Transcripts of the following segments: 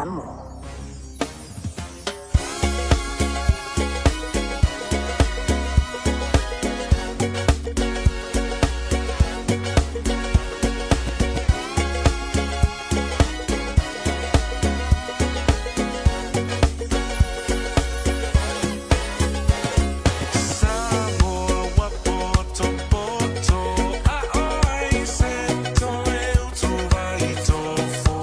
amor. Sabor wapoto-poto, aoy sento eu tu vai tofo.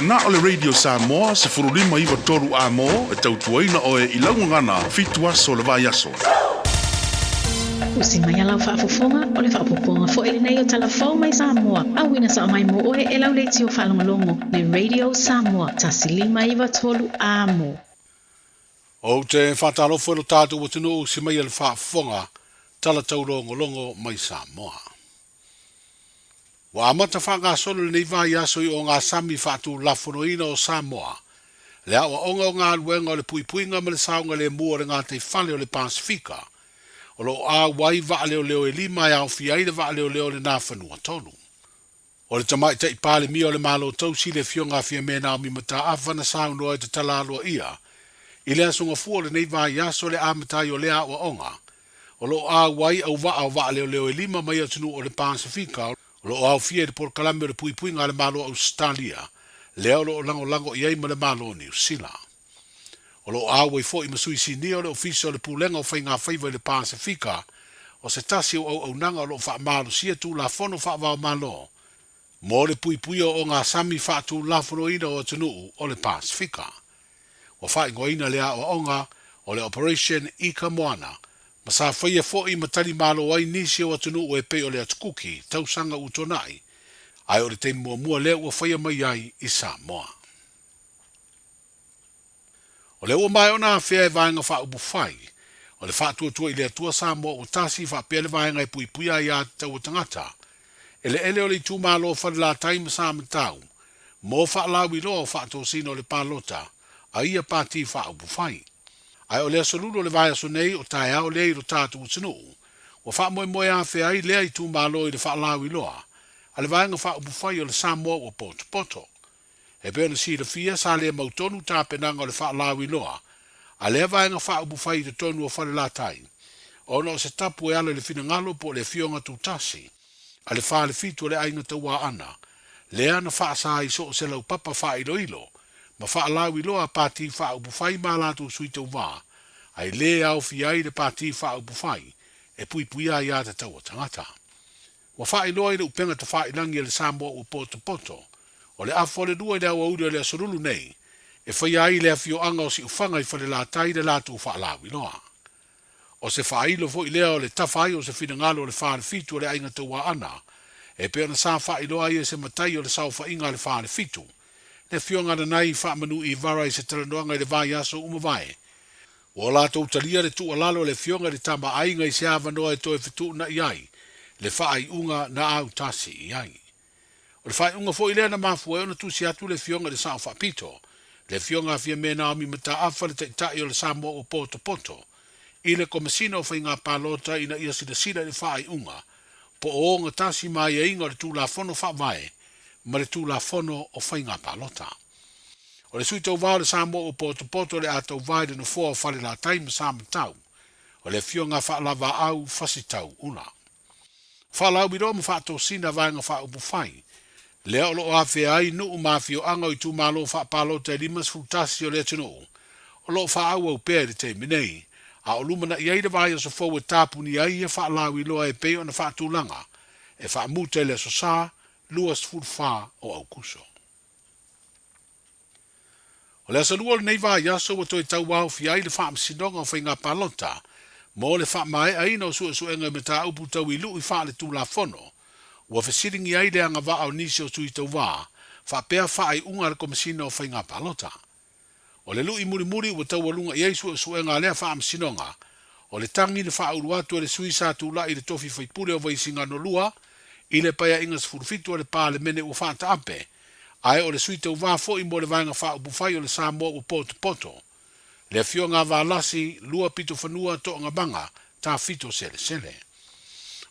na ole Radio Samoa se furulima iwa toru a mo e tautuaina o e ilaungangana fitua so le vai aso. Usi mai alau whaafofonga o le whaapoponga fo ele nei o talafau mai Samoa. Awina sa mai mo oe e lau leiti o whalongalongo le Radio Samoa tasilima iwa tolu a mo. O te whatalofo e lo tātou o tino usi mai le whaafofonga tala taulongolongo mai Samoa. Wa amata whanga solo le nei vai aso i o ngā sami whaatu lafonoina o Samoa. Le awa onga o ngā luenga o le puipuinga ma le saunga le mua le ngā te whale o le Pasifika. O lo a wai wa leo leo e lima ya o fiaida wa leo leo le nā whanua tonu. O le tamai te ipale mi o le malo tausi le fionga fia mena o mi mata awhana saunga e te talalua ia. I le asunga fua le nei vai aso le amatai o le awa onga. O lo a wai au wa leo leo e lima mai atunu o le Pasifika. O lo au fia de por kalame o le puipuinga le malo Australia. Leo lo lango iei ma le malo New Zealand. O lo awe fo i masui sini o le ofisio le pulenga o whainga whaiva le Pasifika. O se tasi o nanga o lo wha malo sia tu la fono wha wao malo. Mo le pui o ngā sami wha tu la fono ina o tunu o le Pasifika. O wha ingo ina lea o onga o le Operation Ika Moana. Ma sa whaia fo i matari malo ai nisi o tunu o e pe o le atukuki tausanga utonai. Ai o le te mua lea ua whaia mai ai i Samoa. O le ua mai o nā whea e vaenga wha ubu whai, o le wha tua i le atua Samoa o tasi wha pele vaenga e pui ai a tau tangata, ele o le tu malo o whare la taima Samoa tau, mo wha lawi loa o wha tō sino o le pālota, a ia pāti wha ubu whai. Ai o le asolulu o le vai aso nei o tae au le i ro tātu utinu, o wha moe a whea ai lea i tu malo i le wha lawi loa, a le vaenga wha ubu whai o le Samoa o poto. E peo na si le fia sa le mautonu tā penanga o le wha lawi loa, a le vaenga wha ubu whai te tonu o whare la tai. O no se tapu e ala le fina ngalo po le fionga tūtasi, a le wha le fitu le ainga taua ana, le ana wha sa i so se lau papa wha ilo, ma wha lawi loa pāti wha ubu whai ma lātu sui tau wā, ai le au fi ai le pāti wha ubu whai, e pui ai a te taua tangata. Wa wha iloa i le upenga te wha ilangi le Samoa o poto, o le afo le dua i le awa uri o le asorulu nei, e whai ai le afio anga o si ufanga i whale la tai le lātu wha lawi loa. O se wha ilo fo i lea o le tawhai o se whina ngalo o le wha le fitu o le ainga taua ana, e peo na sa wha iloa i e se matai o le sau wha inga le wha le fitu, le fionga na nai wha manu i vara i se talanoanga i le vai aso umawai. O lātou talia le tu alalo le fionga le tama ainga i se awa noa e toe fitu na iai, le wha ai unga na au tasi iai. O le whai unga fo i lea na mafua e ona tusi atu le fionga le sao whapito, le fionga fia mena o mi mata afa le taitai o le Samoa o poto, i le komasina o whai ngā pālota ina ia sida le whai unga, po o ngā tasi mai e inga o le tūla fono whawai, ma le tūla fono o whai ngā pālota. O le sui tau vau le Samoa o poto le a tau vai le no fua o whare la taima Samoa tau, o le fionga whaalava au fasi tau una. Whaalau biro ma whaato sina vaenga wha upu whai, le o lo afe ai nuu mafio anga i tu malo wha palota e limas futasi o le tino, o lo wha au au pēre te minei, a o lumana i aida vai o sa fau e tapu ni ai e wha lawi loa e peo na wha tūlanga, e wha mute le so sa, luas fulfa o au kuso. O le asa lua le nei vai aso wa toi tau wau fi ai le wha amsinonga o whainga palota, mo le wha mai aina o su enga me ta upu tau i lu i wha le tūla fono, ua fesiringi ai le anga vaa o nisi o tui tau waa, wha pēr wha ai unga le komisina o whainga palota. O le lui muri ua tau alunga i eisu o suenga lea wha amsinonga, o le tangi le wha uruatu le suisa tūla i le tofi whaipule o vaisinga no lua, i le paya ingas furufitu o le pā le mene ua wha ta ape, ai o le sui tau waa fo i mo le vaenga wha upufai o le Samoa o poto, le fio ngā vā lasi lua pito whanua to ngā banga, tā fito sele.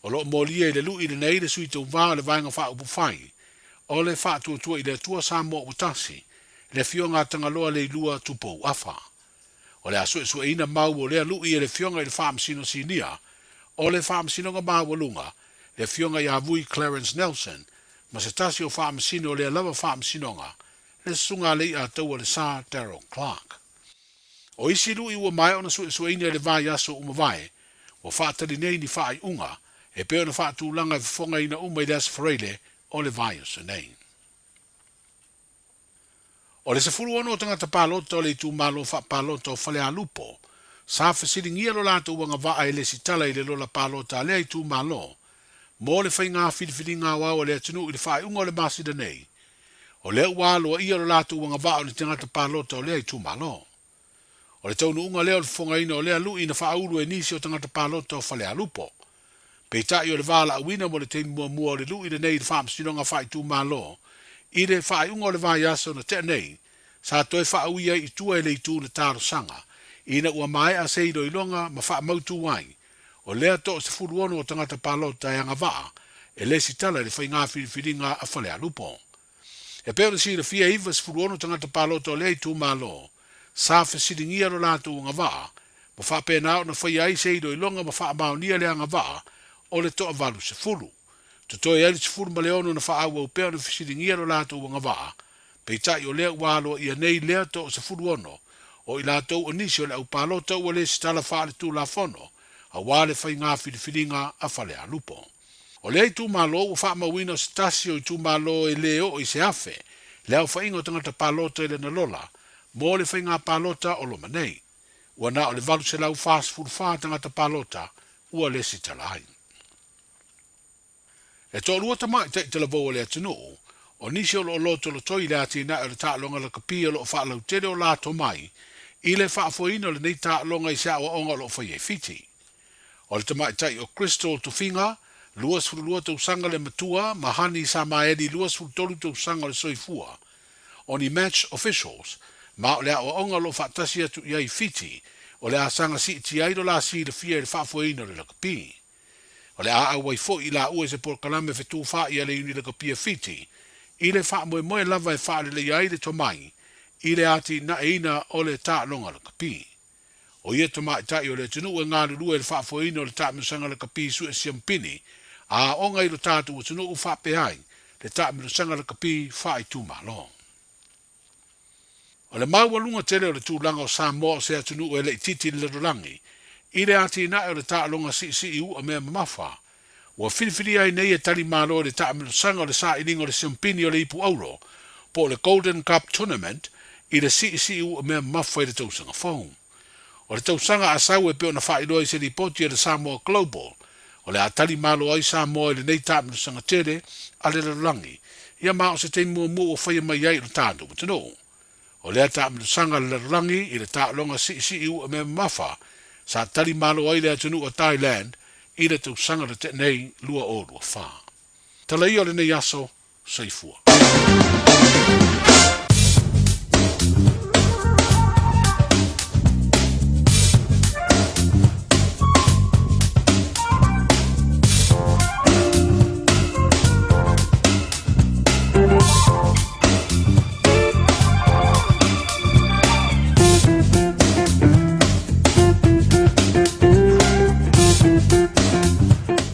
O lo molia i le lui le nei le sui tau vā le vaenga wha upu whai, o le wha tua i le tua Samoa utasi, le fionga tangaloa le lua tupou afa. O le asu ina mau o le lui i le fionga i le wha amsino sinia, o le wha amsino nga mau lunga, le fionga i avui Clarence Nelson, ma se tasi o wha amsino o le lava wha amsino nga, le sunga le i a tau le sa Daryl Clark. O isi lui ua mai ona su ina le vai aso umawai, o wha tali nei ni wha ai unga, e peo na wha tūlanga i whonga ina umai le asfareile o le vai aso nei. O le se furu ono o tangata palota o le tu malo fa palota o fale a lupo. Sa fasiringia lo lato wanga waa e le sitala i le lola palota le i tu malo. Mo le fai ngā whiriwhiri ngā wā o le atinu i le whae unga o le masida nei. O le wālo ia lo lato wanga waa o le tangata palota o le i tu malo. O le taunu unga leo le fonga ina o le alu ina whauru e nisi o tangata palota o fale a lupo. Peitai o le wala awina mo le teimi mua o le lu i le nei le whaamsinonga whae tu malo. I le whae unga o le vai aso na te nei. Sa toi whaauia i tua e le i tu na taro sanga. Ina ua mai a seido i longa ma wha mautu wai. O lea to se furuono o tangata palota e anga waa. E le si tala le whai ngā whiriwhiringa a whale a lupo. E peo na si le fia iwa se furuono tangata palota o le i tu malo. Sa whasiringia lo lātu anga waa. Ma wha pēnao na whai ai seido i longa ma wha maonia le anga waa. O le toa valu se furu. To toi ali se furu ma leono na wha awa o peo na whasiringia lo lātu anga waa. Peitai o lea walo ia nei lea to se furuono. O i lātou o nisi o le au palota ua le sitala wha le tū la fono, a wale whai ngā whiriwhiringa a whale a lupo. O le i tū malo ua wha mawina o stasi o i tū malo e leo o i se afe, le au whainga o tangata palota e le na lola, mo le whai ngā palota o loma nei. Ua na o le valu se lau whas furuwha tangata palota, ua le sitala ai. E tō lua tamai te te lavo o le atinu, o nisi o lo loto lo toi le ati na o le tālonga la kapia lo o wha lau tere o lato mai, i le whaafoina le nei tālonga i sea o onga lo whai e fiti. O le tamai tai o Crystal Tufinga, luas furu lua tau sanga le matua, mahani sa maedi luas furu tolu tau sanga le soifua. O ni match officials, ma o le o onga lo whaatasi atu iai fiti, o le a sanga si iti aido la si le fia le whaafoina le lakapi. O le a awai fo i la ua se por kalame fetu wha i ale uni lakapia fiti, i le wha moe moe lava e wha le iai le tomai, i le ati na eina o le tā longa le kapi. O ia tama i tai o le tunu e ngā lulu e le whaafoina o le tā minusanga le kapi su e siampini, a o ngai lo tātu o tunu u whape ai, le tā minusanga le kapi wha i tū malo. O le maua lunga tele o le tūlanga o Samoa se a tunu e le ititi le rolangi, i le ati na o le tā longa si i u a mea mamafa, ua whiriwhiri ai nei e tali malo le tā minusanga o le sa ilinga o le siampini o le ipu auro, po le Golden Cup Tournament, i le si u a mea mawhai le tausanga whau. O le tausanga a sau e peo na whaeroa i se ripoti e le Samoa Global, o le atali malo ai Samoa i le nei tāminu sanga tere, a le lalangi, ia maa o se te mua mua o whaia mai ai lo tātu matano. O le tāminu sanga le lalangi i le tālonga si u a mea mawha, sa tali malo ai le atunu o Thailand, i le tausanga le te nei lua o lua wha. Tala i o le nei aso, saifua.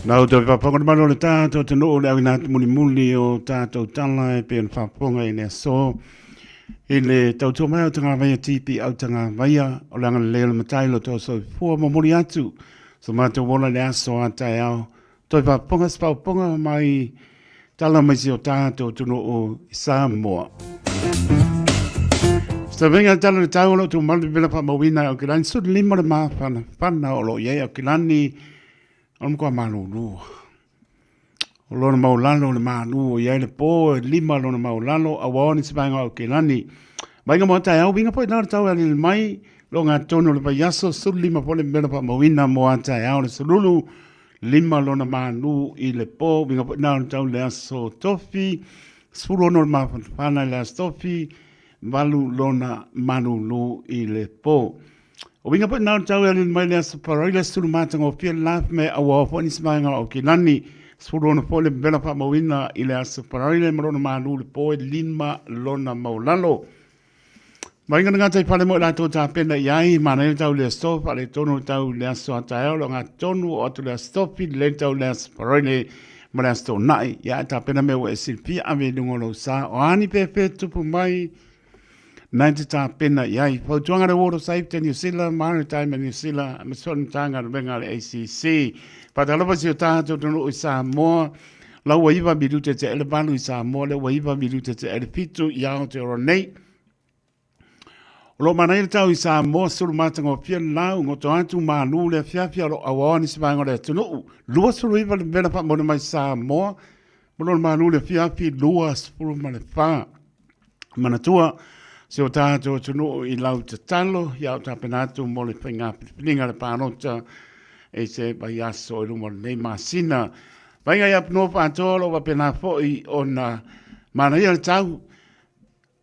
Nau te whaponga mano le tātou te noo le awina muli muli o tātou tala e pe an whaponga i le so. I le tautua mai o tanga vaia tipi au tanga vaia o langa le leo matai lo tau so fua mamuri atu. So mātou wola le aso a tai au. Toi whaponga spauponga mai tala mai si o tātou te noo i Samoa. So venga tala le tau lo tu malu vila pa mawina o kilani. So lima le maa whana o lo iei o kilani. Om ko malulu. O lona maulalo le malu o iai le po lima lona maulalo a wani se bainga o kelani. Bainga mo tai au binga po ina tau ali mai lo ngā tono le payaso su lima po le mena pa mawina mo tai au le sululu lima lona malu i le po binga po ina tau le aso tofi sulu no ma fana le aso tofi valu lona malulu i le po. O winga po nau tau ali mai lea suparaila sulu matanga o pia laf me awa o ni smainga o kilani sulu ona po le bela pa mawina i lea suparaila marona malu le po e lima lona maulalo. Mainga nga tai pale mo la to ta pena iai mana i tau le stop ale tono tau le aso atao lo nga tonu o atu le stop le tau le suparaila mara sto nai ya ta pena me o silpi ave lungolo sa o ani pepe tupu mai Naiti tā pena iai. Pau tuanga re Water Safety New Zealand, Maritime New Zealand, me sonu tanga re benga le ACC. Patalopa si o tātou tono i Samoa, lau wa iwa miru te ele panu i Samoa, le wa iwa miru te ele pitu i ao te ora nei. lo mana il tau i Samoa suru matango pia lau ngoto atu manu le fiafia lo awa ni sivango le tunu lua suru iwa le vena pa mona mai Samoa mono manu le fiafi lua suru ma le fa manatua se o tātou tunu i lau te talo ia o tapenatu mo le whainga pininga le pānota e se bai aso i rumo le masina vainga ia pino pātolo wa pena foi ona mana ia le tau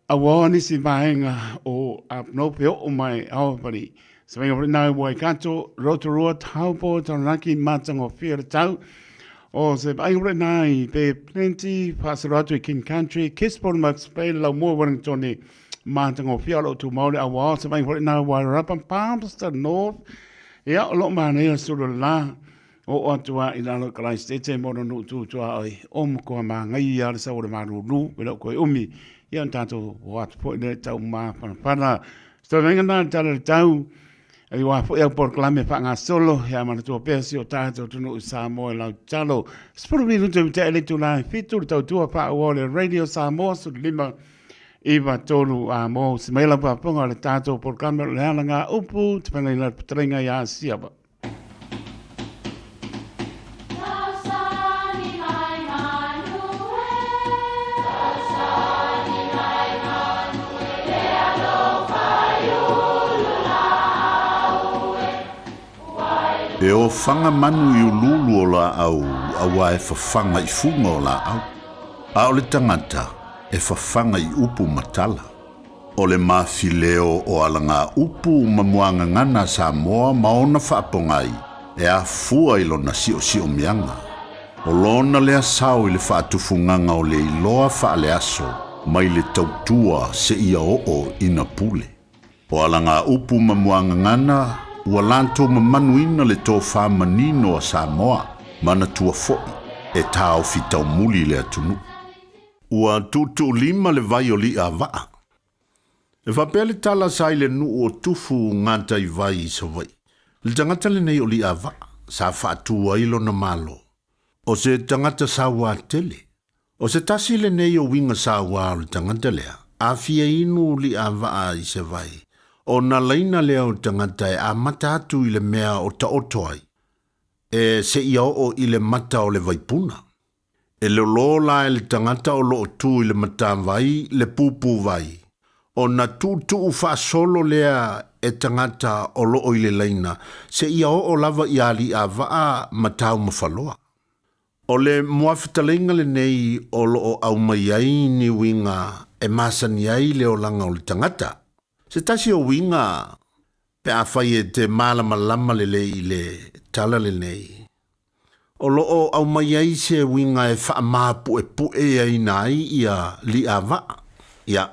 awa nisi vaenga o apno peo o mai awapari. Se venga pari nai wai kato, Rotorua, Taupo, Taranaki, Matango, Fia Tau. O se venga pari nai, pe plenty, Pasaratu i King Country, Kispon Max, pe lau mua Wellingtoni, Matango, Fia lo tu maule awa. Se venga pari nai wai Rapan Palmerston North. Ia o lo mana ia suru la. O atua i lalo kalai stete mono nu tu tua oi. Omo koa maa ngai ia le sa ore maru lu, wela koe umi. Ia an tātou o atu po i le tau maa whanawhana. Sto venga nā tala le tau, e wā po ea por klame wha ngā solo, ia mana tua pēsi o tātou tunu u Samoa lau talo. Spuru mi rutu te ele tu lai fitu, tau tua wha o le Radio Samoa, su lima iwa tolu a mo, si meila pa ponga le tātou por klame le hala ngā upu, te pena i la patrenga ia siaba. E o whanga manu i ululu o la au, awa e whawhanga i funga o la au. A o le tangata, e whawhanga i upu matala. O le mawhileo o alanga upu mamuanga ngana Samoa maona whaapongai, e a fua i lona si o mianga. O lona lea sao i le whaatufunganga o le iloa whaale aso, mai le tautua se ia o ina pule. O alanga upu mamuanga ngana, ua lanto mamanuina le tō whamanino a Samoa, mana tua fo'i, e tāo fitau muli le atunu. Ua tutu lima le vai o li a waa. E whapele tala sai le nu o tufu nganta i vai i sawai. Le tangata le nei o li a waa, sa whaatua ilo na malo. O se tangata sa wā tele. O se tasi le nei o winga sa wā o le tangata lea. A fia inu li a waa i se vai. O na leina lea o tangata e a mata atu i le mea o ta otoai. E se ia o i le mata o le vaipuna. E le lola e le tangata o lo tu i le mata vai, le pupu vai. O na tutu u wha solo lea e tangata o lo o i le leina. Se ia o lava i ali a waa matau mawhaloa. O le muafitalenga le nei o lo o au mai ai ni winga e masani ai le o langa o le tangata. Se tasi o winga, pe a whai e te malama le i le tala le nei. O loo au mai ai se winga e wha maapu e pu e ai nai ia li a waa. Ia,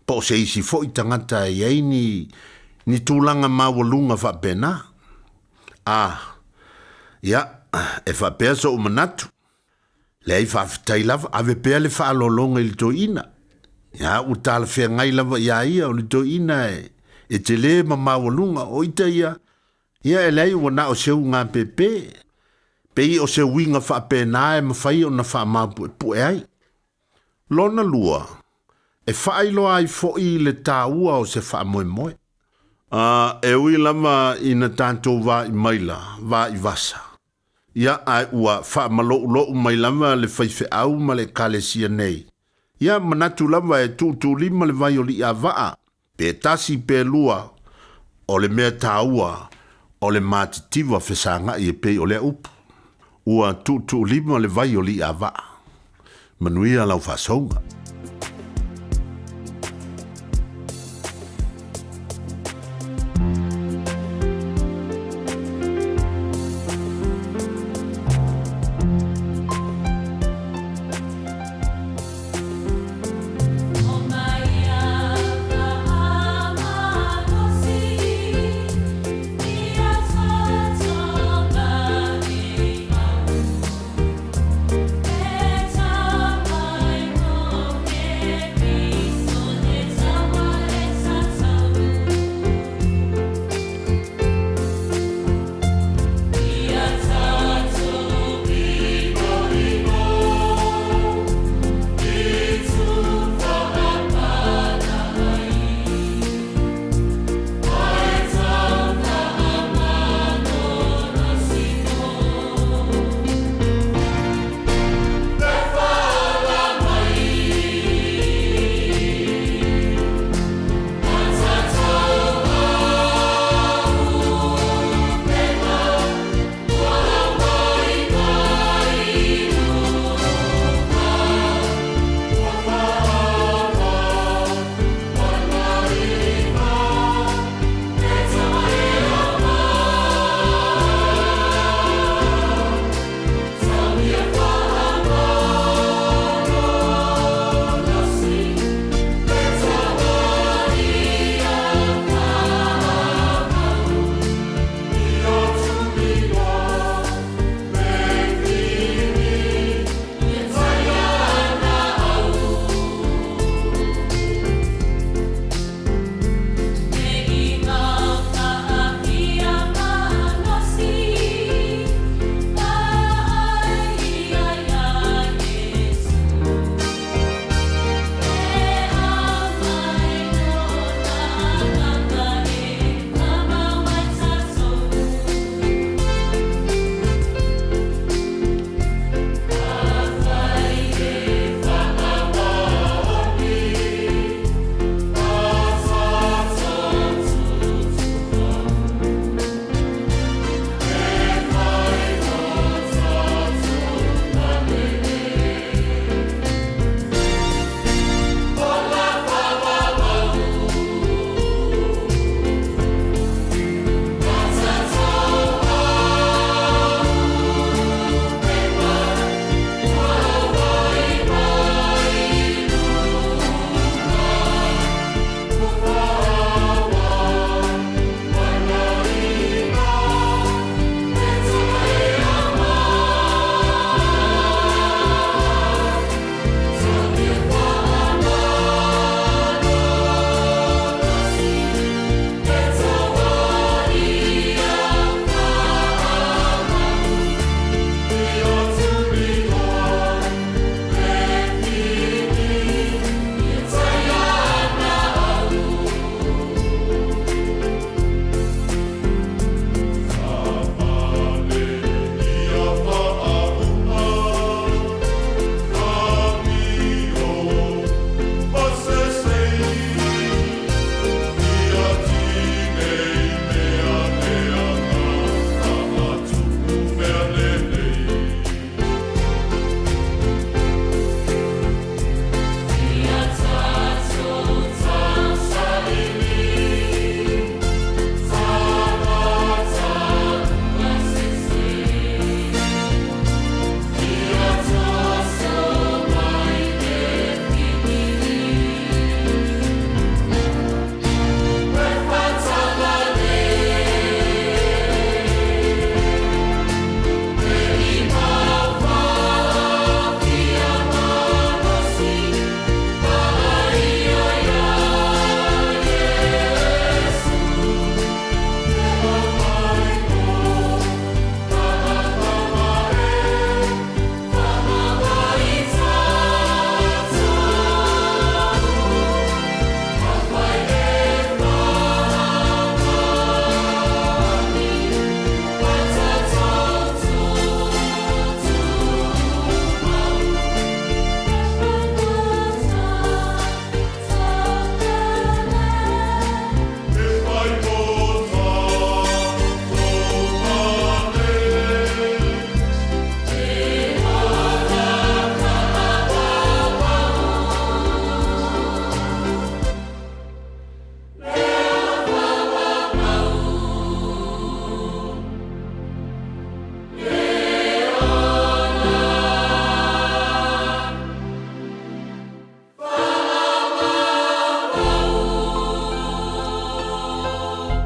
po se isi fo i tangata e ai ni tūlanga mawalunga wha pena. Ia, e wha pea so umanatu. Le ai wha fitai lava, ave pea le wha alolonga i le to ina. Ia, utala whea ngai lava ia ia o le to ina e te le ma mawalunga o ita ia. Ia e lei wana o seu ngā pepe. Pei o se winga wha pena e mawhai o na wha mapu e pu e ai. Lona lua, e whailo ai fo i le tāua o se wha moe moe. E ui lama i na tātou wā i maila, wā i vasa. Ia ai ua wha malo ulo mai lama le whaife au ma le kalesia nei. Ia manatu lama e tūtū lima le vai o li a waa. Pe tasi pe lua o le mea tāua o le mātitiwa whesanga i e pei o le upu. Ua tūtū lima le vai o li a waa. Manuia lau whasonga.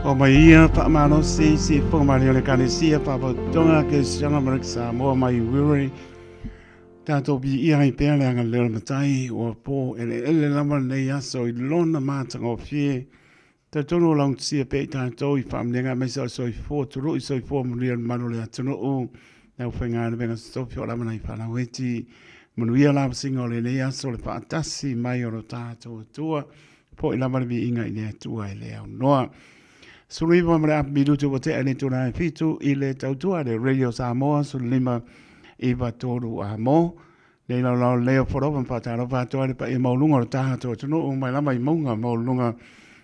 O mai ia whaamano si whakamari o le kanesia whapatonga ke sianga marik Samoa mai wiri. Tātou bi ia i pēle anga lera matai o pō ele lama nei aso i lona mātanga o fie. Tātono lang sia pē tātou i whaamnenga mai sa so i fō turu i so i fō muria mano le atono o. Nau whainga venga stofi o lama nei whanaweti. Manuia lama singa o le nei aso le whaatasi mai o tātou atua. Po i lama le bi inga i le atua i le au noa. Suriwa mre ap midutu wa te ane tuna e fitu i le tautua le Radio Samoa su lima iwa toru a mo. Le lau leo whoropan pataro patoa le pa i maulunga o tātua tunu o mai lama i maunga maulunga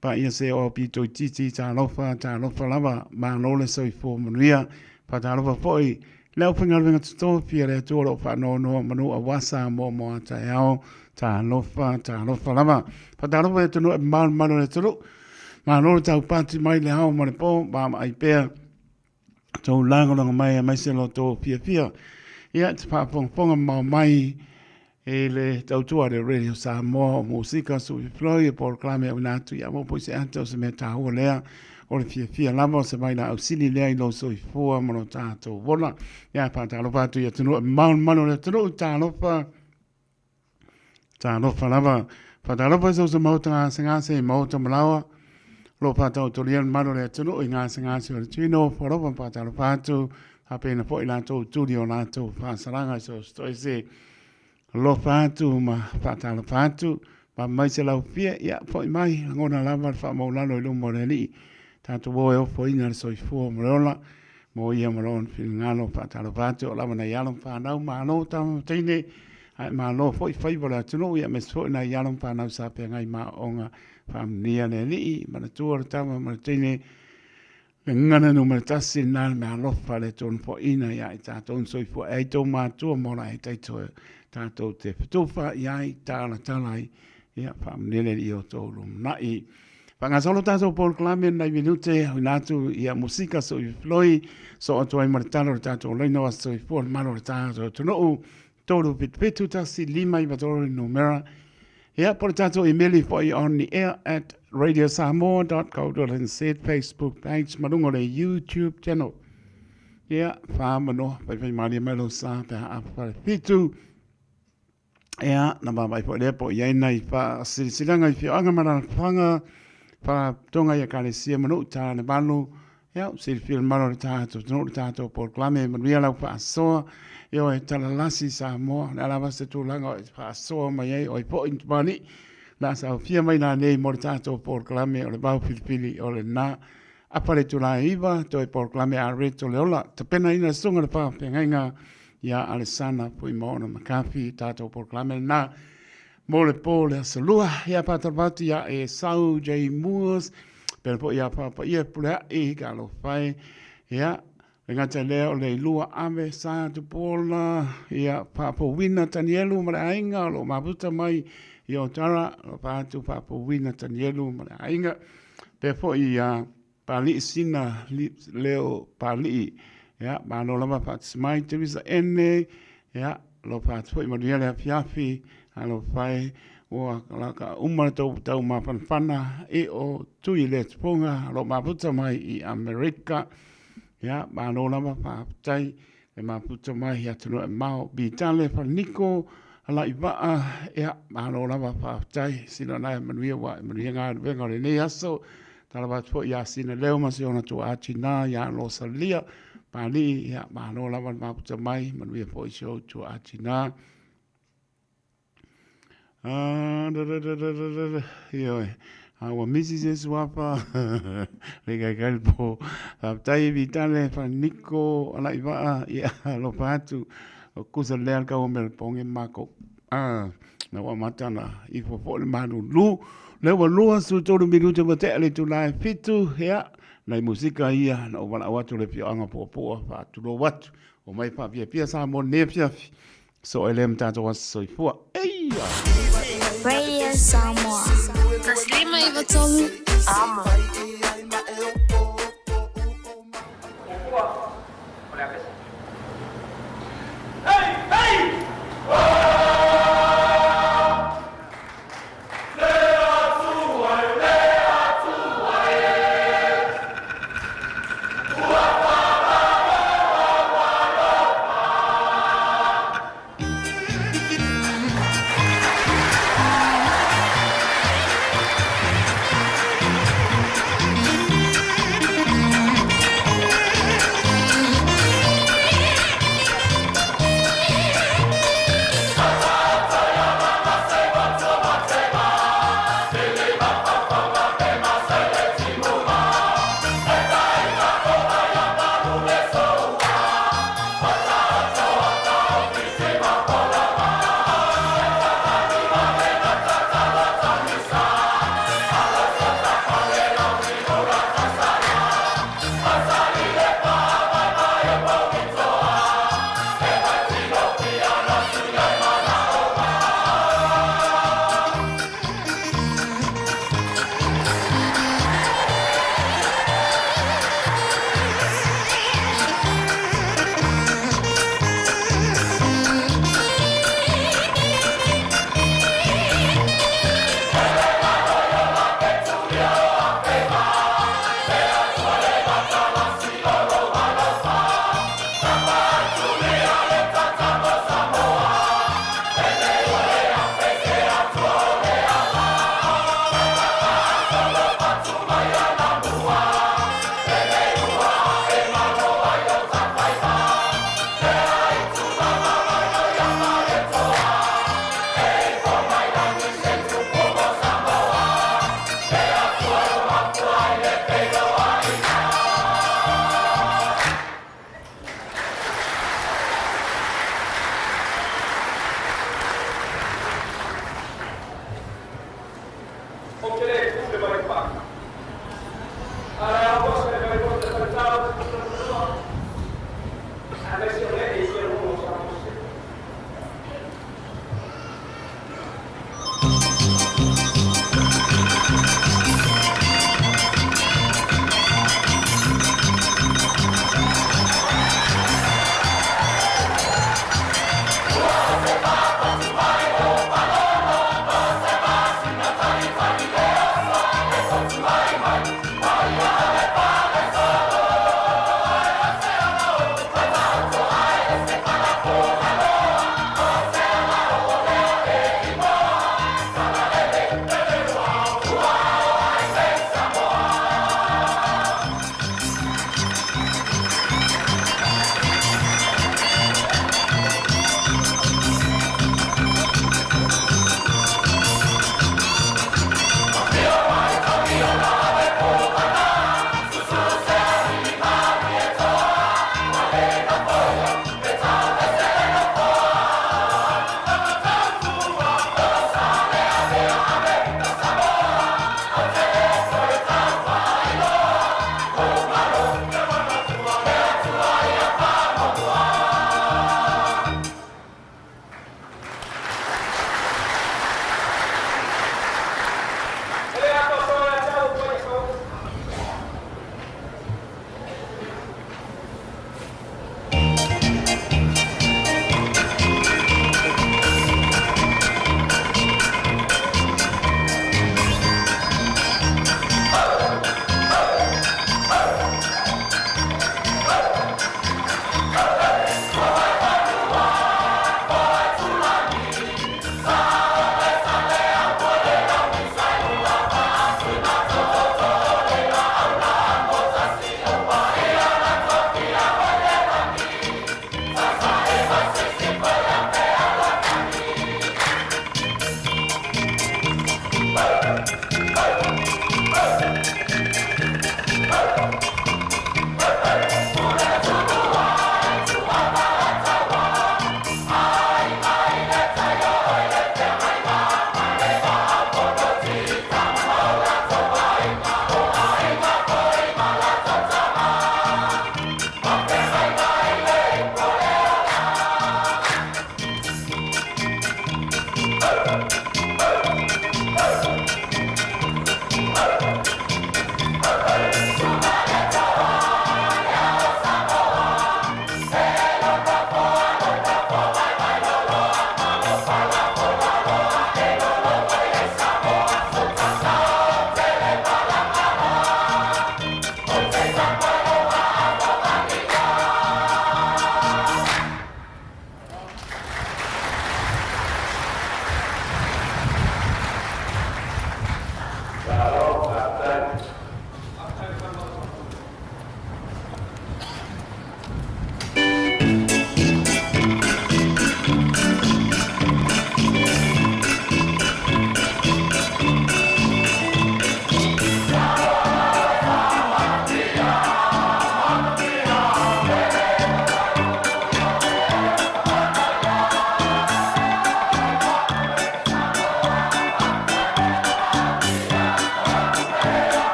pa ia se o pito i titi tā lofa lava ma nole so i fō manuia pataro pa poi leo whingalwenga tuto pia le atua o whanau noa manu a wasa mo moa ta eao tā lofa lava pataro pa e tunu e manu le tunu ma loro tau pati mai le hao mare po, ba mai pēr, tau langolanga mai se lo tō pia. Ia te whaaponga mai e le tau tua de Radio Samoa o musika su i floi e por klame au natu ia mo po se anto se me tāhua lea o le pia lama o se mai na au sili lea i lo so i fua mono tātou wona. Ia pātalo pātu ia tunu mano le tunu tālofa lava. Pātalofa so se mautanga sengase i mauta malawa. Lo patau tolian mano le tunu i ngasi o le tino, whoropan patalo patu, hapena po i lato tuli o lato whasaranga so stoi se lo patu ma patalo patu, pa mai se lau pia, ia po i mai, ngona lama wha maulano i lumo le li, tatu woe o po inga le soi fua mreola, mo ia mreon fil ngalo patalo patu, o lama na yalom whanau, ma alo tamo teine, ma alo po i whaibola tunu, ia mes po i na yalom whanau sa pia ngai ma onga, Famnia le li, mana tua tama mana tine ngana no mana tasi nal me alofa le ton po ina ya i tātou soi po e tō mātua mora e teitoe tātou te pitufa ia i tāla talai ia famnia le i o tōru nai. Whangasolo tātou Paul Klame nei minute hui nātu ia musika so i floi so atu ai maritalo tātou leinoa so i fuan maro tātou tunou tōru pitu tasi lima i vatori numera. Yeah, por tanto, email for you on the air at radiosamoa.co.nz Facebook page, marungo le YouTube channel. Yeah, whamano, pai mari melo sa, pa apa fitu. Yeah, na mai po le po ia nei pa silanga i anga mara fanga pa tonga ia kalesia manu ta le balu. Yeah, sil fil maro ta to por clame manuia la pa so. Yo e tala lasi sa mo na lava se tu langa pa so mai o po in mani la sa fia mai na nei mortato por clame o le bau filipili o le na apare tu la iva to e por clame a reto le ola te pena ina sunga le pa penga ya alessana poi mono makafi tato por clame na mole pole salua ya patabati ya e sau j moors per po ya pa ia pula e galo fai ya Ngata leo le lua ame sa tu pola ia papo wina tanielu mara ainga lo mabuta mai i o tara lo patu papo wina tanielu mara ainga pe fo ia pali sina leo pali ia ma lo lama pat smai te visa ene ia lo pat fo i mariele fiafi alo fai o ka umar tau ma panfana e o tui le tponga lo mabuta mai i Amerika. Ya, ma no lama pa tai e ma puta mai ya tunu e mau bi tale pa niko ala iwa ya ma no lama pa tai sina na manuia wa manuia nga venga le nei aso tala ba fo ya sina leo ma siona tu a china ya lo salia pa li ya ma no lama ma puta mai manuia fo show tu a china yo Awa misi se suapa le kai po tai vitale fa niko ala iwa ia lo patu kusa le ka o mel ponge mako na wa matana I fo le manu lu le wa lu su to lu minuto ba te le tu la fitu ya na musika ia na wa watu le pia anga po fa tu lo watu o mai pa pia sa mo ne pia so elem tato was so I fo Radio Samoa. Taslima ivatolu. Ama.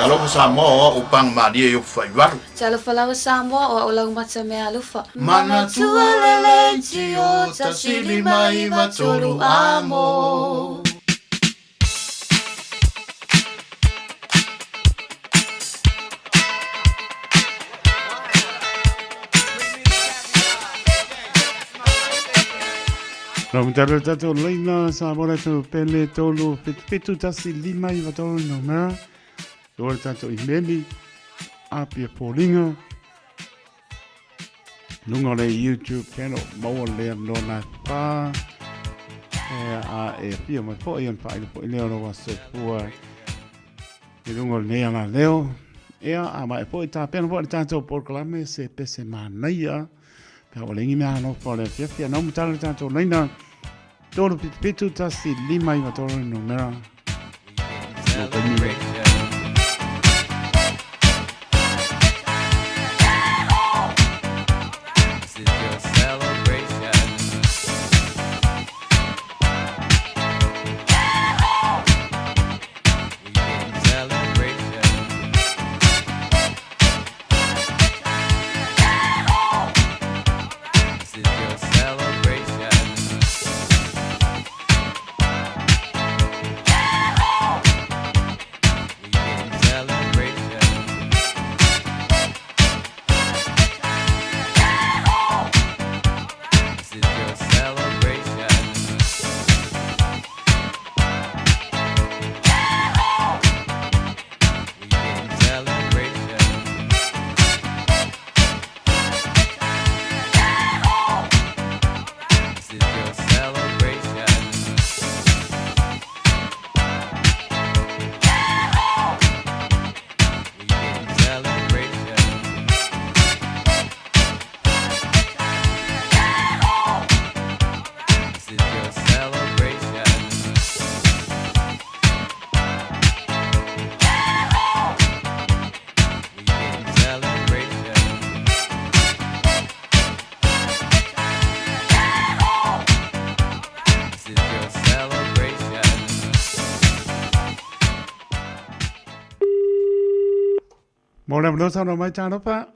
Kalau Samoa upang madia yo faivaru. Talo falau Samoa o ulang mata me alufa. Mana tua lele tio tasili mai matolu amo. Raumtaro tato leina sa mora tu pele tolu pitu tasi lima I watolo no mera. Dora tato I meli apia polinga. Lunga le YouTube channel maua lea lona pa. A pia mai po ian pa ilo po leo no waso pua. Lunga lea na leo. A mai po ta pena po tato porklame se pese manaia. Ka walengi mea no pole fia no mutalo tato leina. Toro pitu tasi lima I watolo no mera. Mora mno sa no mai chano pa.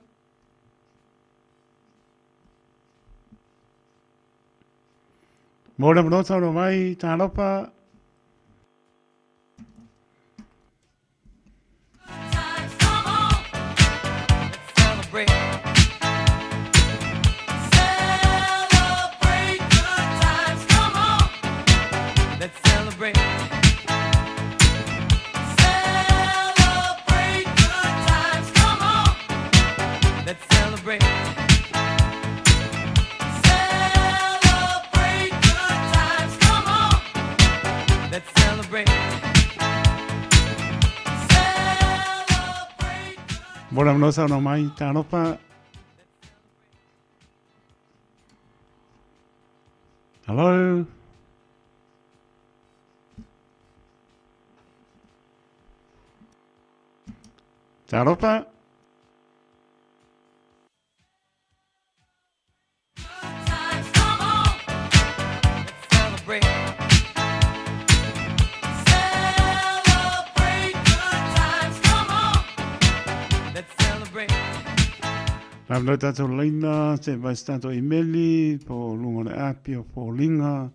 Mora mno sa no mai chano pa. Mora mno sa no mai chano pa. Hello. Chano pa. Ramno tato leina, se vai stato emaili, po lungo le api o po linga,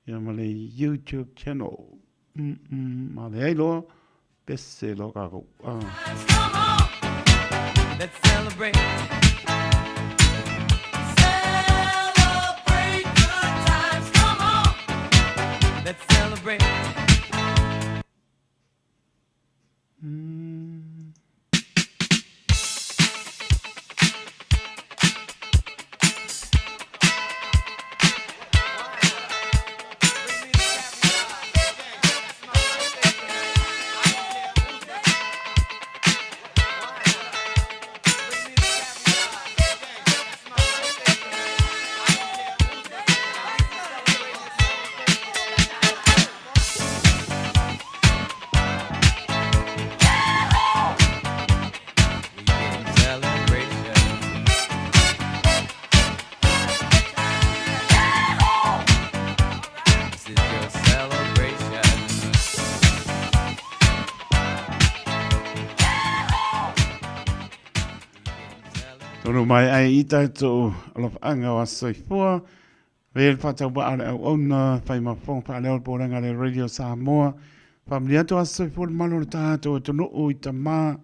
ia ma le YouTube channel. Ma le ailo, pese lo kako. Let's celebrate. Celebrate good times, come on. Let's celebrate. Tono mai ai i tātou alofa anga o soifua. Vele whatau wa ale au ona whai mawhong pa aleo poranga le Radio Samoa. Whamri atu a soifua le malo le tātou tono o i ta mā.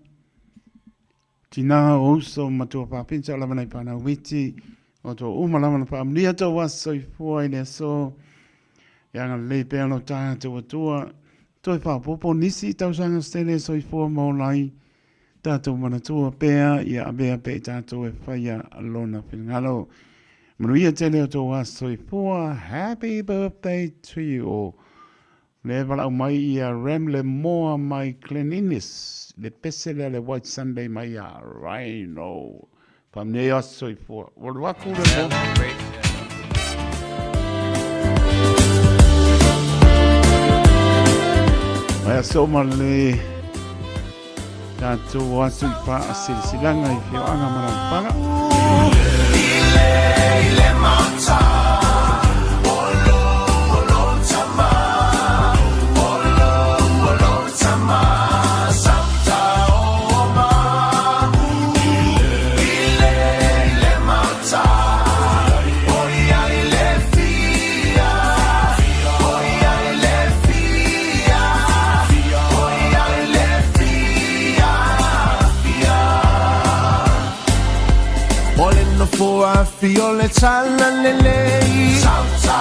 Tina o uso matua pāpinsa o lawanai pāna witi. O tō umalawana whamri atu a soifua i le so. Ianga le peano tātou atua. Toi whapopo nisi tausanga stele soifua maulai. Tātou manatua pēa ia abea pe tātou e whaia alona whingalo. Manuia tele o tō soifua, happy birthday to you. Le walau mai ia Ramle Moa mai Cleanliness. Le pesele le White Sunday mai a Rhino. Pamne a soifua. Waluaku le mo. Mai a soma le... Tātou atu I pā a silisilanga I whio anga marampanga. Ile mata, olo tama, olo tama, sapta oma. Ile mata, oia ile fia, oia ile fia, oia ile fia. All in the four, I feel le tala lele. Salta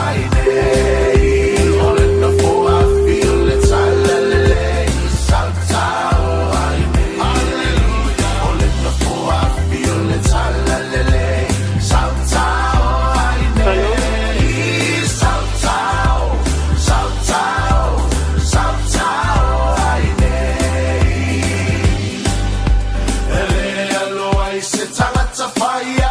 ai nei. All in the four, I feel le tala lele. Salta ai nei. Hallelujah. All in the four, I feel le tala lele. Salta ai nei. Salta, salta, salta ai nei. Ele alo ai se tangata fire.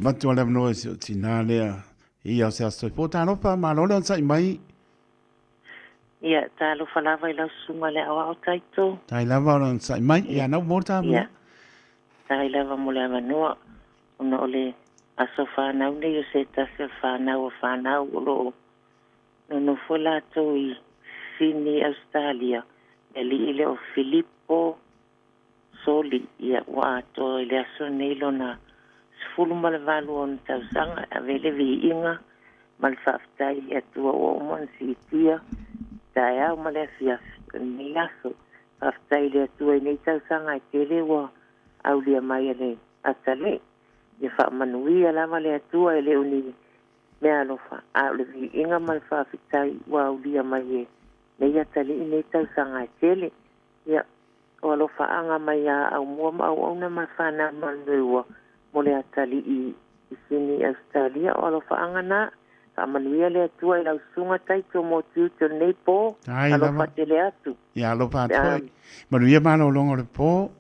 Matu ale no e o tina lea I au se astoi po tano pa malole on sai mai Ia, talo falava I lau sunga le awa o taito. Tai lava ona sai mai ia na mo ta mo. Ia, tai lava mo le manua. Ona ole aso whanau ne o se tase whanau o whanau o lo. No fola to I Sydney, Australia. E li ile o Filippo Soli ia wa to ile aso neilo na sfulu malvalu on tausanga avele vi inga malfaftai e tua o mon sitia. Taya Malaysia ni aso after ile tu ni tausanga tele wa au dia mai le atale ye fa manuia la male tu ile uni me alofa a le inga mal fa fitai wa au dia mai ne ya tale ni tausanga tele ya o lo fa anga mai au mo au na ma fa na manua mo le atali I sini Australia o lo fa anga na manuia le tua I lau sunga tai to mo tiu to nei po alo fatele atu. Ia alo patoi. Manuia malo longo le po.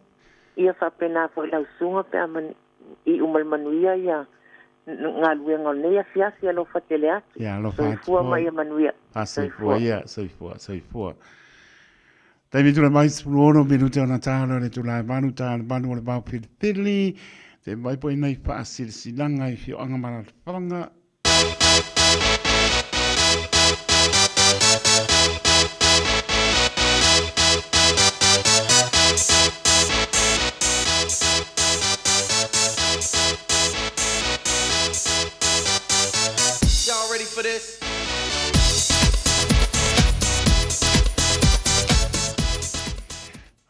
Ia fa pena fo I lau sunga pe I umal manuia ia ngā luenga nei fiasi alo fatele atu. Ia alo patoi. Soifua mai manuia. Soifua ia, soifua. Tai mitu le mai spruono minute ona tālo le tula manu tālo manu le bau pili. Te mai po inai pa silanga I fio anga mana panga. Y'all ready for this?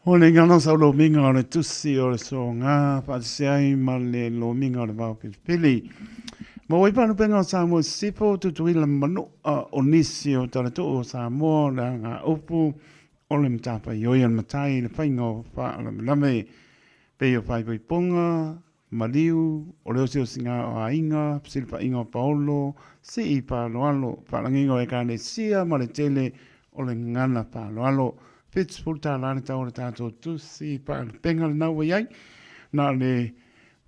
O le ngana sa lo minga o le tusi o le so ngā whaatiseai ma le lo minga o le wau pili. Ma wai panu penga o Samoa sipo tutuila manu o nisi o tala o Samoa le ngā upu o le mtapa ioian matai le whainga o wha ala lame pe o whai punga Mariu, o leo seo singa o ainga, silpa inga o Paolo, si I pa loalo, whalangingo e kāne sia, ma le tele o le ngana pa loalo, Fitzpool tā lāne tau le tātou tusi, pa le penga le nau iai, na le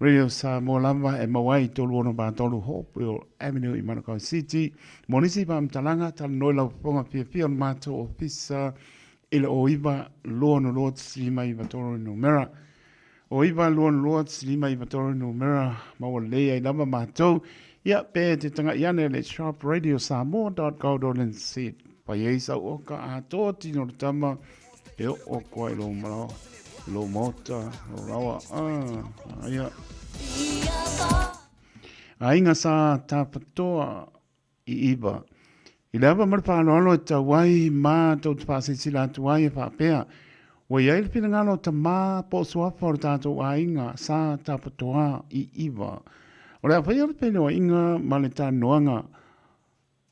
Radio Samoa lava e mawai tolu ono pa tolu Hope o Avenue I Manukau City, monisi pa mtalanga, tala noi lau ponga pia on mato o pisa, ila o iwa loa no loa tslima iwa tolu no mera, o iwa luan luat silima I matoro no mera maua lea I lava mātou. Ia pē te tanga iane le sharpradio.samoa.co.nz pa yeisa oka a tō tino le tama e o koe lo mara lo mota lo rawa ia a inga sa tāpatoa I iwa I lava marapāloalo e tawai mā tau te pāse sila tuai e whapea wa ia il pina ngalo ta mā po suafa o tātou a inga sa tāpatoa I iwa. O lea whai ala pene o inga ma le tā noanga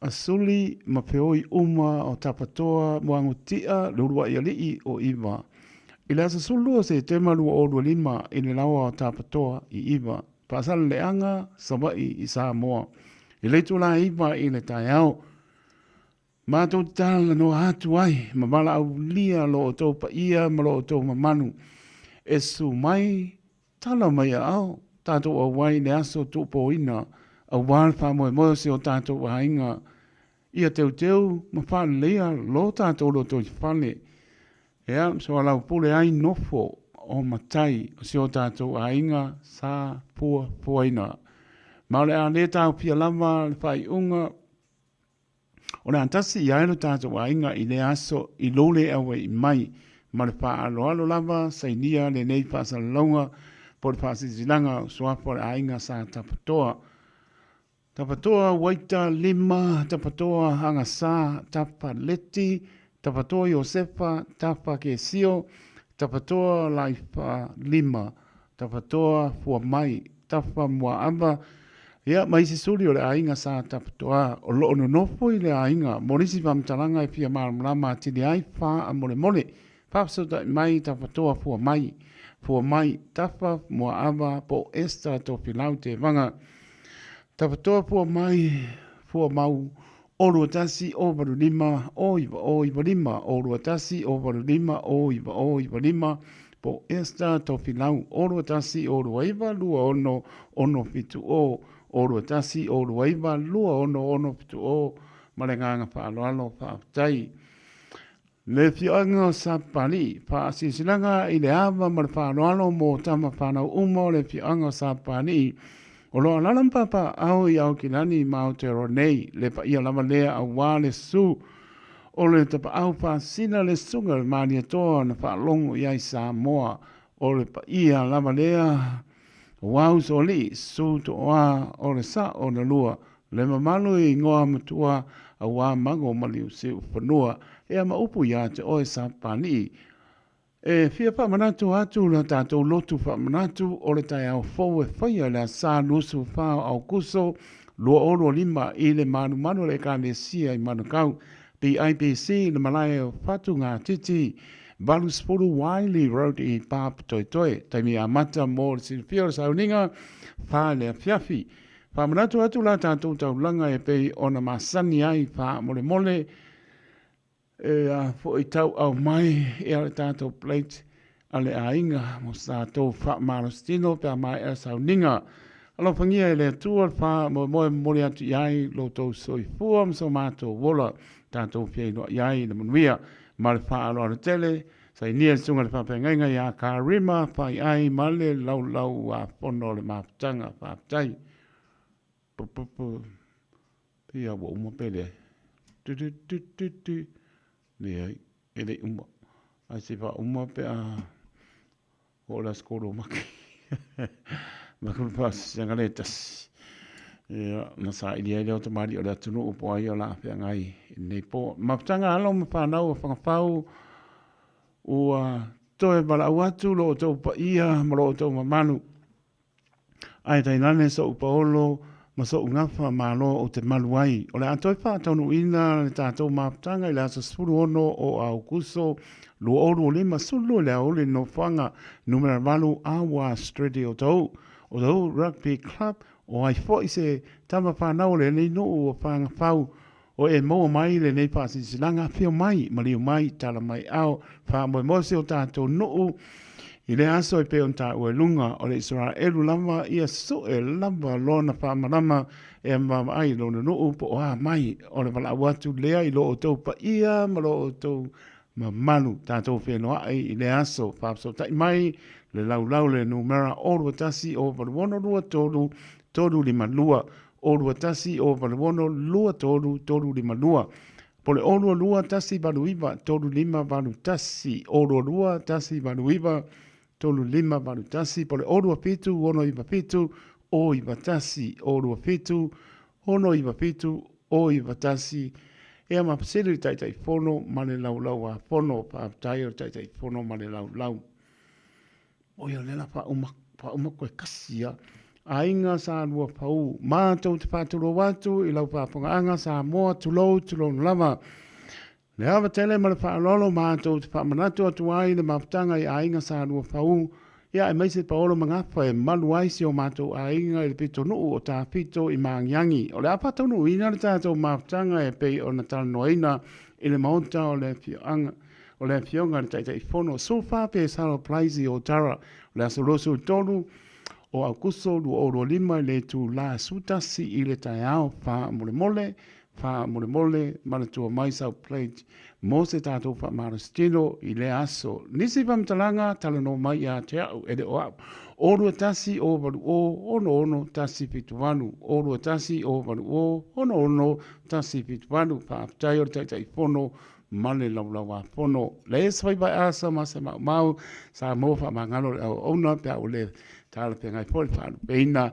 a suli ma peoi uma o tāpatoa moangu tia lurua I alii o iwa. I lea sa sulua se te marua o lua lima I le lawa o tāpatoa I iwa. Pasala leanga sawai I Samoa. I leitu la iwa I le tai au. Mātou tāla no hatu ai, ma mala au lia lo o tau pa ia, ma lo o tau mamanu. E su mai, tala mai au, tātou a wai ne aso tupo ina, a wāl wha moe moe se o tātou a inga. Ia teu, ma whāle lea, lo tātou lo tau whale. Ea, so alau pule ai nofo o matai, se o tātou a inga, sa pua ina. Maule a le tāu pia lama, le whai unga, o le antasi I aero tātou a inga I le aso I lole awe I mai ma le paa alo lava sainia le nei pasa launga po le pasa zilanga suapo le a inga sa tapatoa. Tapatoa waita lima, tapatoa hanga sa, tapa leti, tapatoa Josefa, tapa kesio, tapatoa laifa lima, tapatoa fua mai, tapa mua aba. Ia, mai se suri o le ainga sa tapatoa, o lo ono nofo I le ainga, morisi vamtalanga I fia maramlama tini ai wha a mole. Papsota mai tapatoa fua mai, tapa mua aba po esta to pilau te vanga. Tapatoa fua mau, o ruatasi o varulima, o iwa lima, o ruatasi o varulima, o iwa lima, po esta to pilau, o ruatasi o ruaiva, lua ono fitu o ruatasi o ruaiva, lua ono fitu o, malenganga pa alo pa tai. Le fionga sa pali, pa sisilanga i le ava ma le whanalo mo tama whanau umo le fionga sa pali. O loa lalam papa au i au kilani ma o te ronei, le pa ia lama lea a wale su, o le tapa au pa sina le sunga le mani atoa na wha longo i ai Samoa, o le pa ia lama lea, wau so li su to oa o le sa o na lua, le mamalu i ngoa matua a wā mango mali se upanua, e ama upu ia te oe sa pani. E fia pa manatu atu na tātou lotu pa manatu o le tai au fau e whaia le sa lusu whao au kuso, lua oro lima i le manu manu le ka le sia i manu kau, pi IPC le malai o whatu ngā titi, Balu Spuru Wiley Road i Pāp Toi Toi, taimi a mata mō le sinifio le sauninga, wha le fiafi. Wha manatu atu la tātou tau langa e pei ona masani ai wha mole mole, e a fo i tau au mai e ale tātou plate ale a inga mo tātou wha marostino pe a mai e sauninga. Alo whangia e le tua wha mo moe mole atu iai lo tau soi fuam so mātou wola tātou fiei no iai na manuia. Ma le wha alo ana tele, sa i nia sunga le wha pengainga i a ka rima whai ai ma le lau lau a pono le mafutanga whaptai. Pia wa uma pele. Ni ai, ele uma. Ai se wha uma pe a o la skoro maki. Makuru pas sangaletas. Ia, na sa i leo te mari o le atunu upo ai o la whea ngai nei po. Mafutanga alo ma whanau o whangawhau ua toe bala atu lo o tau pa ia ma lo o tau mamanu. Ai tai nane so upa olo ma so ungafa ma lo o te maluai. O le atoi wha taunu ina le tātou mafutanga i le asa suru ono o au kuso lo oro lima sulu le aole no whanga numera valu awa stredi o tau. O tau rugby club o ai fo i se tama whanau le nei no o whanga whau o e moa mai le nei pasi silanga whio mai, mariu mai, tala mai au, wha moe mose o tātou nuu i le aso i peo ta ue lunga o le isra elu lama ia so e lama lona wha marama e mama ai lona nuu po o mai o le wala watu lea i lo o tau pa ia ma lo o tau ma manu tātou whenua ai i le aso wha so tai mai le lau lau le numera o rua tasi o waruono rua toru lima lua, o rua tasi o waruono lua toru lima lua. Pole o rua tasi valuiva, toru lima valu tasi, o rua tasi valuiva, toru lima valu tasi, pole o rua pitu, ono iwa pitu, o iwa tasi, o rua pitu, ono iwa pitu, o iwa tasi, ea mapasiri taitai fono, male lau lau a fono, pa taio taitai fono, male lau lau. Oia lela pa uma koe kasia, a inga sa lua pau, mātou te pāturo watu, i lau pāpunga anga sa moa tulou lama. Le hawa tele ma le whaalolo mātou te pāmanatu atu ai le mafutanga i a inga sa lua pau, ia e maise paolo mangafa e malu aisi o mātou a inga i le pito nuu o tā pito i maangiangi. O le apatau nuu ina le tātou mafutanga e pei o na tala noina i le maota o le fioanga. O le fionga le taitai fono, so whape salo plaisi o tara, o le asolosu tolu, o au kuso lu o ro lima le tu la sutasi i le tai au, wha mole mole, mana tua mai sau plate, mo se tātou wha marastino i le aso. Nisi pamtalanga tala no mai a te au, ede o au. O rua tasi o varu o, ono tasi pituanu, o rua tasi o varu o, ono tasi pituanu, pa aptai o taitai fono, male lau lau a fono. Le eswai bai asa ma se mau, sa mofa ma ngalo au ona pia o le tala pe ngai pole whaanu peina.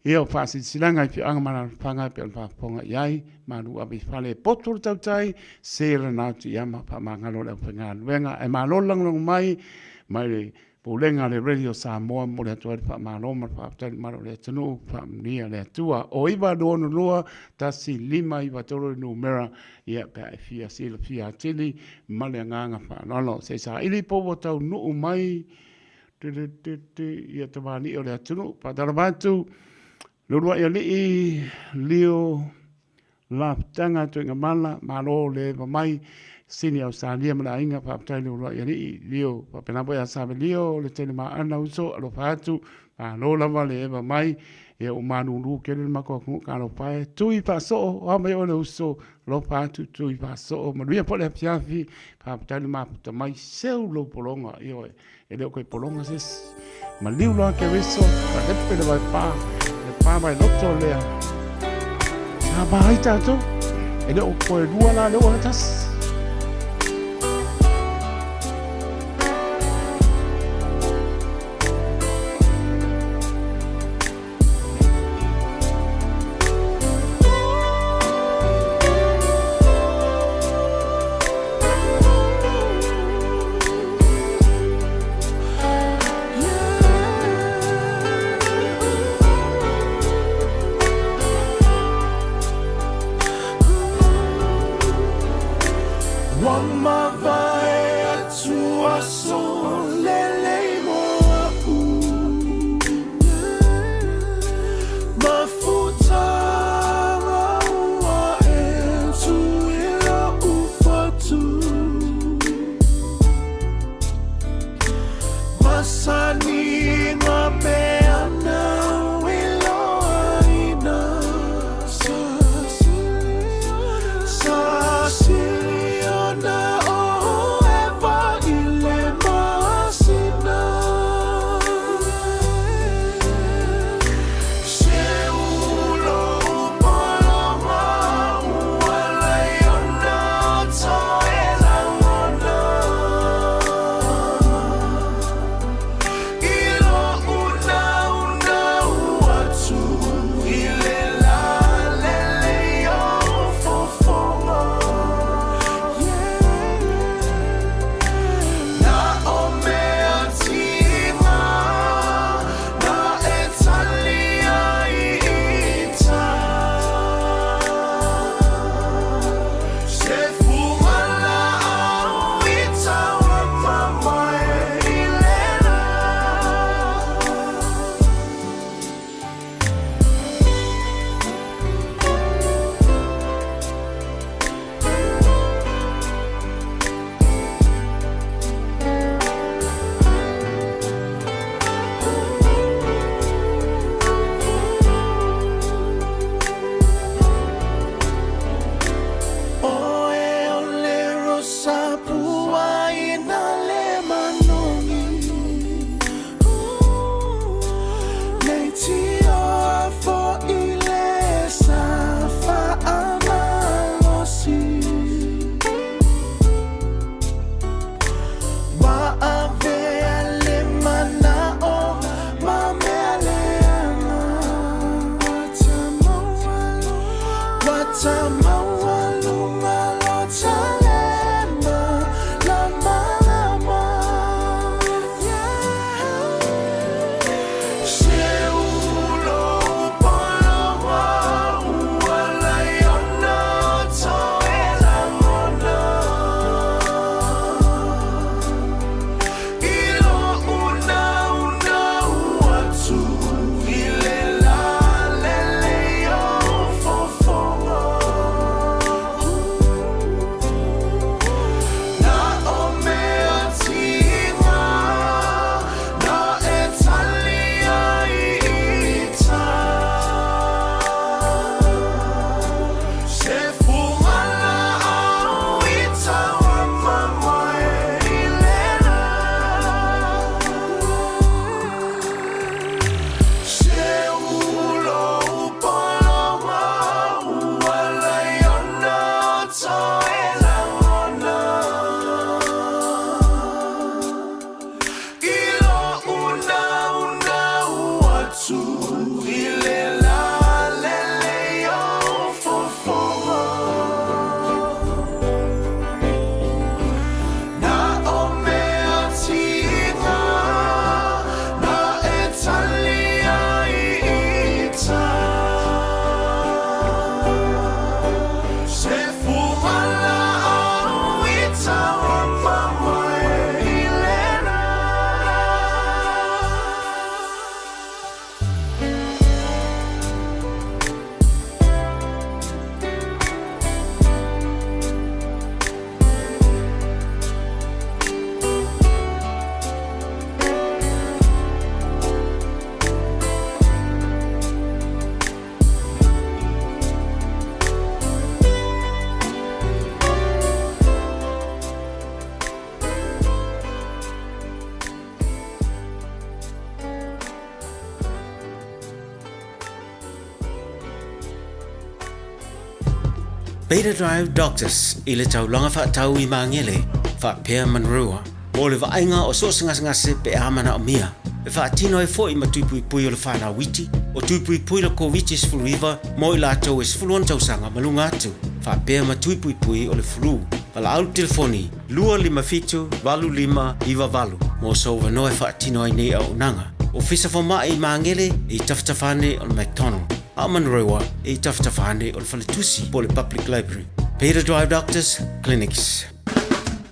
Ia o whaasi silanga i whianga mana whanga pe on whaponga iai, manu api whale poturu tautai, sera nautu iama pa ma ngalo lau whenga nuenga. E ma lolang mai le Pulenga le radio Samoa mo le atua pa maloma pa tali maro le tunu pa nia le atua o iwa no lua tasi lima iwa toro numera ia pa fia sila fia tili male nganga pa lolo se sa ili po tau no mai ia tamani o le tunu pa darabatu lua ia li lio la tanga tu ngamala malo le mai sini au salia mana inga pa tai lo lo yani lio pa pena boya sa lio le tele ma ana uso lo fatu a lo la vale eva mai e o manu lu ke le mako ku ka lo pa tui pa so o me o le uso lo fatu tui pa so ma ria po le piafi pa tai ma ta mai seu lo polonga io e le ko polonga ses ma liu lo ke viso ka le pe le vai pa mai lo to le a ba ai tato e le o ko e dua la le o tas Siciliana, oh, ever ilema. Beta Drive Doctors ile tau longa fa tau I mangele fa pea manrua mo le vainga o so singa se pe amana o mia e fa tino e foi matui pui o le fana witi o tui pui le covid is flu river mo I lato is flu on tau sanga malunga atu fa pea matui pui o le flu pala au telefoni lua lima fitu valu lima iwa valu mo so vano e fa tino ai nei au nanga o fisa fo mai mangele I taftafane on McDonald Amanrewa e taftafane o le falitusi po le public library Beta Drive Doctors Clinics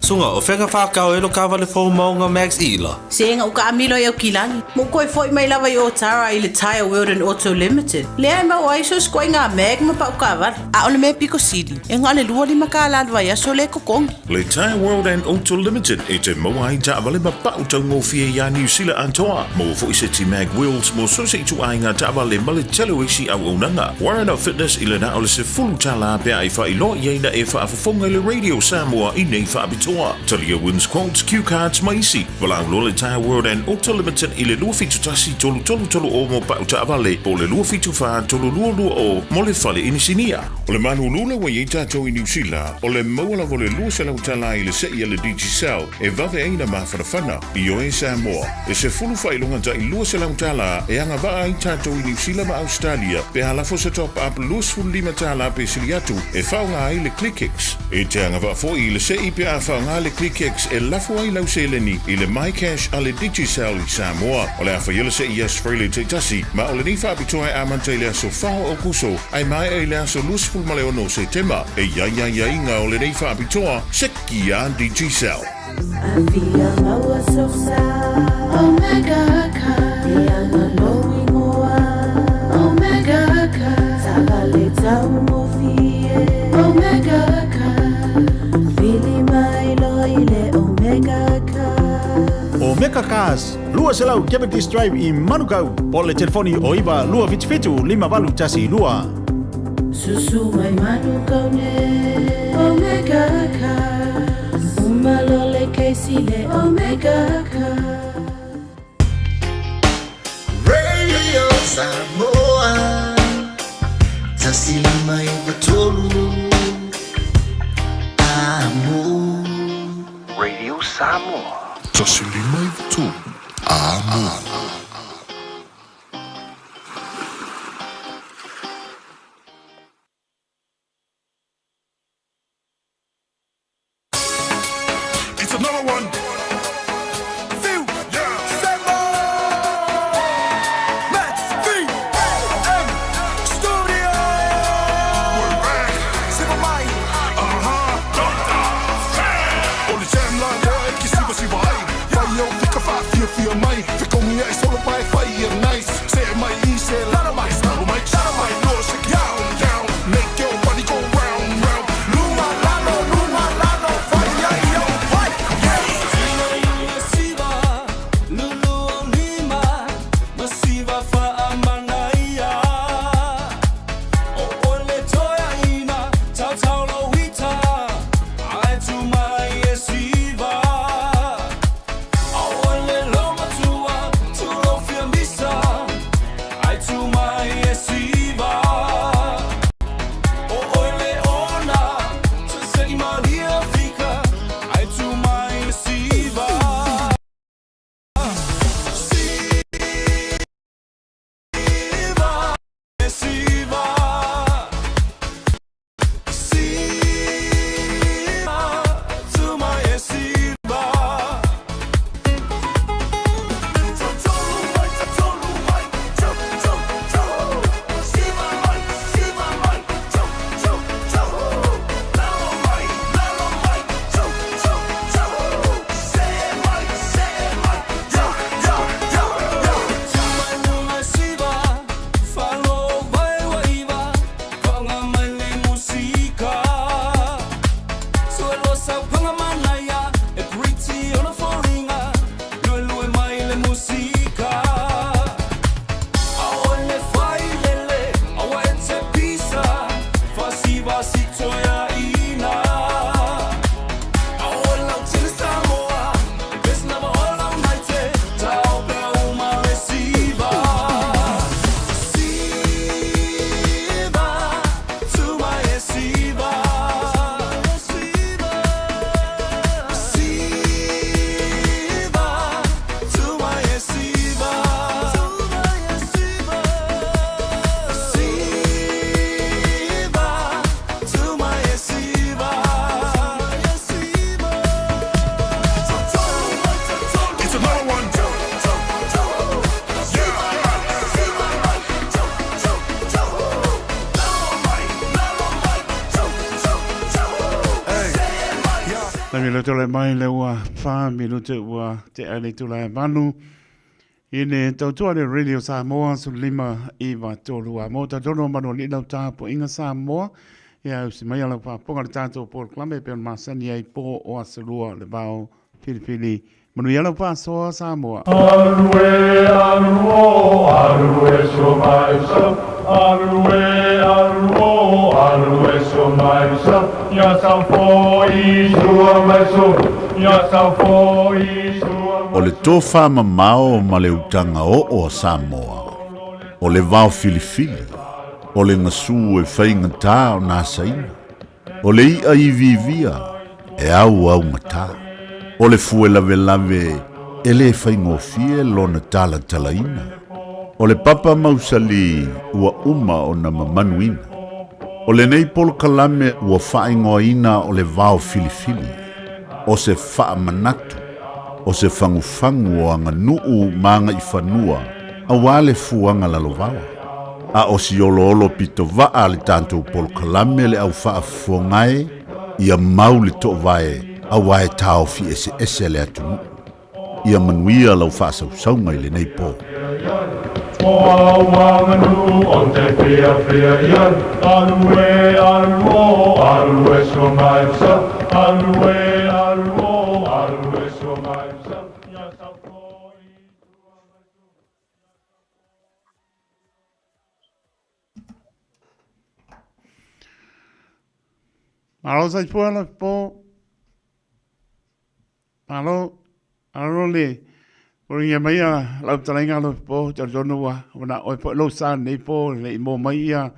Sunga o whenga whakao elo kawa le fōu maunga Max Ila. Senga uka amilo e o kilani. Mo koe foi mai lava I o Tara I le Tire World and Auto Limited. Lea ma o aiso skoi ngā meg ma pa uka avar. A ole me piko sidi. E ngā le lua lima ka aladwa ia so le kokongi. Le Tire World and Auto Limited e te mawai ta avale ma pa utau ngō fie ya New Zealand antoa. Mo fo I se ti mag wheels mo so se tu ainga ta avale ma le telo isi au onanga. Warren Fitness I le na ole se fulu tala pia I fa I lo iena e fa afafonga le Radio Samoa I nei fa abitoa. Talia wins quotes, cue cards, maisi. Walau lo le Tire World and Auto Limited I le lua fitu tasi tolu o mo pa uta avale. Po le lua fitu fa tolu lua o mo le fale inisinia. O le manu lula wa yeita to I New Zealand. O le mawala vo le lua se lau tala I le se ia le Digicel. E vave eina mawhanawhana I o e Samoa. E se fulu fa ilonga ta I lua se lau tala e anga vaa I tato I New Zealand ma Australia. Pe halafo se top up luas fulu lima tala pe siliatu. E whaunga ai le ClickX. E te anga vaa fo I le se I pe a whaunga le ClickX e lafo ai lau seleni I le MyCash a le Digicel I Samoa. O le awha yele se I Australia te tasi. Ma o le ni whaabitoa e amanta I le aso whao o kuso. Ai mai e le aso luas fulu male ono se tema. E ia inga o le ni whaabitoa seki a Digicel. I feel lower so sad. Omega ka. Diana knowing more. Omega ka. Tabale tamo fie. Omega ka. Feeling my loyale Omega ka. Omega Cars, lua selau Cavendish Drive I Manukau. Po le telefoni o iwa lua fitu lima valu tasi lua. Susu mai Manukau ne Omega ka. Umalole keisile Omega ka. Radio Samoa Tasilima Ivatolu Amo Radio Samoa Tasilima Ivatolu Amo Another one. Phil, Sembo, Max, V, M, Studio. We're back. Simple mind. On the jam line, boy, que se você vai. Vai eu fica fácil, fia mãe. Fica com minha solo vai, vai nice. Say my easy, lot of my style, my shot of my nose, down. Make your body go round. Luma lano, fire yo. Tua tole mai le ua 5 minute ua te ale tula manu. Ine tautua le Radio Samoa su lima iwa tolu a mota dono manu li lau tāpo inga Samoa. Ia usi mai ala ponga le tātou por klame pe on masani ai po o asalua le bao Filipili. Manu ia lau soa Samoa. Arue, aruo, arue so mai so. Arue, aruo, arue so mai so. Ia sa fo i sua mai so. Ia sa fo i sua. O le tofa mamao ma le utanga o Samoa. O le vao Filifili. O le ngasu e whainga tā o nā saina. O le ia i vivia e au ngata. O le fue lave lave e le whaingofie lona tala talaina. O le papa mausali ua uma o na mamanuina. O le nei polo kalame ua whaingoina o le vao Filifili. O se wha manatu. O se whangufangu o anga nuu maanga i whanua. A wale fuanga lalovawa. A o si olo pito waa le tantou polo kalame le au wha fuangae. Ia mau le to vae. A wae tau fi ese le atunu. Ia manuia lau wha sausaunga i le nei po. O awanganu o te fia ian. Arue, aruo, arue so mai sa. Arue, aruo, arue so mai sa. Ia sa fo i sua mai so. Alo sai puala po. Alo le. Oringa mai a lau talainga lo po jarjono wa wana oi po lo sa nei po le mo mai a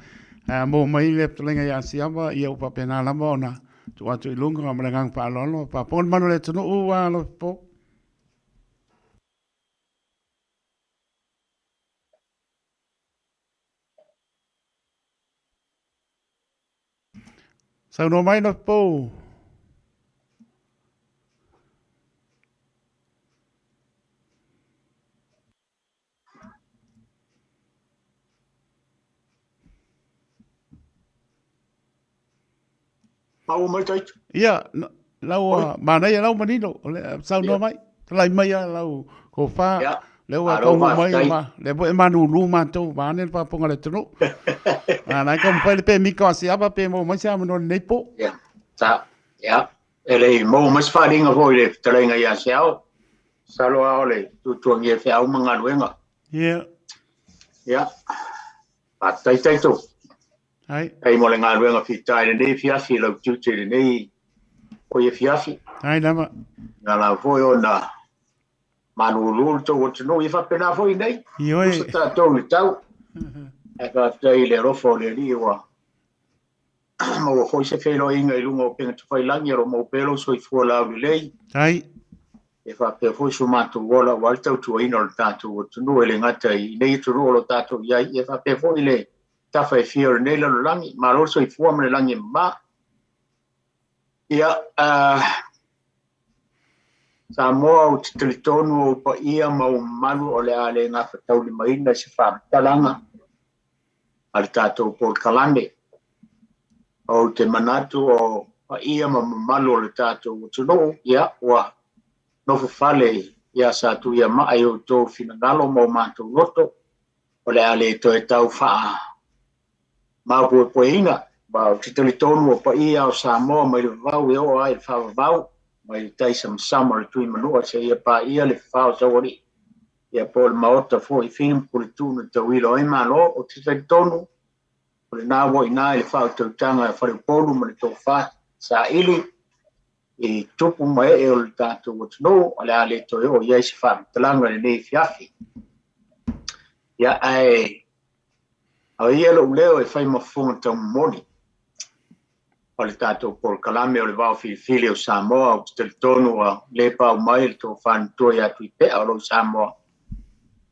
mo mai le talainga ya siama ia upa pena la mona tu atu ilunga ma ngang pa lo pa pon manu le tunu wa lo po sa no mai lo po Mau mai tai. Ia, lau mana ia lau manino, sau no mai. Lai mai lau ko fa. Le wa ko mai ma, le bo manu lu ma to ma ne pa ponga le tru. Na ko pa le pe mi ko sia ba pe mo mai sia no nei po. Ja. Sa, ja. Ele mo mas fa dinga vo le talenga ia sia. Salo ole tu ngie fe au manga luenga. Ia. Ja. Pa tai tu. Ai. Ai mo le ngā ruenga whitai nei fiafi lau tūte nei o ia fiafi. Ai nama. Ngā la foi o na manu lulu tau o tino i whapena foi nei. Ioi. Usa tātou i tau. E ka tei le rofo le li wa. Mau o foi se whelo inga i lunga o penga tuwhai langi aro mau pelo so i fua lau i lei. Ai. E whapea foi so mātou wola wal tau tua ina o tātou o tino e le ngata i nei tunu o lo tātou iai. E whapea foi le tafa e fia nei lalo langi, ma roso i fua mene langi ma. Ia, sa moa o te telitonu o pa ia mau manu o le ale ngā whatau li maina si whamatalanga. Ale tātou Paul Kalande. O te manatu o pa ia ma malu o le tātou o tuno, ia, wa nofu fale ia sa tu ia mai o tō finangalo mau mātou loto. O le ale to e tau wha mau po inga ba te telitonu o pa ia o Samoa mai le vau e o ai fa vau mai tai sam summer tu manua se ia pa ia le fa so ori ia po maota fo I film po tu no te wilo ai malo o te telitonu o le na wo ina le fa to tanga fa le polu mai to fa sa ili e tupu mai e o le tato o no o le ale to o ia se fa talanga le nei fiafi ia ai a ia lo leo e fai mafunga tau moni. O le tātou Paul Kalame o le vau Filifili o Samoa o te telitonu a le pau mai le tō whantua i atu I pea o lo Samoa.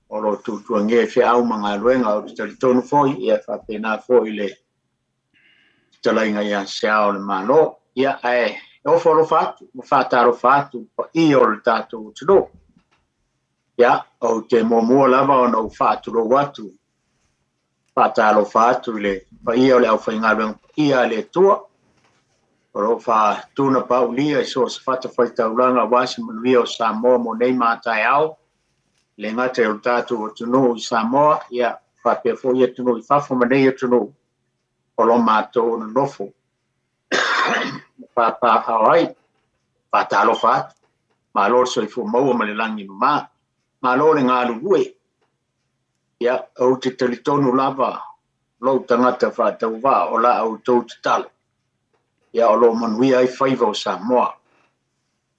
O lo tūtua nge e whia au manga luenga o te telitonu foi i a whapena foi le talainga i a sea o le malo. Ia e ofo lo fatu, mo whataro fatu pa I o le tātou tino. Ia o te momua lava o nau fatu lo watu. Patalo fatu le pa ia le au whainga ia le tua O lo fa tuna paulia i so se fata faitaulanga wasi manuia o Samoa mo nei mātai au. Le ngata e o tātou o tunu i Samoa, ia whapea fo ia tunu i whafo manei o tunu o lo mātou na nofo. Papa Hawaii, patalo fat, malo so i fo maua ma le langi ma, malo le ngā luwe. Ia au te talitonu lava, lo tangata whātau wā o la au tau te tala. Ia o lo manuia i whaiva o Samoa.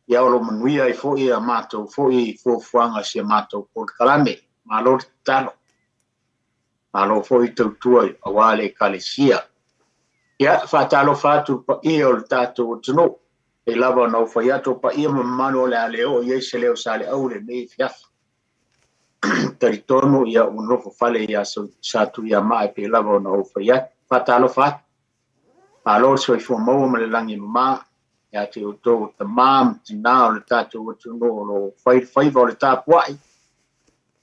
Ia o lo manuia i fo ia mātou, fo i fo fuanga si mātou Port Kalame, malo te talo. Malo fo i tautua a wale kalesia. Ia whātalo whātu pa ia o le tātou o tunu. E lava nau whaiato pa ia mamano le a leo, ia se leo sa le au le mei fiafa. Taritonu ia unofo fale ia satu ia mai pe lava nau whaiato. Whātalo whātu. Malo so i fo maua ma le langi mama. Ia te o tō ta mam tina o le tātou o tunu o lo whaiva o le tāpuai.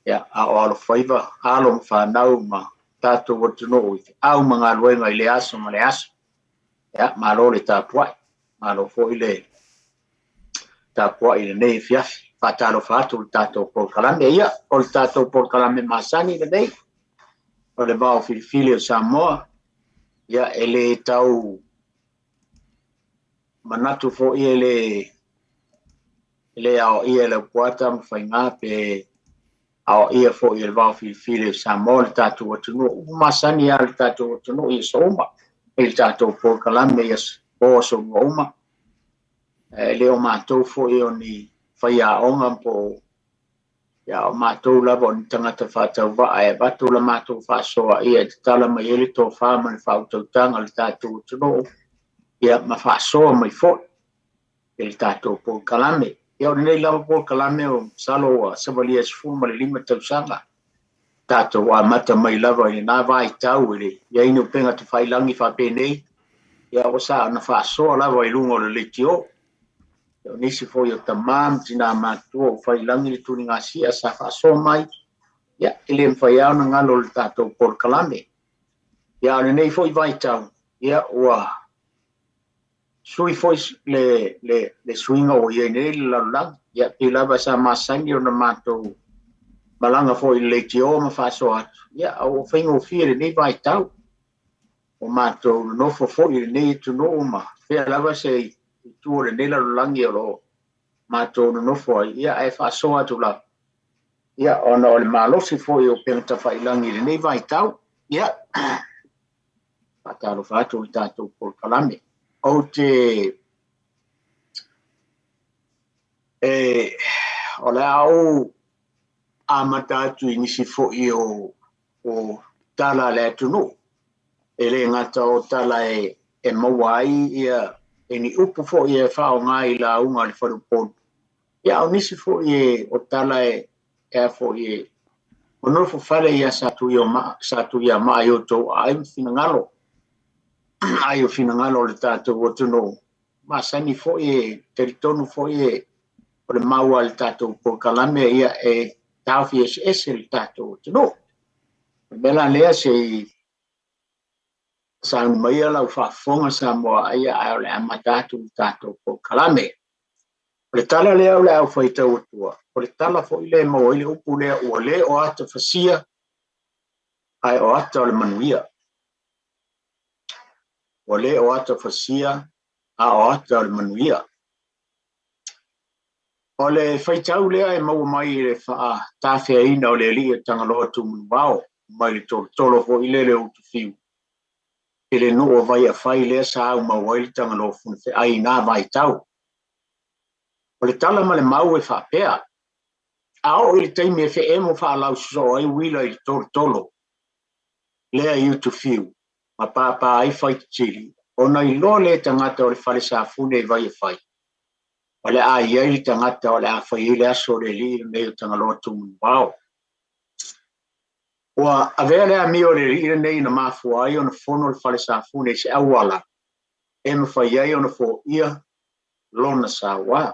Ia a o alo whaiva alo mwhanau ma tātou o tunu o i au mga luenga i le aso ma le aso. Ia malo le tāpuai. Malo fo i le tāpuai le nei fiafi. Whātalo whātu le tātou Port Kalame. Ia o le tātou Port Kalame masani le nei. O le vau filifili o Samoa. Ia e le tau manatu fo ia le ao ia le puata mwhainga pe ao ia fo ia le vau filifili o Samoa le tātou atunu. Masani a le tātou atunu ia souma. E le tātou Port Kalame ia o so ngoma. Le o mātou fo ia ni whaia onga po ia o mātou lava o ni tangata whātau wa e batu la mātou whāsoa ia te tala mai ele tō whāma ni whautautanga le tātou atunu. Ia ma whāsoa mai fo e le tātou Port Kalame. Ia o nei lava Port Kalame o salo a savalia sifuma le 5 tausanga. Tātou a mata mai lava i nā vai tau ele. Ia ino penga te whailangi whapenei. Ia o sa na whāsoa lava i lungo le letio. Ia o nisi fo i o tamam tina mātua o whailangi le tuni ngasi a sa whāsoa mai. Ia ele mwhaiau na ngalo le tātou Port Kalame. Ia o nei fo i vai tau. Ia ua sui foi le swinga o ia nei la lang ia te lava sa masangi o na mātou malanga foi le tio ma faso atu ia o whaingo whiere nei vai tau o mātou nofo foi nei tu no ma whea lava se tuo le nei la langi o lo mātou nofo ia e faso atu la ia ona o le malosi foi o penta whailangi le nei vai tau ia pataro whātou i tātou Port Kalame. O te o le au amata atu i nisi fo i o tala le atunu. E le ngata o tala e mawai ia e ni upu fo i e whao ngai la unga le wharupon. Ia o nisi fo i o tala e fo i o nofo whale ia satu ia mai o tō ai whina ngalo. Ai o fina ngalo le tātou o tuno. Masani fo e teritonu fo e o le maua le tātou Port Kalame ia e tauwhi SS le tātou o tuno. Mela lea se sa mai ala u whafonga sa moa ia ai o le amatatu le tātou Port Kalame. O le tala lea o le au whaitau o tua. O le tala fo i le maua i le upu lea ua le o ata whasia ai o ata o le manuia. O le o ata whasia a o ata o le manuia. O le whaitau lea e maua mai le wha tāwhea ina o le li e tangaloa tūmunu wao mai le tolo ho i le utu fiu. E le no o vai a whai lea sa au maua i le tangaloa funwhe ai nā vai tau. O le tala ma le mau e whapea. A o i le teimi e whe emo wha lau so ai wila i le tolo. Lea i utu fiu. Ma papa ai fai tili. O na i lo le tangata o le whale sa fune e vai e whai. O le a iai li tangata o le a whai le aso le li le meo tangaloa tūmunu wao. Ua a vea le a mi o le li le nei na mafua ai o na fono le whale sa fune se awala. E ma whai ai o na fo ia lona sa wā.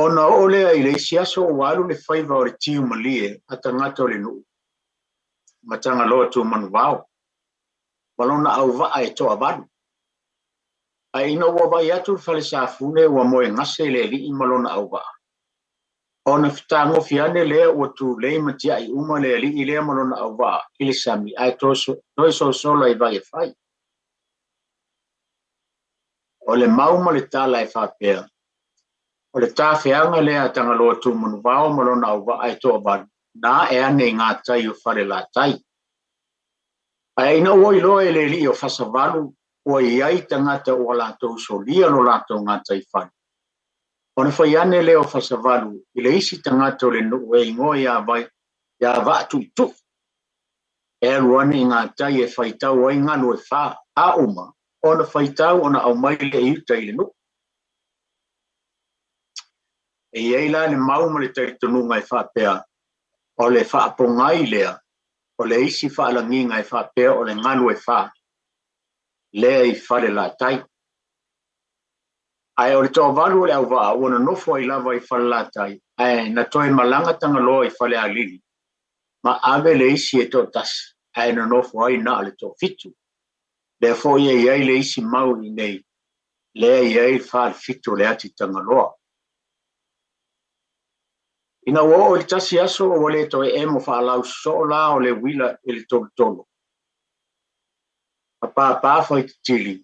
O na o lea i le siaso o walu le whaiva o le tiu malie a tangata o le nuu. Matanga loa tu manu wao. Malona au va e to avalu. Ai ina ua vai atu fale sa fune ua moe ngase le li I malona au va. Ona fitango fiane le ua tu le matia I uma le li I le malona au va. Ile sami ai toi so solo I vai e fai. O le mauma le tala e whapea. O le tā whianga le a tanga loa tu manu vao malona au va ai to avalu. Nā e ane ngā tai o whare la tai. Ai ina ua I loa e le li o whasavalu o iai tangata o lātou solia lo lātou ngā tai whare. Ona whai ane leo whasavalu, I le isi tangata o le nuu e ingo ia vai, ia vātu I tu. E aluane I ngā tai e whaitau ai nganu e whā, a uma, ona whaitau ona au mai le iuta I le nuu. E iei la le mauma le taritonunga e whapea, o le whaapongai lea, o le isi whaalanginga e whapea o le nganu e whā. Lea I whare la tai. Ai o le toa walu le au waa, wana nofo I lava I whare la tai. Ai na toi malanga tanga loa I whare a lili. Ma ave le isi e to tas. Ai na nofo ai na le to fitu. Le fo iei le isi mau I nei. Lea iei whare fitu le ati tanga loa. Ina wo o le tasi aso o le to e emo whaalau so la o le wila I le tolu tolu. Pa fai tili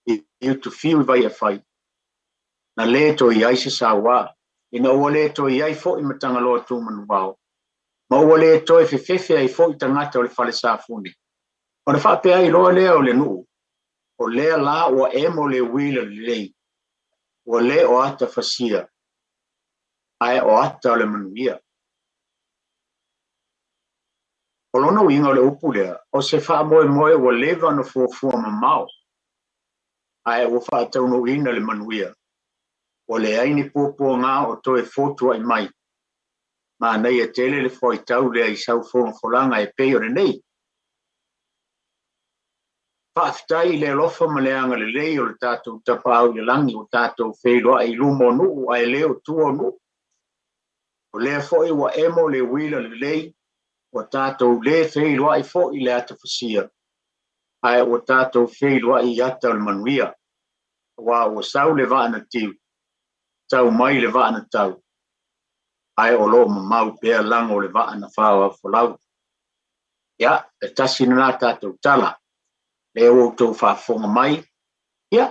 I tu fiu vai a fai na le to I aise sa wa ina o le to I ai fo I matanga loa tu manu wao ma o le to I fefefe ai fo I tangata o le fale sa funi o le whape ai loa lea o le nuu o lea la o emo le wila le o le o ata fasia ai o ata o le manuia o lona winga o le upu lea, o se wha moe moe o lewa no fuafua mamao. Ai o wha tau no ina le manuia. O le aini pōpō ngā o toe fōtua I mai. Ma nei e tele le fwoi tau lea I sau fōnga wholanga e pei o le nei. Wha aftai le lofa maleanga le lei o le tātou tapau le langi o tātou wheiloa I lumo nuu ai leo tua nuu. O lea fwoi wa emo le wila le lei o tātou le wheiloa I fo I le ata whasia. Ai o tātou wheiloa I ata o le manuia. Wa o sau le vaana tiu. Tau mai le vaana tau. Ai o lo mamau pēr lango le vaana whaua whalau. Ia, e tasi na tātou tala. Le o tau whaafonga mai. Ia,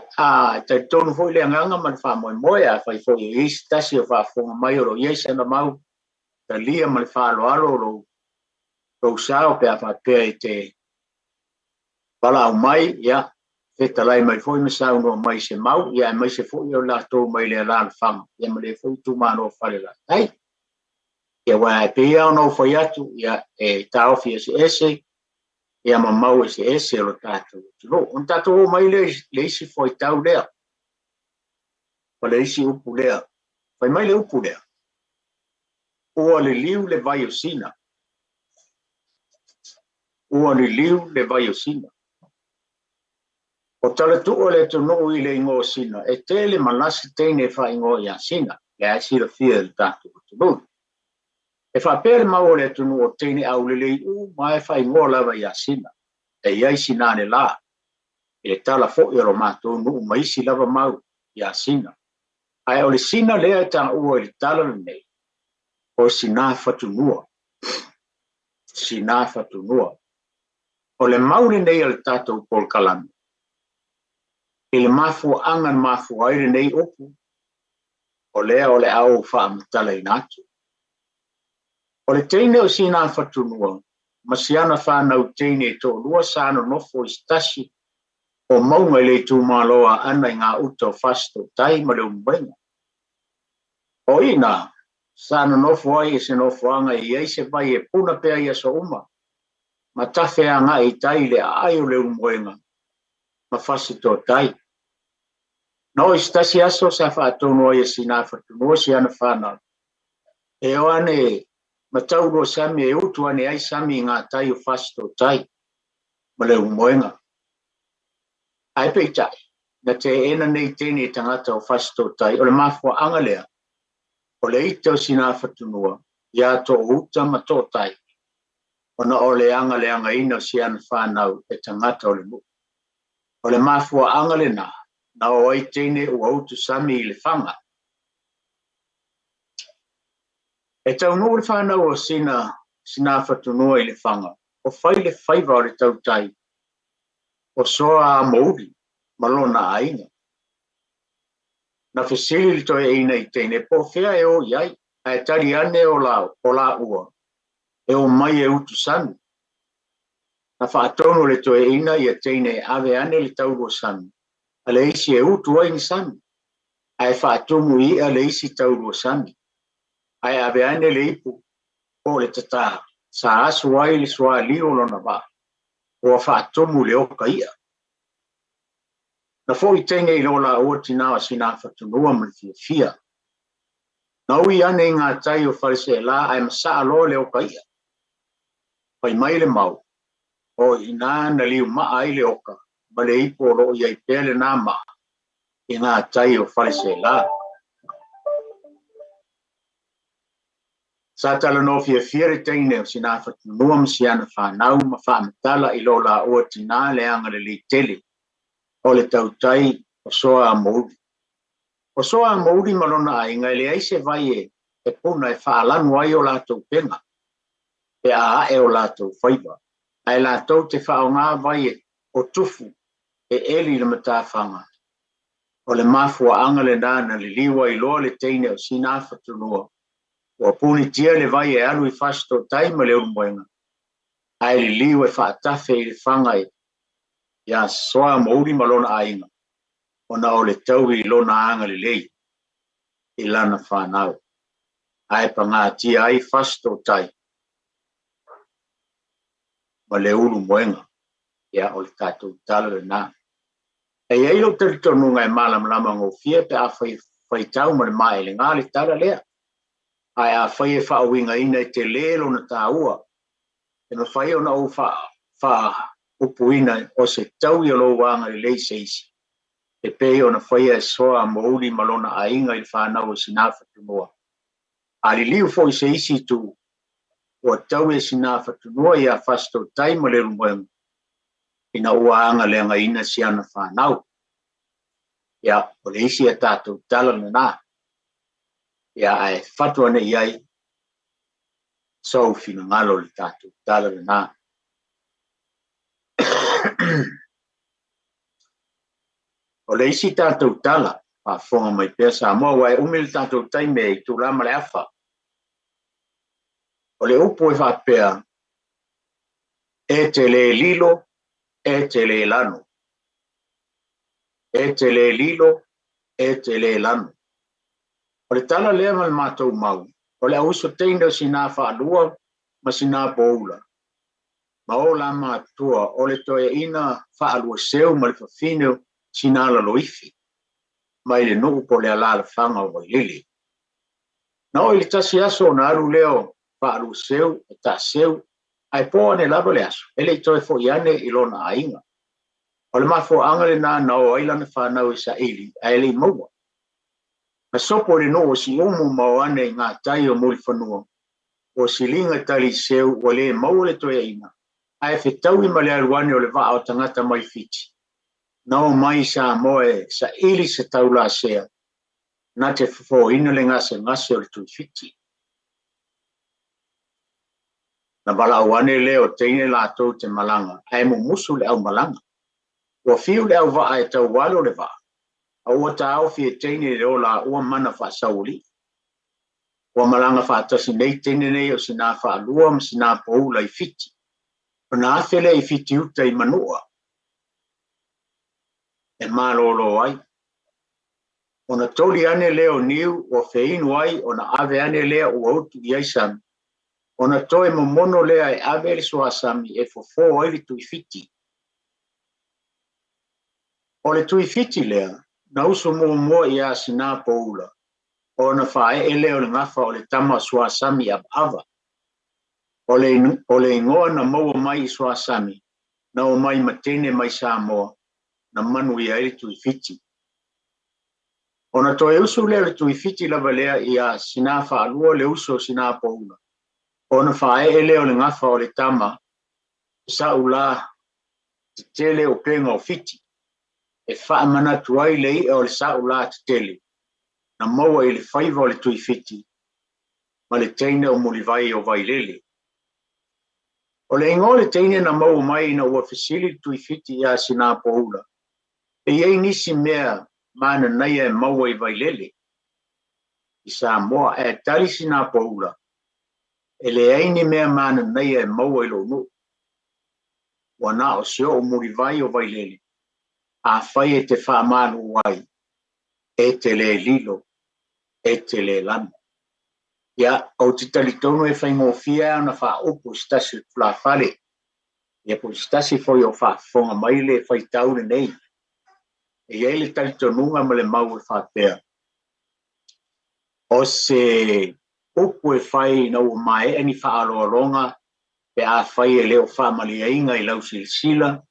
tai tonu fo I le anganga man wha moe moe a whai fo I isi tasi o whaafonga mai o lo iesa na mau. Ta lia man whaalo alo lo Rau sao pe a whapea I te wala au mai, ia, whetalai mai fwoi masau no mai se mau, ia mai se fwoi o la tō mai le ala whama, ia ma le fwoi tu mano whare la tai. Ia wai ai pia o no whai atu, ia e tauwhi se ese, ia ma mau se ese o lo tātou. No, on tātou o mai le isi fwoi tau lea, pa le isi upu lea, whai mai le upu lea, ua le liu le vai o sina, ua ni liu le vai o sina. O tala tu o le tonu I le ingo sina, e tele malasi teine wha ingo ia sina, le aisi le fia le tātu o tonu. E wha pere mau le tonu o teine au le lei mai wha ingo lava ia sina, e iai sinane la, e le tala fo I ro mātou nu maisi lava mau ia sina. Ai o le sina lea tanga ua le tala le nei, o sina fatunua. Sina fatunua. O le maure nei al tātou Paul Kalami. I le mafu angan mafu aire nei opu. O lea o le au wha amatala I nātu. O le teine o sina whatunua. Masiana whanau teine to lua sāno nofo I stasi. O maunga I le tūmaloa ana I ngā uta o fasto tai ma le umbenga. O ina, sāno nofo ai se nofo anga I eise vai e puna pea ia so uma. Ma tawhe a ngā I tai le ai o le umwenga. Ma whasi tō tai. No I stasi aso sa whaatono ai si nā whatunua si ana whanau. E o ane matauro sami e utu ane ai sami ngā tai o whasi tō tai. Ma le umwenga. Ai pei tai. Na te ena nei tēne tangata o whasi tō tai. O le mafua angalea. O le ita o si nā whatunua. Ia tō uta ma tō tai. ona o le anga ina si ana whanau e tangata o le mu. O le mafua anga le na o ai teine ua utu sami i le whanga. E tau nuu le whanau o sina whatunua i le whanga, o whai le whaiva o le tautai, o soa a mauri, malona ainga. Na whesili li toi ina i teine, po whea e o iai, a e tari ane o la ua, e o mai e utu sami. Na whaatono le toi ina i a teine ave ane le tauro sami, a le isi e utu ai ni sami, a e whaatomu i a le isi tauro sami, a e ave ane le ipu, o le tata, sa asu ai le sua li o lona ba, o a whaatomu le oka ia. Na fo I teine I lola ua tina o sina whatunua mali fia. Na ui ane I ngā tai o wharise la ai masaa lo le oka ia. Pai mai le mau, o ina na liu maa ai le oka, ma le ipo lo iai pele nā maa, I ngā tai o wharise la. Sa tala no fia re teine o sina whatunua msiana whanau ma whaamatala I lola ua tina le anga le li tele. O le tautai o soa a mauri. O soa a mauri malona ai ngai le aise vai e puna e whaalanu ai o lātou penga. Pe a e o lātou whaiva. Ai lātou te whao ngā vai o tufu e eli le matawhanga. O le mafua anga le nāna le liwa I loa le teine o sina whatunua. O puni tia le vai e alu I whasto taima le urumboenga. Ai le liwa e whaatafe I le whangai. Ya soa mauri malona ainga. Ona o le tau I lona anga le lei. I lana whanau. Ai pa ngā tia ai fasto tai. Ma le ulu moenga. Ya o le tātou tala le nā. E eilo teritonu ngai malam lama ngō fia pe a whai tau ma le mai le ngā le tala lea. Ai a whai e whaawinga ina I te lelo na tā ua. E no whai ona o wha upuina o se tau I lo wanga I lei seisi. E pei ona whaia e soa mauri malona ainga I whanau o sina whatunua. A li liu fo I seisi tu o tau e sina whatunua I a whasto taima le rumboenga. Ina ua anga le anga ina si ana whanau. Ia, o le isi a tātou tala na nā. Ia, ai whatua ne iai. Sau fina ngalo le tātou tala na nā. O le isi tātou tala, a whonga mai pēsa mua wai umil tātou taime I tū lama le awha. O le upo e whapea, e te le lilo, e te le lano. E te le lilo, e te le lano. O le tala lea mal mātou mau, o le auso teina o sinā whaalua, ma sinā boula. Ma o la mātua, o le toe ina whaalua seu ma le whawhineu, sina la loifi. Mai le nuu po le ala le whanga o lili. Na o le tasi aso na aru leo whaalu seu, e ta seu, ai po ane laba le aso. Ele I toe fo iane I lona ainga. O le mafo angale na o ailane whanau I sa ili, ai le maua. Na sopo le nuu o si umu mao ane ngā tai o muli whanua. O si linga tali seu, o le maua le toe ina. Ai whetau I male aruane o le waa o tangata mai fiti. Na o mai sa moe sa ili se taula sea. Na te fo ina le ngase o le tui fiti. Na bala awane leo teine la tau te malanga. Ai mo musu le au malanga. Ua fiu le au waa e tau walo le waa. A ua ta au fie teine leo la ua mana wha sauli. Ua malanga wha atasi nei teine nei o sina wha alua ma sina pou la I fiti. O na afele I fiti uta I manua. E malolo ai. Ona toli ane leo niu o feinu ai, ona ave ane lea ua utu I aisami. Ona toe momono lea e ave le soa sami e fofo ai le tui fiti. O le tui fiti lea, na uso mua I a sina poula. Ona whae e leo le ngafa o le tama soa sami ab ava. O le ingoa na maua mai I soa sami, na o mai matene mai Samoa. Na manu I aile tui fiti. Ona toe usu lea le tui fiti lava lea I a sina wha alua le uso sina poula. ona whae ele o le ngafa o le tama, sa ula te tele o penga o fiti, e wha mana tuai lei o le sa ula te tele, na maua i le whaiva o le tui fiti, ma le teine o mulivai o vailele. O le ingo le teine na mau mai na ua fesili tui fiti ia sina poula, e iei nisi mea mana naia e maua i vailele, i sa moa e tali sina poula, e le aini mea mana naia e maua i lo nu, wana o sio o mulivai o vailele, a whai e te wha manu wai, e te le lilo, e te le lana. Ia, au te talitono e whaingo fia na wha upu stasi fla fale, ia po stasi foi o wha fonga maile whai taure nei, e iei le talitonunga ma le mau e wha pēr. O se upu e whai na ua mai ani wha aloalonga, pe a whai e leo wha mali inga i lau silsila,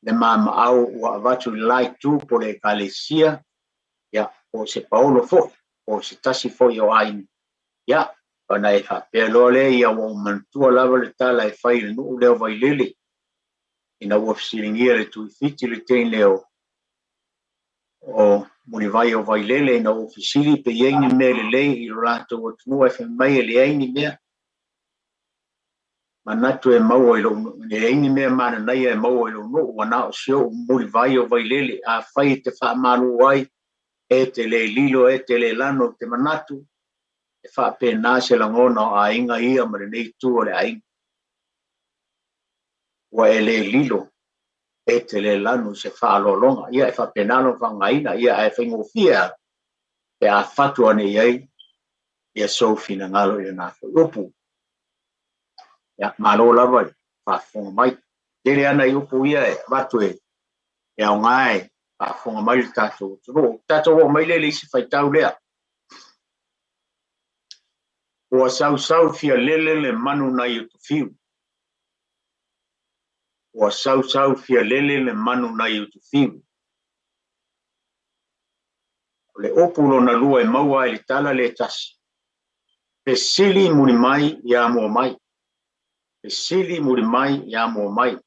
le mama au ua avatu lai tu po le kalesia, ia, o se paolo fo, o se tasi foi o aini. Ia, pana e whapea loa le ia wa mantua lava le tala e whai le nuu leo vai lele. Ina ua fisiringia le tui fiti le tein leo o muni vai o vai lele, ina ua fisiri pe ieini mea le lei i rato o tunua e whamai e le aini mea. Manatu e maua i lo le aini mea mana naia e maua i lo nuu, wana o sio muni vai o vai lele, a whai te wha malu wai, e te le lilo, e te le lano, te manatu, e wha pe nase la ngona o a inga ia ma le nei tu o le ainga. Wa e le lilo, e te le lanu se wha alolonga, ia e wha pe nalo whangaina, ia e whaingo fia, e a whatu ane iei, ia sofi na ngalo i na upu. Ia malo lava, wha fonga mai. Dere ana i upu ia e watu e au ngai, wha fonga mai le tato. Tato o mai le isi whaitau lea. Ua sau fia lele le manu na i utu fiu. Ua sau fia lele le manu na i utu fiu. Le opulo na lua e maua e le tala le tasi. Pe sili muri mai ia mua mai. Pe sili muri mai ia mua mai.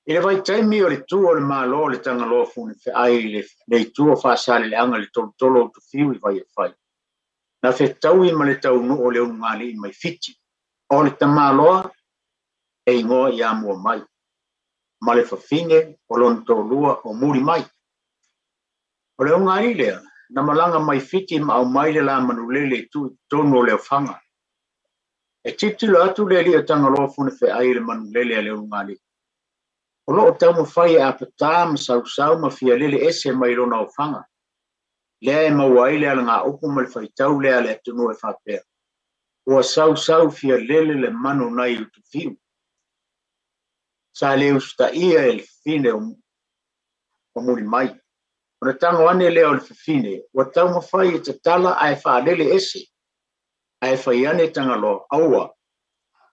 Ile vai taimi o le tuo le malo le tanga loa fune fe ai le tuo fa sale le anga le tolo utu fiu i vai e fai. Na fe taui ma le tau nu o le ungali mai fiti. O le tamaloa e ingoa ia mua mai. Ma le fafine o lon tolua o muri mai. O le ungali lea, na malanga mai fiti ma au mai le la manulele tu tonu o le whanga. E titula atu le li o tanga loa fune fe ai le manulele a le ungali. O lo o tau ma fai e apata ma sau ma fia lele ese mai lona o whanga. Lea e mawai lea ngā upu ma le whaitau lea le atunu e whapea. Ua sau fia lele le manu nai utu fiu. Sa le usta ia e le fine o muri mai. O na tango ane lea o le fine, ua tau mawhai e te tala ai wha lele ese. Ai whai ane tanga lo, aua.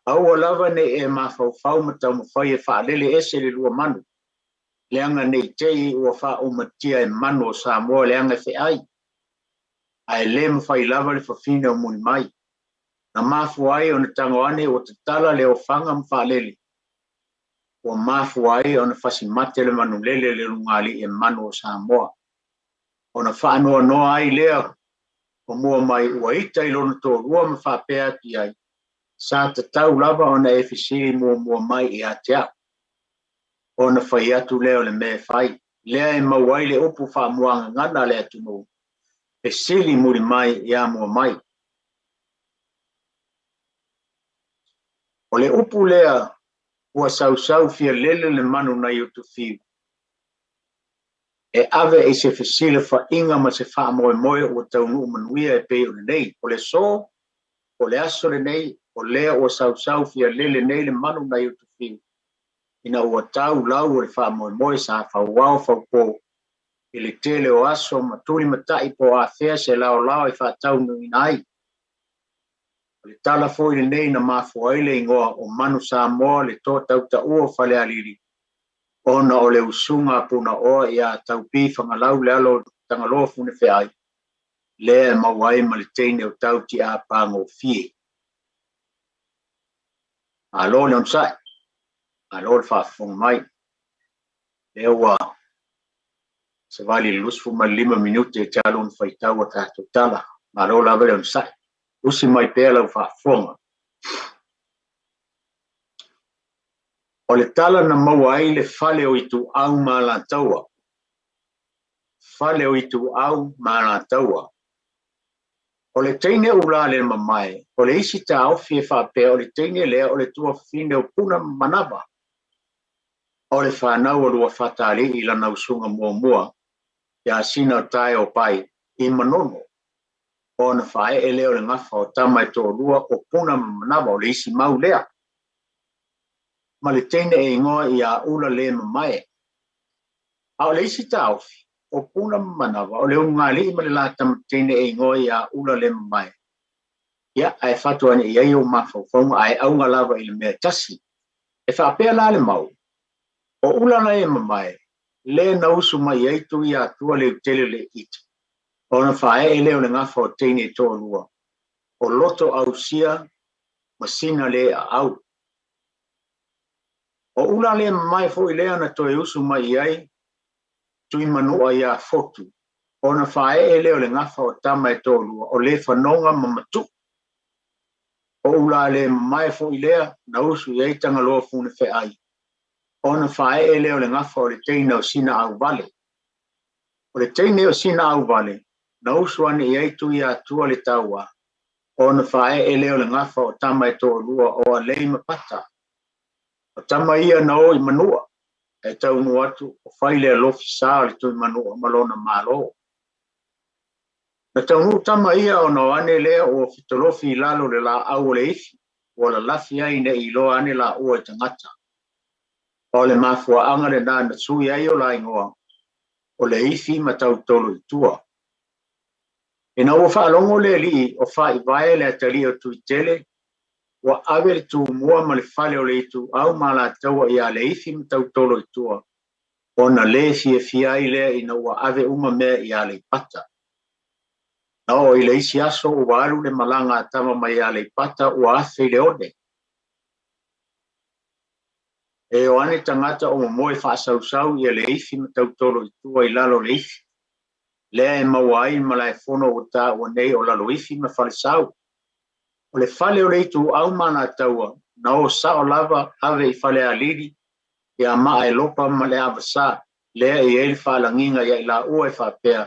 Aua lava ne e mawhau ma tau mawhai e wha lele ese le lua manu. Leanga nei tei ua wha umatia e manu o Samoa leanga fe ai. Ai le mawhai lava le whawhine o muni mai. Na mafu ai o na tango ane o te tala le o whanga mwha lele. O mafu ai o na whasi mate le manu lele le rungali e manu o Samoa. O na wha anoa noa ai lea o mua mai ua ita i lona tō rua ma wha pēa ki ai. Sa te tau lava o na e fisiri mua mai i atea. O na whai atu leo le me whai. Lea e mawai le upu wha muanga ngana le atu no. E sili muri mai i a mua mai. O le upu lea ua sau fia lele le manu na utu fiu. E ave e se fesile wha inga ma se wha moe o tau nuu manuia e pei o le nei. O le so, o le aso le nei, o lea ua sau fia lele nei le manu na utu fiu. Ina ua tau lau o le wha moe sa wha wau po. I le tele o aso maturi matai po a fea se lao e wha tau nui nai. Le tala foi le nei na mafu aile ingoa o manu Samoa le tō tau ta ua whale aliri. Ona o le usunga puna oa ia tau pi whangalau le alo tangaloa fune whai. Le e mawai ma le teine o tau ti a pango fie. Alo le sai. Alo fa fong mai. Lewa. Se vale lus fu ma 5 minuti e talon faitau a tatou tala. Alo la vele sai. Usi mai pela fa fonga. O le tala na maua ai le fale o itu au ma la taua. Fale o itu au ma la taua. O le teine ula le mamae, o le isi ta ofi e whape, o le teine lea o le tua fine o puna manaba. O le whanau o lua whatari i lana usunga mua mua, ia sina o tae o pai i manono. O na whae e leo le ngafa o tamai tō lua o puna manaba o le isi mau lea. Ma le teine e ingoa i a ula le mamae. A o le isi ta ofi. O puna manawa, o le ungali ima le la tamatene e ngoi a ula le mai. Ia, ai fatua ni ia o mawhauwhaunga, ai aunga lava i le mea tasi. E whapea la le mau. O ula la e mamai, le na usu mai eitu i a tua le utele le iti. O na whae e leo le ngafa o teine e toa lua. O loto au sia, masina le a au. O ula le mamai fo i lea na toe usu mai ai, tui manua ia fotu. O na whae e leo le ngafa o tama e tōlua, o le whanonga mamatu. O ula le mai fo i lea, na usu i eitanga loa fune whe ai. O na whae e leo le ngafa o le teina o sina au vale. O le teina o sina au vale, na usu ane i eitu i atua le taua. O na whae e leo le ngafa o tama e tōlua o a lei mapata. O tama ia na o i manua. E taunu atu o whaile a lofi saa le tui manu o malona malo. Na taunu tama ia o na ane lea o fitolofi i lalo le la au le ifi, o la lafi aine i loa ane la ua e tangata. O le mafua anga le na na sui ai o la ingoa, o le ifi ma tau tolo i tua. E na ua whaalongo le li o wha i vae le atali o tui tele, wa ave le tu mua ma le fale o le itu au ma la taua i a le ifi ma tau tolo i tua. O na le fia i lea i na ua ave uma mea i a le pata. Na o i le isi aso o walu le malanga atama mai a le pata ua afe i le ode. E o ane tangata o moe whaasau i a le ifi ma tau tolo i tua i lalo le ifi. Lea e maua ai ma la e fono o ta o nei o lalo ifi ma fale sau. O le fale o le itu au mana taua, na o sa o lava ave i fale a liri, i a maa e lopa ma le avasa, lea i eil whalanginga i la ua e whapea,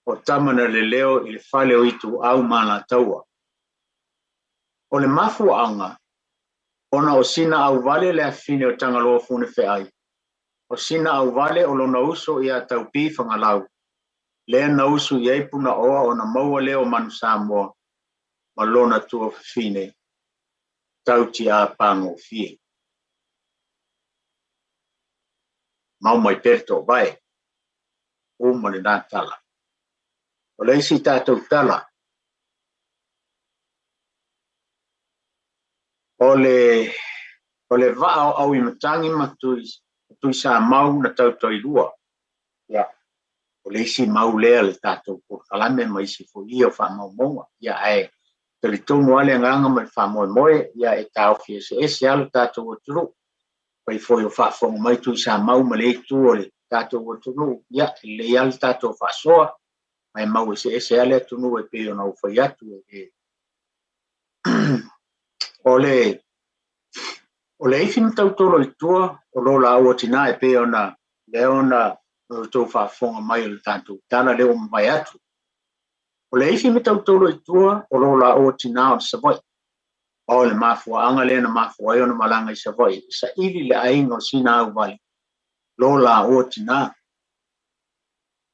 o tamana le leo i le fale o itu au mana taua. O le mafu anga, ona o sina au vale le afine o tangaloa fune ai. O sina au vale o lona uso i a taupi whangalau, lea na usu i eipuna oa o na maua leo manu Samoa. Malona tua fine tauti a pango fie. Mau mai perto vai. O mane nā tala. O le isi tātou tala. O le vaa au i matangi matui sa mau na tautou i lua. Ya. O le isi mau lea le tātou por kalame ma isi fo ia wha mau monga. Ya ai. Tali tōmu ale nganga mai whamoe moe, ia e tau fie se ala tātou o turu. Pai foi o whaafonga mai tui sa mau ma le tu o le tātou o turu. Ia, le ala tātou whaasoa, mai mau e se ale tunu e peo na ufai atu. O le ifi mtau tolo i tua, o lo la ua tina e peo na leona tō whaafonga mai o le tātou. Tāna leo mai atu. O le ifi me tau tolo i tua, o lo la o tina o Savoy. O le mafua anga le na mafua o na malanga i Savoy. Sa ili le ainga o sina au vali. Lo la o tina.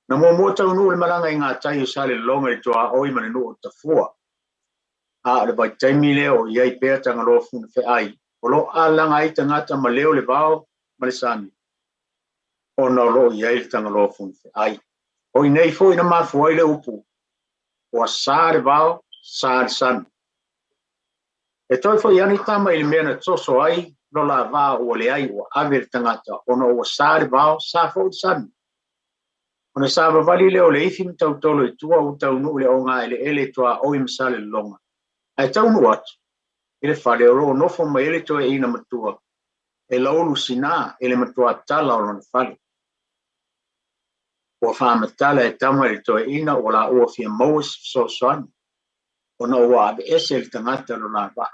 Na mo tau nu le malanga i ngā tai o sale longa i toa oi mane nu o tafua. A le bai taimi le o iai pēr tanga lo fune fe ai. O lo a langa i tangata ma leo le vao ma le sani. O na lo iai tanga lo fune fe ai. O i nei fo i na mafua i le upu. O sare vao, sare san. E toi fo iani tama ili mea na toso ai, no la vao o le ai o ave tangata, ono o sare vao, sa fo i san. Ona sa vavali leo le ifi mtau tolo i tua u tau nu le o ngā ele toa o i msale longa. Ai tau nu atu. ele fale o lo nofo mai ele toe ina matua e laulu sina ele matua tala o lona fale ua faamatala e tama i le toe ina o la ua fia maua soasoani ona ua ave ese le tagata lo lava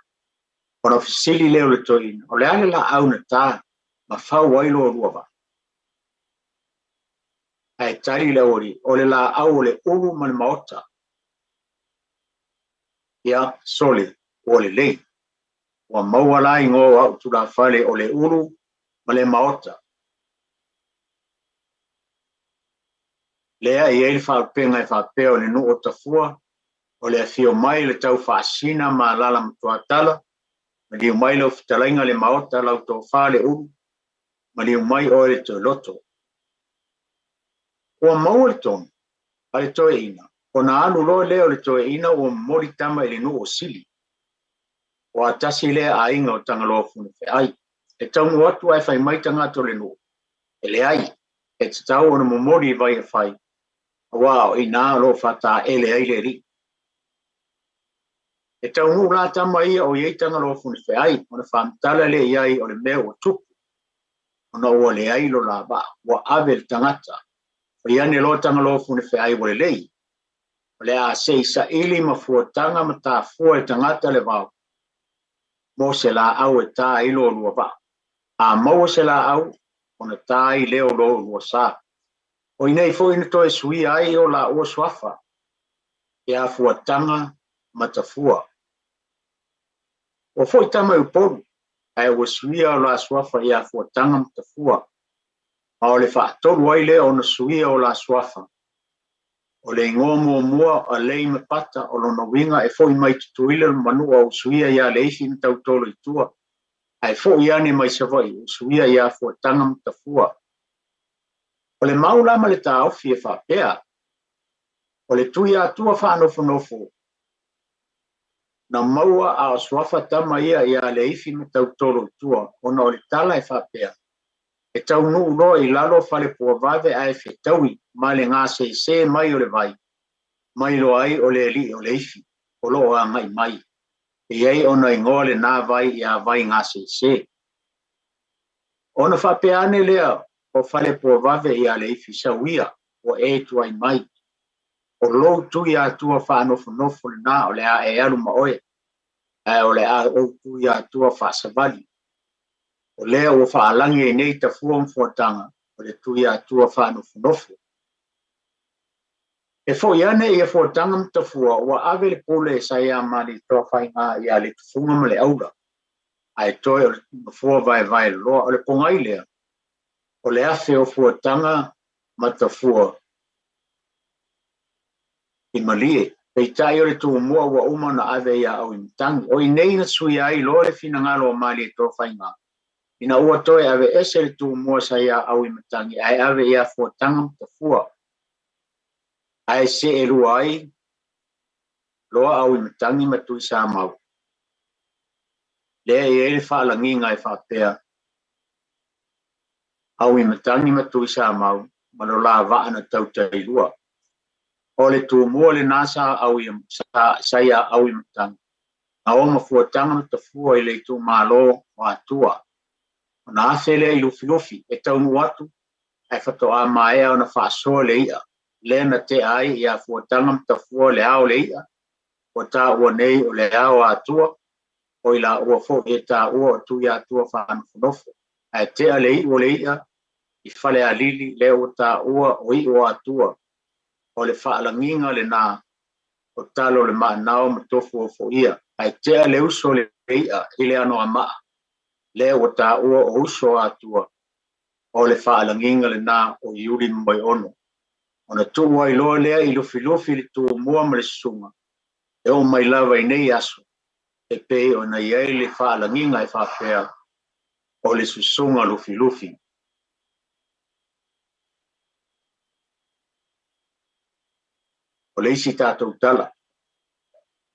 ona fesili lea o le toe ina o le ale laau na tā ma fau ai lo lua va ae tali le ori o le laau o le ulu ma le maota ia sole o le lei ua maua la ingo au tulafale o le ulu ma le maota lea i ele whaapenga e whaapea o le nu o tafua o le afio mai le tau whaasina ma lala mtuatala ma liu mai lau fitalainga le maota lau tō wha le ulu ma liu mai o le tō loto ua maua le tonu a le toe ina o na anu loe leo le toe ina ua mori tama i le nu o sili o atasi lea a inga o tangaloa fune fe ai e taunu atu ai whai mai tangato le nu e le ai e te tau o na momori i vai e whai wow, ina lo fata ele ai le ri. E tau nu la tama ia o iei tanga lo fune fe ai, o na whamtala le iai o le mea o tupu. O na ua le ai lo la ba, ua ave le tangata. O iane lo tanga lo fune fe ai o le lei. O le a se isa ili ma fuatanga ma ta fua e tangata le vau. Mo se la au e ta ilo lua ba. A mau se la au, o na ta i leo lo lua saa. O inei fo ina toe sui ai o la ua swafa. E a fuatanga matafua. O fo i tama upolu. Ai ua sui o la swafa e a fuatanga matafua. Ma o le whaatolu ai lea o na sui o la swafa. O le ingoa mua a lei me pata o lona winga e fo i mai tutuile manua o suia ia le ifi na tautolo i tua. Ai fo i ane mai savai o suia ia fuatanga matafua. O le maulama le tā ofi e whapea, o le tui atua whanofo. Na maua a swafa tama ia le ifi me tautolo tua, ona o le tala e whapea. E tau nuu loa i lalo whale pua vave a e whetaui, ma le ngā se mai o le vai. Mai lo ai o le li o le ifi, o lo a ngai mai. E ei ona ingoa le nā vai i a vai ngā se. Ona whapea ane lea, o fale po vave i ale ifi sauia o e tuai mai. O lou tui atua whanofo le nā o le a e alu ma oe. O le a o tui atua whaasavali. O lea o whaalangi e nei ta fuamfuatanga o le tui atua whanofo. E fo iane i e fuatanga mtafua o ave le pole e sai a mani toa whainga i ale tufunga ma le aula. Ai toi o le fua vai loa o le pongai lea. O le afe o fuatanga matafua i malie. Pei tai o le tu mua ua uma na ave ia au imitangi. O i nei na sui ai lo le fina ngalo o mali e tō whainga. Ina ua toi ave ese le tu mua sa ia au imitangi. Ai ave ia fuatanga matafua. Ai se e lua ai loa au imitangi matui sa mau. Lea i ele whaalanginga e whapea. Au i matangi matui sa mau, malo la vaana tau tailua. O le tu mua le nasa au i saia au i matangi. A o mafuatanga matafua i le tu malo o atua. O na afele i lufi, e tau nuatu, ai whatoa maea o na whaasoa le ia. Le na te ai i a fuatanga matafua le ao le ia. O ta ua nei o le ao atua, o i la ua fo e ta ua tu i atua whanofo. Ai te a lei o le ia, i whale a lili leo ta ua o i o atua. O le whaalanginga le nā, o talo le maanao matofu o fo ia. Ai te a le uso le ia, i le ano a maa. Leo ta ua o uso atua. O le whaalanginga le nā, o iuri mwai ono. O na tua i loa lea i lufi le tua mua ma le sunga. E o mai lava i nei aso. E pe o na iei le whaalanginga e whapea. O le susunga lufi. O le isi tātou tala.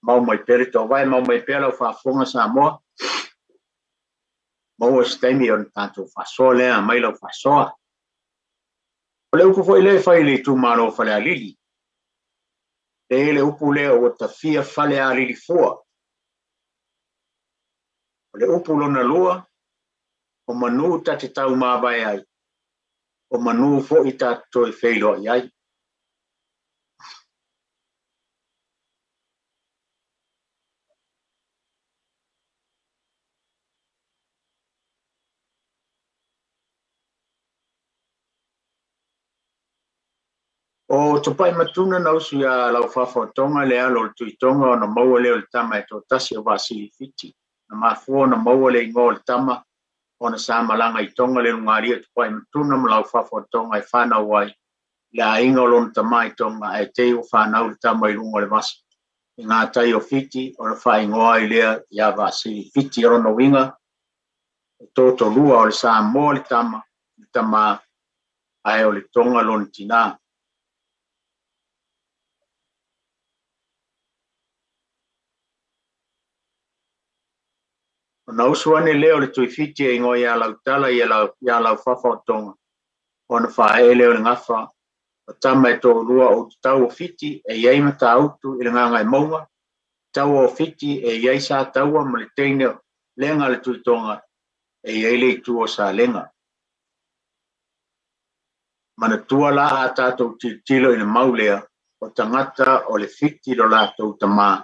Mau mai pere tō vai, mau mai pere au whaafonga sa moa. Mau o staimi o tātou whaasoa lea, mai lau whaasoa. O le upu foi le whai le tū maro whale a lili. Le upu lea o ta fia whale a lili fua. O le upu lona lua, o manu ta te tau mawai ai. O manu fo i ta toi feilo i ai. O tupai matuna na usu ya lau whawhatonga lea lo le tuitonga o na maua leo le tama e tō tasi o Vasili Fiti. Na mafua na maua le ingo le tama o na sāmalanga i tonga le lungaria tupai matuna ma lau whawhatonga e whanau wai. Le a inga o lona tama i tonga e te o whanau le tama i lunga le vasi. I ngā tai o Fiti o na whai ingoa i lea ia Vasili Fiti o na winga. Tōto lua o le Samoa le tama ai o le tonga lona tina. Na usuane leo le tuifiti e ingo ia lau tala ia lau whawhaotonga. O na whae leo le ngawha. O tama e tō lua o tau o fiti e iei mata autu i le nganga e maunga. Tau o fiti e iei sa taua ma le teine lenga le tuitonga e iei le tu o sa lenga. Mana tua la a tātou tilo i le maulea o tangata o le fiti lo lātou tamaa.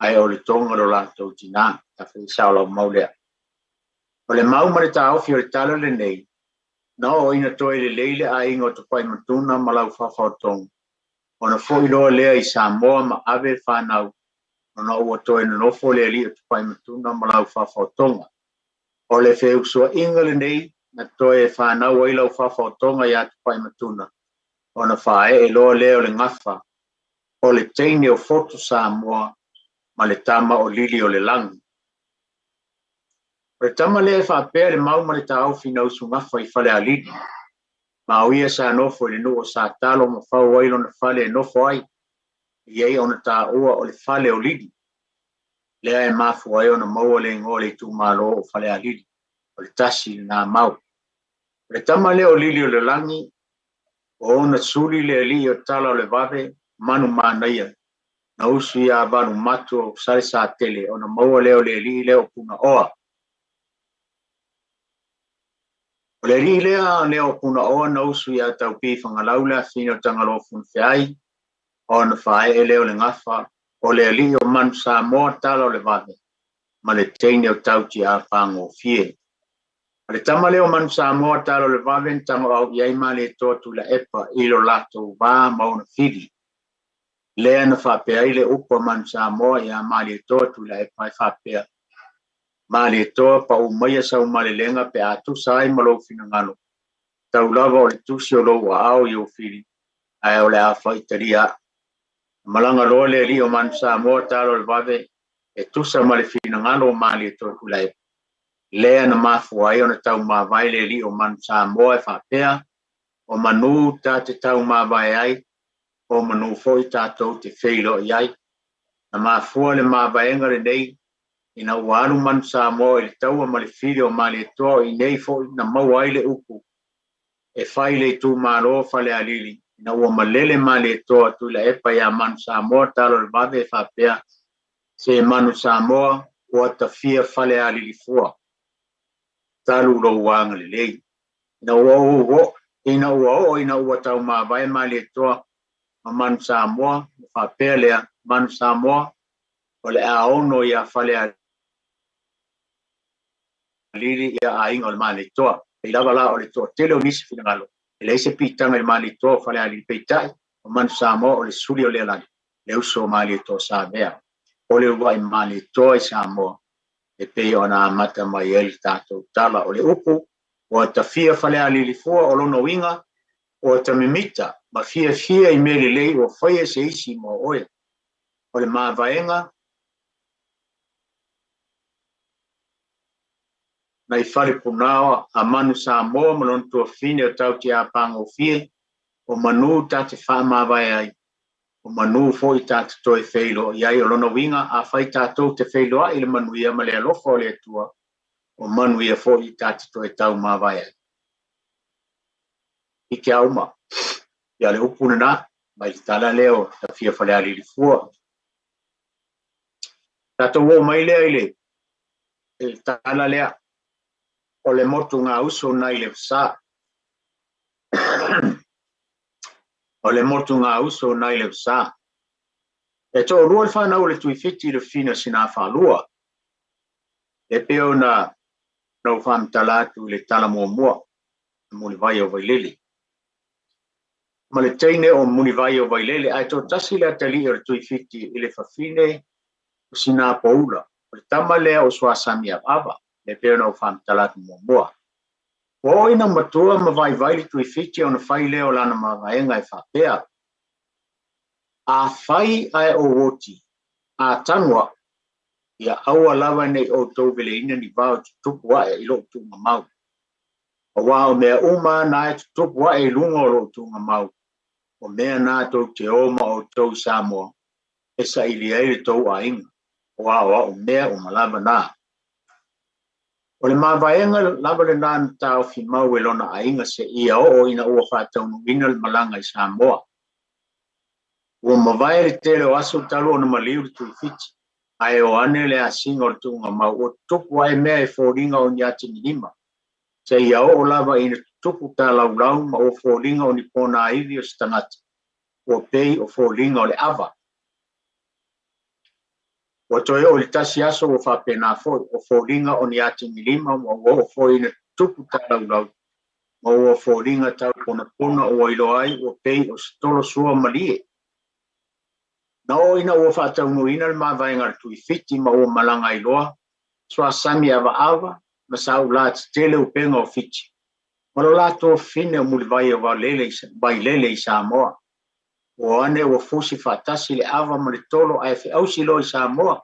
Ai o le tonga lo lātou tina. Tafi sao maulea. O le mau mare ta ofi o le tala le nei. Na o ina toi le leile a ingo to pai matuna malau whawhaotong. O na fo iloa lea i Samoa ma ave whanau. O na ua toi na nofo lea li o to pai matuna malau whawhaotonga. O le wheu sua inga le nei na toi e whanau o ilau whawhaotonga i a to pai matuna. O na whae e loa lea o le ngawha. O le teine o foto Samoa ma le tama o lili o le langi. O le tama le whapea le mau ma le tau fina usu ngawha i whale a lili. Ma o ia sa nofo i le nuo sa talo ma whau wailo na whale e nofo ai. Iei o na ta ua o le whale o lili. Lea e mafu ai o na maua le ngō le tu malo o whale a lili. O le tasi na mau. O le tama le o lili o le langi. O na suli le li o tala o le vave manu mānaia. Na usu ia vanu matu o sare sa tele o na maua leo le li leo puna oa. O le li lea leo puna oa na usu ia tau pifanga laula fino tangalo funfeai o na whae e leo le ngawha o le li o manu sa moa tala o le vave ma le teine o tauti a whango fie. O le tama leo manu sa moa tala o le vave tango au iai ma le totu la epa ilo lato wā mauna fili. Lea na whapea ile upa man Samoa ia mali toa tu la e pai whapea. Mali toa pa umaia sa umale lenga pe atu sai malo fina ngalo. Tau lava o le tusi o lo wa au i o fili. Ai o le a whaitaria. Malanga loa le li o man Samoa talo le vave e tusa male fina ngalo mali toa tu la e. Lea na mafu ai o na tau mawai le li o man Samoa e whapea. O manu ta te tau mawai ai. O manu foi tātou te wheilo iai. Na mafua le mawaenga le nei, ina uaru manu Samoa i le taua ma le whiri o ma le toa i nei foi na mau ai le upu. E whai le tū maro whale a lili, ina ua malele ma le toa tu la epa ia manu Samoa talo le vave whapea, se manu Samoa ua ta fia whale a lili fua. Talu lo uanga le lei. Ina ua tau mawai ma le toa, manu Samoa, whapea lea manu Samoa, o le a ono ia whale a lili ia a inga o le mani toa. E lava la o le toa tele o nisi fina ngalo. E le ise pitanga le mani toa whale a lili peitai, o manu Samoa o le suri o le alani. Le uso o mani toa sa mea. O le ua i mani toa i Samoa. E pei o na amata mai eli tātou tala o le upu, o ta fia whale a lili fua o lono winga, o ta mimita. Ma fia i mele lei o whaia se isi mo oe. O le mawaenga, na i whare punawa a manu Samoa malon tua fine o tauti a pango fie, o manu tate wha mawai ai, o manu foi tate toe wheilo, iai o lona winga a whai tātou te wheilo a ile manu ia male alofa o le atua, o manu ia foi tate toe tau mawai ai. Ike auma. Ia le upuna na, mai tala leo, ta fia whale a lili fua. Tato wo mai lea ile, tala lea o le motu ngā uso nai le wsa. O le motu ngā uso nai le wsa. E tō rua le whanau le tui fiti le fina sina whalua. E peo na nau whamtalatu le tala mua mua. Muli vai o Wailele. Ma le teine o muli vai o Wailele, ai tō tasi le atali o le tui fiti i le whawhine o sina paula. O le tama lea o swa sami ava, le peo nau whamtalatu mua mua. O ina matua ma vai vai le tui fiti o na whai leo lana ma vaenga e whapea. A whai ai o woti, a tanua, ia aua lava nei o tau vele ina ni vau tupu ae i lo tunga mau. O wao mea uma na e tupu ae i lunga o lo tunga mau. O mea na tau te oma o tau Samoa, e sa ili aile tau a inga. O wao o mea o malava na. O le mawaenga lava le nana tau fi mau e lona a inga se ia o ina ua whatau ina le malanga i Samoa. Ua mawai le tele o aso talo na maliu le tui fiti. Ai o ane le asinga o le tunga mau. O tupu ai mea e fōringa o ni ati ni lima. Se ia o lava ina tupu ta laulau ma o fōringa o ni pona aivi o stangata. O pei o fōringa o le ava. O toe o le tasi aso o whapena o fōringa o ni ati ni lima ma o fōina tupu ta laulau. Ma o fōringa tau pona o ilo ai o pei o stolo sua malie. Na o ina ua whatau ina le mawaenga le tui fiti ma o malanga i loa, swa sami ava, ma sau la tele upenga o fiti. Ma lo lato fine o muli vai lele i Samoa. O ane ua fusi whatasi le ava ma le tolo ai fi ausi lo i Samoa.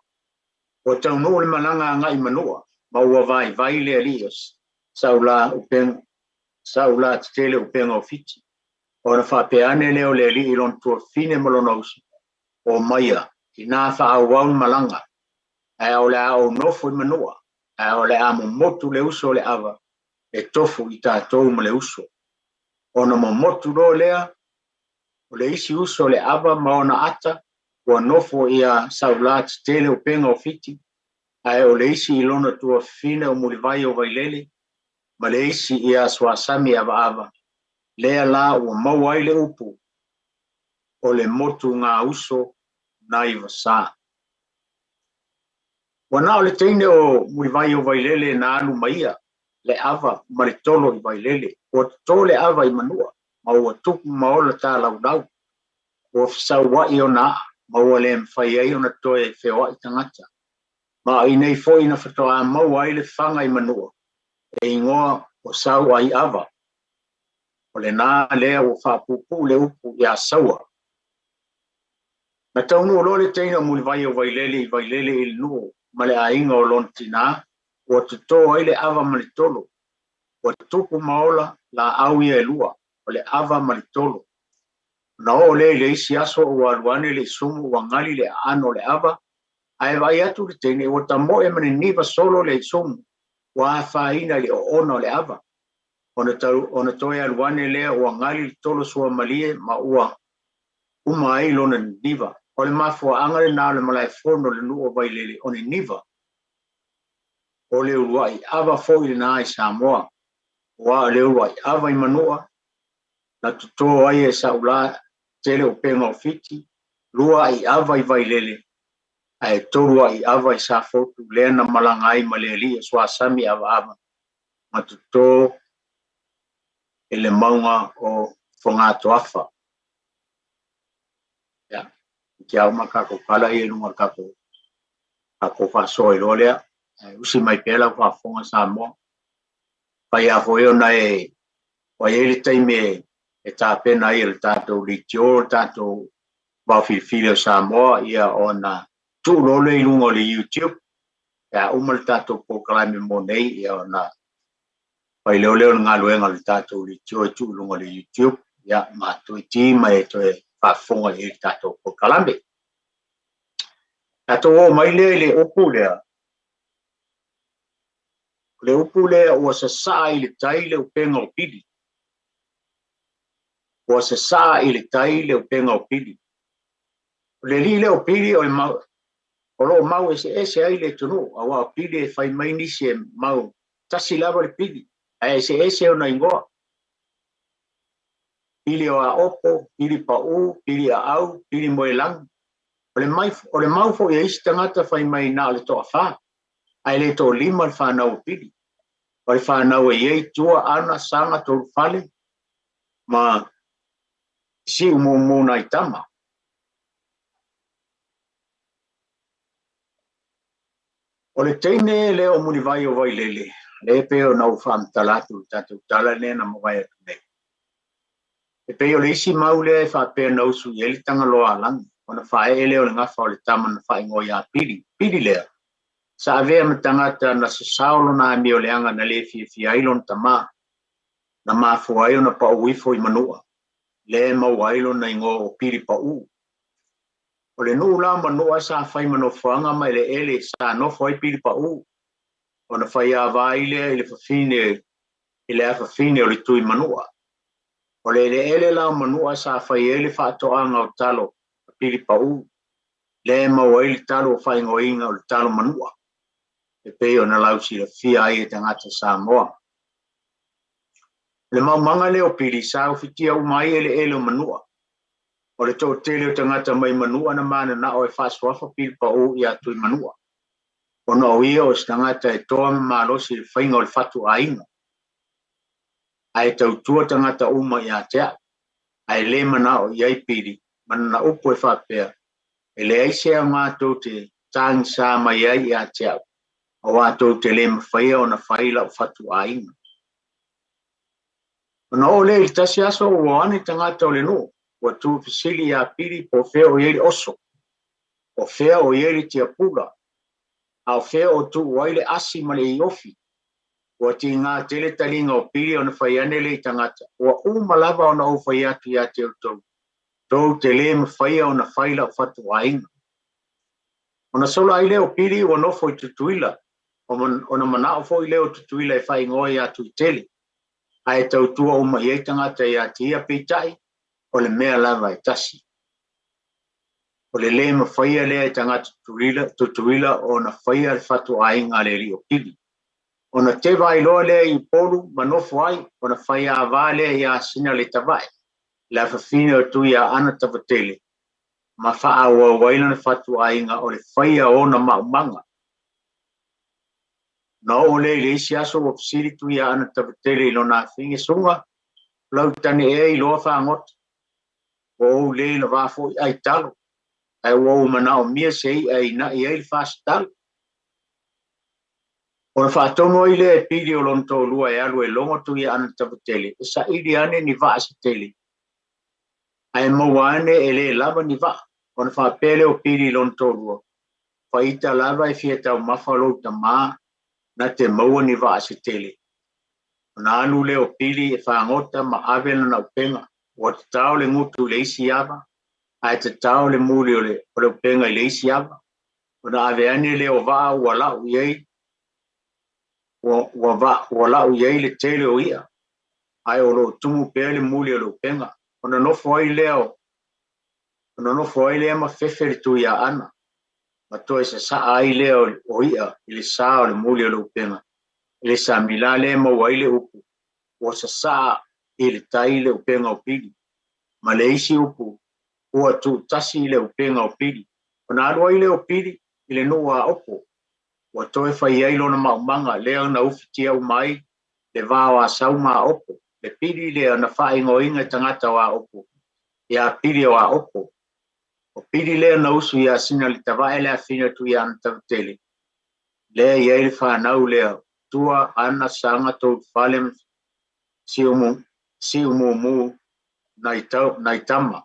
O tau no le malanga ngai manua, ma ua vai le alios, sau la tele upenga o fiti. O na whapeane leo le ali i lon tua fine malona usi. O maia, i nā whaawau malanga, e o le au nofo i manua, e o le amo motu le uso le ava, e tofu i tātou ma le uso. O na motu ro lea, o le isi uso le ava ma ona ata, o nofo i a saulat tele o penga o fiti, e o le isi i lona tua fine o mulivai o Wailele, ma le isi i a swasami ava, lea la o mauai le upu, o le motu ngā uso nai wasa. Wana o le teine o mulivai o Wailele na anu maia, le ava ma le tolo i Wailele, o to le ava i manua, ma ua tupu maola tā laulau, o fisau wai o na, ma ua le mwhai ai o na toe whewai i tangata. Ma i nei fo ina whatoa mau ai le whanga i manua, e ingoa o sau ai ava, o le nā lea o whapupu le upu i a saua. Na taunu o lole teina mulivai o Wailele i Wailele i nuo, ma le ainga o lon tina, o te tō ai le ava ma le tolo, o te tupu maola la auia e lua, o le ava ma le tolo. Na o le isi aso o aluane le sumu o ngali le ano le ava, ai vai atu le teine o ta moe mani niva solo le sumu, o a whaina le o ono le ava. O na toi aluane le o ngali le tolo sua malie ma ua uma ai lona niva. O le mafua angare nā le malai fono le nuo Wailele o ne niva. O le uruai ava fo i nā i Samoa. Wa le uruai ava i manua. Na tuto ai e saula tele o penga o fiti. Lua i ava i Wailele. Ai torua i ava i sa fotu lea na malangai ma le li e swa sami ava. Ma tuto e le maunga o whangato afa. Ki au makako kala i lunga kako whaso i rolea. Usi mai pela whafonga Samoa. Pai a fo eo na e Wailele taime e tā pena i le tātou litio, tātou wawhilwhile o Samoa ia o na tūrole i lunga o le YouTube. Ia umal tātou pōkalame mō nei ia o na pai leo leo ngā luenga le tātou litio e tūrunga le YouTube. Ia mātui tīma e toe whafonga i le tātou pōkalame. Tātou o mai lea i le opu lea. Le upu lea ua sa saa i le tai le upenga o pili. Ua sa saa i le tai le upenga o pili. Le li le o pili o le mau. O lo mau ese ai le tunu, a wa pili e fai mai nisi e mau tasi lava le pili. A ese o na ingoa. Pili o a opo, pili pa u, pili a au, pili mo e lang. O le mau fo e isi tangata fai mai na le toa wha. Ai le to lima le whanau pili. O le whanau e iei tua ana sanga tolu fale. Ma si umu na i tama. O le teine le o muni vai o vai lele. Le pe o nau whaamtalatu tatu tala ne na mawai atu ne. E pe o le isi mau le e whapea nau su i eli tanga loa alangi. O na whae ele o le ngafa o le tama na whae ngoi a pili. Pili lea. Sa avea me tangata na se saolo na ami o le anga na le fi ailon tama. Na mafu aio na pa uifo i manua. Le mau ailo na ingo o pili pa u. O le nuu la manua sa whai manofuanga mai le ele sa nofo ai pili pa u. O na whai a vaile i le whawhine i le awhawhine o le tui manua. O le ele la manua sa whai ele whaatoanga o talo pili pa u. Le mau ai le talo o whai ngoinga o le talo manua. E pe o na lausi le fia ai e tangata Samoa. Le mau manga le o pili sa o fitia umai ele o manua. O le tō tele o tangata mai manua na mana na o e whaaswafa pili pa u i atui manua. O na o ia o tangata e toa malosi le whainga o le whatu a inga. Ai tautua tangata uma i a tea. Ai le mana o iai pili, mana na upo e whapea. E le aise a ngātou te tāng sā mai ai i a tea. O wātou te le mawhaia o na whaila o whatu a inga. O na o le i tasi aso o ane tangata o le no. Wa tu fisili a pili po fea o ieri oso. O fea o ieri tia pula. A o fea o tu waile asi ma le i ofi. Wa ti ngā tele talinga o pili o na whaiane le i tangata. Wa malava o na o whai atu i a te o tau. Tau te le mawhaia o na whaila o whatu a inga. O na sola ai le o pili o nofo i tutuila. O na mana o fo i le o tutuila e whai ngoi atu i tele. Ai tau tua o mai e tangata i a tia peitai. O le mea lava e tasi. O le mawhaia le e tangata tutuila o na whaia le whatu a inga le rio pili. O na te vai loa le i polu manofo ai, o na whaia a vale i a sina le tawai. La whawhine o tui a ana tawatele. Ma wha awa waila na whatu a inga o le whaia o na maumanga. Na o le isi aso o psiri tui a ana tawatele i lo na whinge sunga. Lau tane e i loa whangot. O le na wafo i ai talo. Ai wau mana o mia sei ai na i ai fast talo. O na whaatono i le e pili o lonto lua e alu e longo tui ana tawatele. E sa ili ane ni vaa sa tele. Ai mawane e le lava ni vaa. O na whaapele o pili lonto lua. Whaita lava e fia tau mawhalo ta maa na te maua ni vaa sa tele. O na alu le o pili e whaangota ma avela na upenga. O te tau le ngutu le isi ava. Ai te tau le muli o le upenga i le isi ava. O na aveane le o vaa wala u iei. Wa lau iei le tele o ia. Ai o lo tumu pea le muli o le upenga. O na nofo ai leo. O na nofo ai leo ma fefe le tu ia ana. Ma toi sa saa ai leo o ia. Ile saa o le muli o le upenga. Ile sa mila le ma wa ile upu. O sa saa ile tai le upenga o pili. Ma le isi upu. Ua tu tasi le upenga o pili. O na alua ile o pili. Ile nua opo. Wa toe whai ai lona maumanga, lea na ufitia umai, le vāo a sauma opo, le pili lea na whae ngoinga tangata wa opo, ia pili o a opo. O pili lea na usu ia sina li tawae lea fina tu ia ana tawatele. Lea ia ili whanau lea, tua ana sanga tau whalem si umu na itama.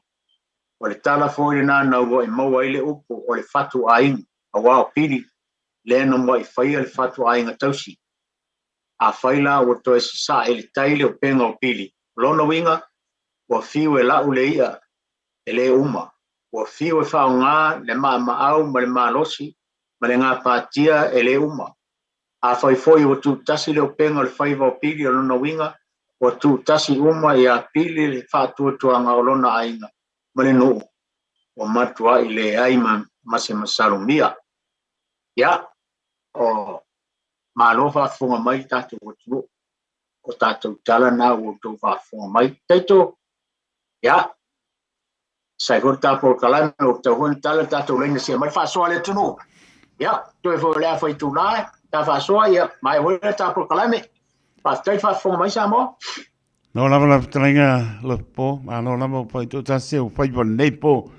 O le tala fōi na nau o maua ile upo o le fatu a inga, a wao pili, le no mo i whaia le whatu a inga tausi. A whaila o toi sa e le taile o penga o pili. Lona winga, o fiu e lau le ia, e le uma. O fiu e whao ngā, le maa maau, ma le maa losi, ma le ngā pātia e le uma. A whaifoi o tu tasi le o penga o le whaiva o pili o lona winga, o tu tasi uma i a pili le whātua tuanga o lona a inga. Ma le nuu, o matua i le aima mase masalumia. Ia, o malo whaafonga mai tātou o tunu. O tātou tala nā o tō whaafonga mai. Teito, ia, sai hori tāpou kalame o tau honi tala tātou leina sia mai whaasoa le tunu. Ia, toi fo lea whai tūnai, tā whaasoa, ia, mai hori tāpou kalame. Pātai whaafonga mai sa mo. No lava talenga le po, ma no lava pai tu tasi o pai bon nei po.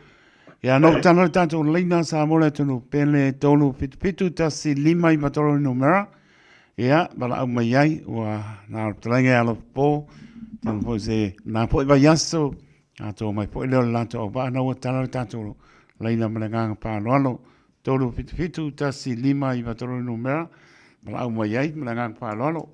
Ya no tano tanto leina sa mo le tunu pele tonu pitu tasi lima I matoro numera. Ya, bala au mai ai wa na talenga le po. Tano po se na po va yaso ato mai po le lanto ba na o tano tanto leina manga pa no tonu pitu tasi lima I matoro numera. Bala au mai ai manga pa no.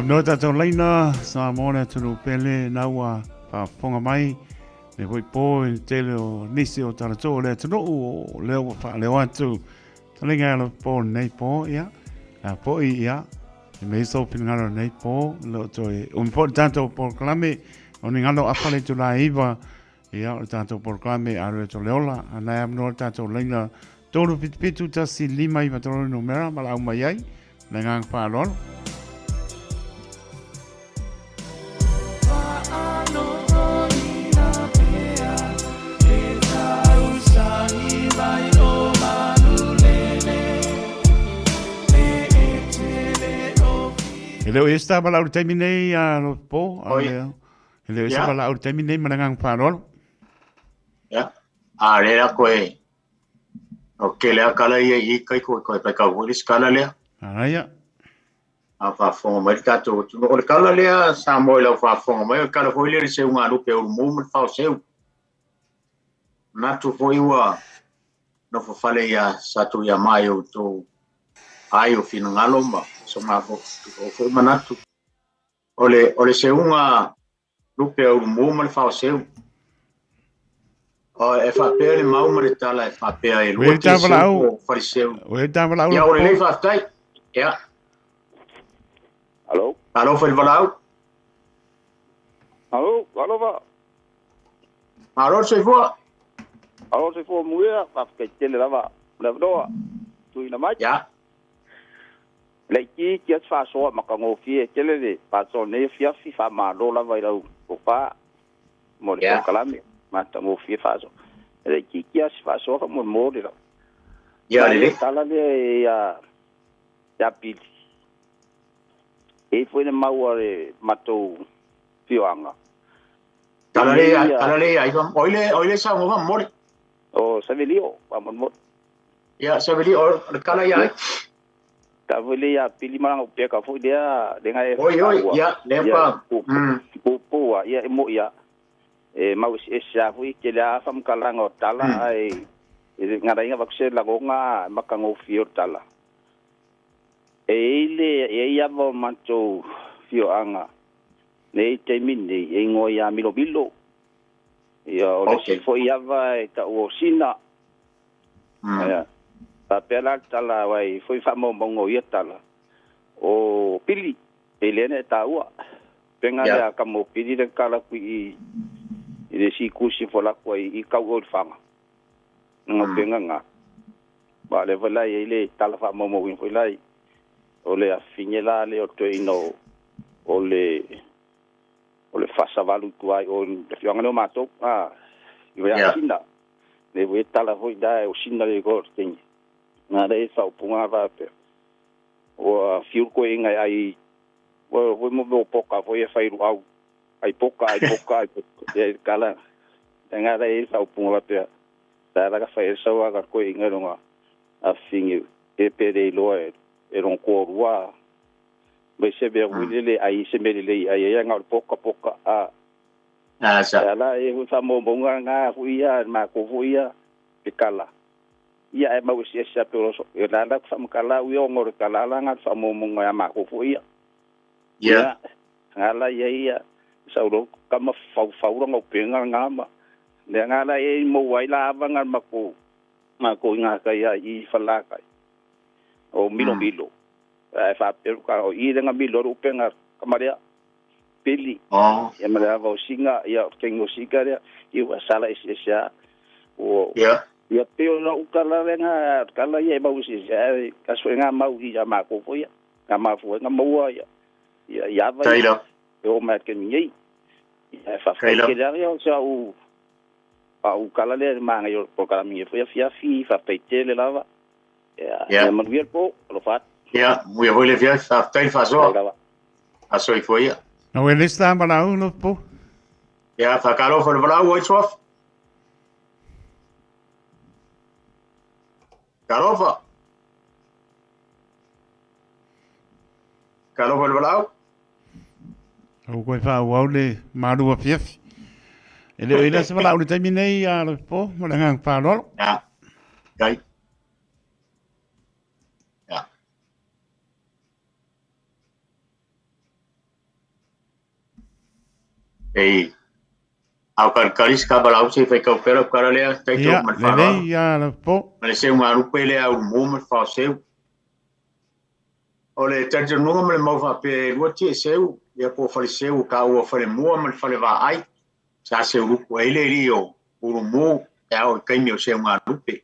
No tatou leina sa mona tunu pele naua pa ponga mai me hoi po i tele o nisi o tarato le tunu o leo pa leo atu talinga lo po nei po ia a po ia me so pingaro nei po lo toi un po tanto por clame on ngalo afale tu la iva ia o tanto por clame a re to leola ana am no tatou leina tonu pitu tasi lima I matoro numera mala mai ai lengang pa lol. Leo esta bala ur terminei a lo po. Leo esta bala ur terminei manangang parol. Ya. A lea koe. O ke lea kala I kai koe pai ka huri skala lea. Ya. A whaafonga mai tātou. O le kala lea sa moi lau whaafonga mai. O kala hoi lea se unga lupe o mumu whao seu. Natu hoi ua no whawhale ia satu ia mai o tō ai o fina ngalomba. So ma fo manatu ole se unga lupe o mumu le whao seu. O e whapea le mauma le tala e whapea e lua te seu o whariseu. Ia o le lei whaftai. Ia. Hello? Hello, whaivalau? Hello, va. Hello, Seifua? Hello, Seifua muia, whafkai tele lava. Le vdoa, tui na mai? Ia. Le ki as whasoa makango fie tele le, pato ne fiafi wha malo lava I rau kopa. Mo le kalame, matango fie whaso. Le ki as whasoa mo le rau. Ia le. Tala le ia pili. E foi na maua re matou fioanga. Talale ai vam oile sa mo vam mole. O savelio vam mo. Ya savelio kala ya. Ta vole ya pili marang pe ka foi dia denga e. Oi ya lepa. Pu ya mo ya. E mau se sa foi ke la fam kalanga tala ai. E ngara inga vakse la gonga makango fio tala. E ia vo manto fioanga nei te mini e ngoi a milo. Ia o le se foi ia vai ta o sina Ia. Pela tala wai foi whamomongo ia tala. O pili, elene taua. Penga lea ka mo pili le kala kui i le si kusi fola kui i kau o whanga. Nga penga nga. Ba le wala i le tala whamomo win foi lai. O le a finyela le o to ino o le fasa valu kuai o le fianga no mato. I wea sina. Le we tala foi dai o sina le gor tengi. Nga rei sau punga vape. O fiu ko inga ai o mo poka foi e fai au. Ai poka. E kala. Nga rei sau punga vape. Ta la fai sau aga ko inga longa. A fingi e pere loe e ron ko rua. Me se be wile ai se me le ai nga poka sa la e hu sa mo nga huia ma ko huia e kala. Ia e mau sia pero e la fa kala u ngor kala la nga fa mo nga ma ko ia ia ala ia sa ro kama fau ngo penga nga ma le nga la e mo wai la va nga ma ko nga ka ia I fala ka o milo e fa pero ka o I nga milo ru penga kamaria pili e ma va singa ia tengo sigara I wa sala sia o ia peo na ukala lenga kala ia ba usi ka suenga mau ia ma ko foi ka ma foi nga mau ia va o ma ke ni ia fa ke la ia sa u kala le ma nga yo por kala mi foi fi fa peitele lava ia ma vier po lo fat ia mu ia le via fa tel fa so aso I foi no ele está para uno po ia fa calo for para o sof Carofa el balao. O koe wha au le marua fiafi. Ele o ina se balao le taimi nei a le po, mo le ngang whanolo. Ja, gai. Ja. Ei, au karis ka balao se fai kau pera kara lea taito man whanolo. Lelei a le po. Mane se unga rupe lea au moment whao seu. O le taito nunga mele mau wha pe ruati e seu. Ia po whale seu ka ua whale mua man whale wha ai. Sa seu rupu eile ri o uru mu e au kaimi o seu ngā rupe.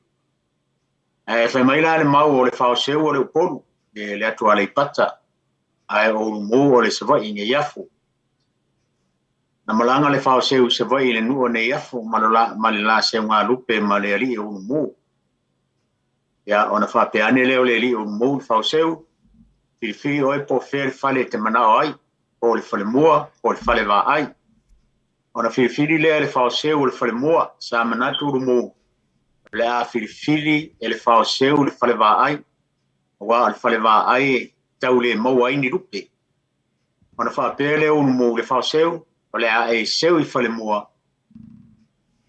E whai mai la le mau o le whao seu o le uporu. E le atu ale I pata. Ai o uru mu o le savai inge iafu. Na malanga le whao seu savai le nua ne iafu. Male la seu ngā rupe ma le ali o uru mu. Ia ona wha pe ane leo le ali o uru mu le whao seu. Whiwhi oi po where whale te manao ai. O le whale mua, o le whale wā ai. Ona whiwhiri lea le whao seu le whale mua, sa manatu uru mu. Le a whiwhiri e le whao seu le whale wā ai. Wa le whale wā ai e tau le mau ai ni rupe. Ona wha pēle uru mu le whao seu, o le a e seu I whale mua.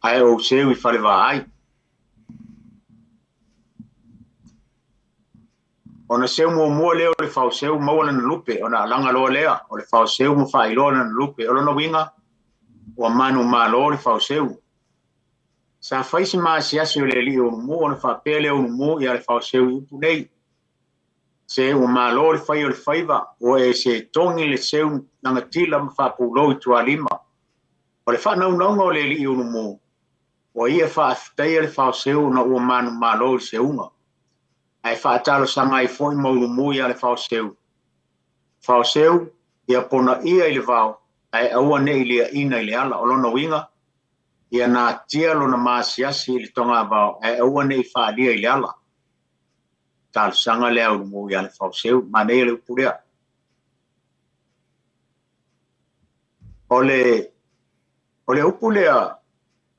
Ai o seu I whale wā ai. Ona seu mua leo le whao seu maua na lupe, ona alanga loa lea, o le whao seu mo wha iloa na lupe, o lona winga, o manu malo le whao seu. Sa whaisi maa siasi o le li o mu, ona wha pele o mu I a le whao seu upu nei. Se o malo le whai o le whaiva, o e se tongi le seu nanga tila ma wha pulo I tua lima. O le wha naunanga o le li o mu, o ia wha afteia le whao seu na o manu malo le seunga. Ai whaatalo sanga I foi mauru mui ale whao seu. Whao seu, ia pona ia I le whao, ai aua ne I lea ina I le ala, o lona winga, ia nā tia lona maasiasi I le tonga whao, ai aua ne I whaalia I le ala. Talo sanga lea uru mui ale whao seu, ma ne le upurea. O le upulea,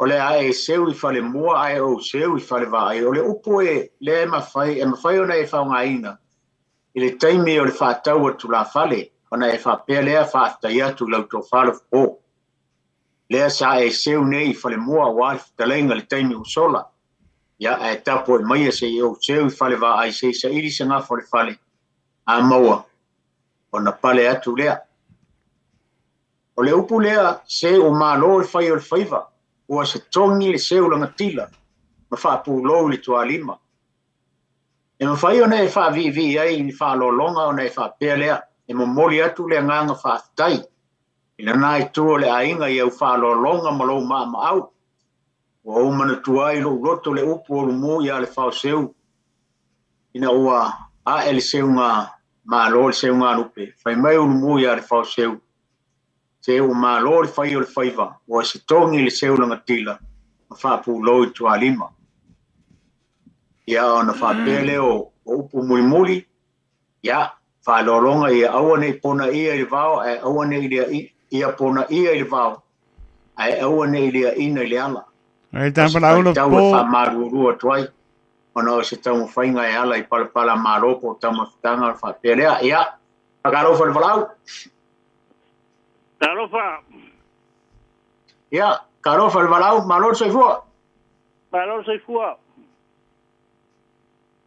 o le ae seu I whale mua ae o seu I whale wā ai. O le upo e le e mawhai ona e whaunga ina. I le taimi o le whaatau atu la whale, ona e whapea lea whaatai atu lau tō whalo o. Lea sa e seu nei I whale mua o ale whatalenga le taimi o sola. Ia e tapo e maia se I o seu I whale wā ai se sa iri sa ngafo le whale. A maua, ona pale atu lea. O le upo lea se o malo le whai o le whaiva. Ua se tongi le seu langa tila. ma whaapulo le tua lima. E ma whai ona e whaavivi ai ni whaalolonga ona e whaapea lea, e mo moli atu le nganga whaafitai. Ina nai tua le ainga i au whaalolonga ma lou maa au. O au mana tua i lo roto le upu o lumu i ale whao seu. Ina ua a ele seu ngā maa lo le seu ngā rupe. Whai mai o lumu i ale whao seu. Se o maa lo le whai o le whaiva. O se tongi le seu langa tila. Ma whaapulo i tua lima. Ia ona whaapele o upu muli muli. Ia, whaalolonga i aua nei pona ia i le vao, e aua nei ia pona ia i le vao. E aua nei lia ina i le ala. Ai tāpala ulo po. Tau e whamarurua tuai. Ona o se tau whainga e ala i palapala maropo tau mawhitanga whaapele. Ia, whakarofa le walau. Karofa. Ia, karofa le walau, malor soifua. Malor soifua.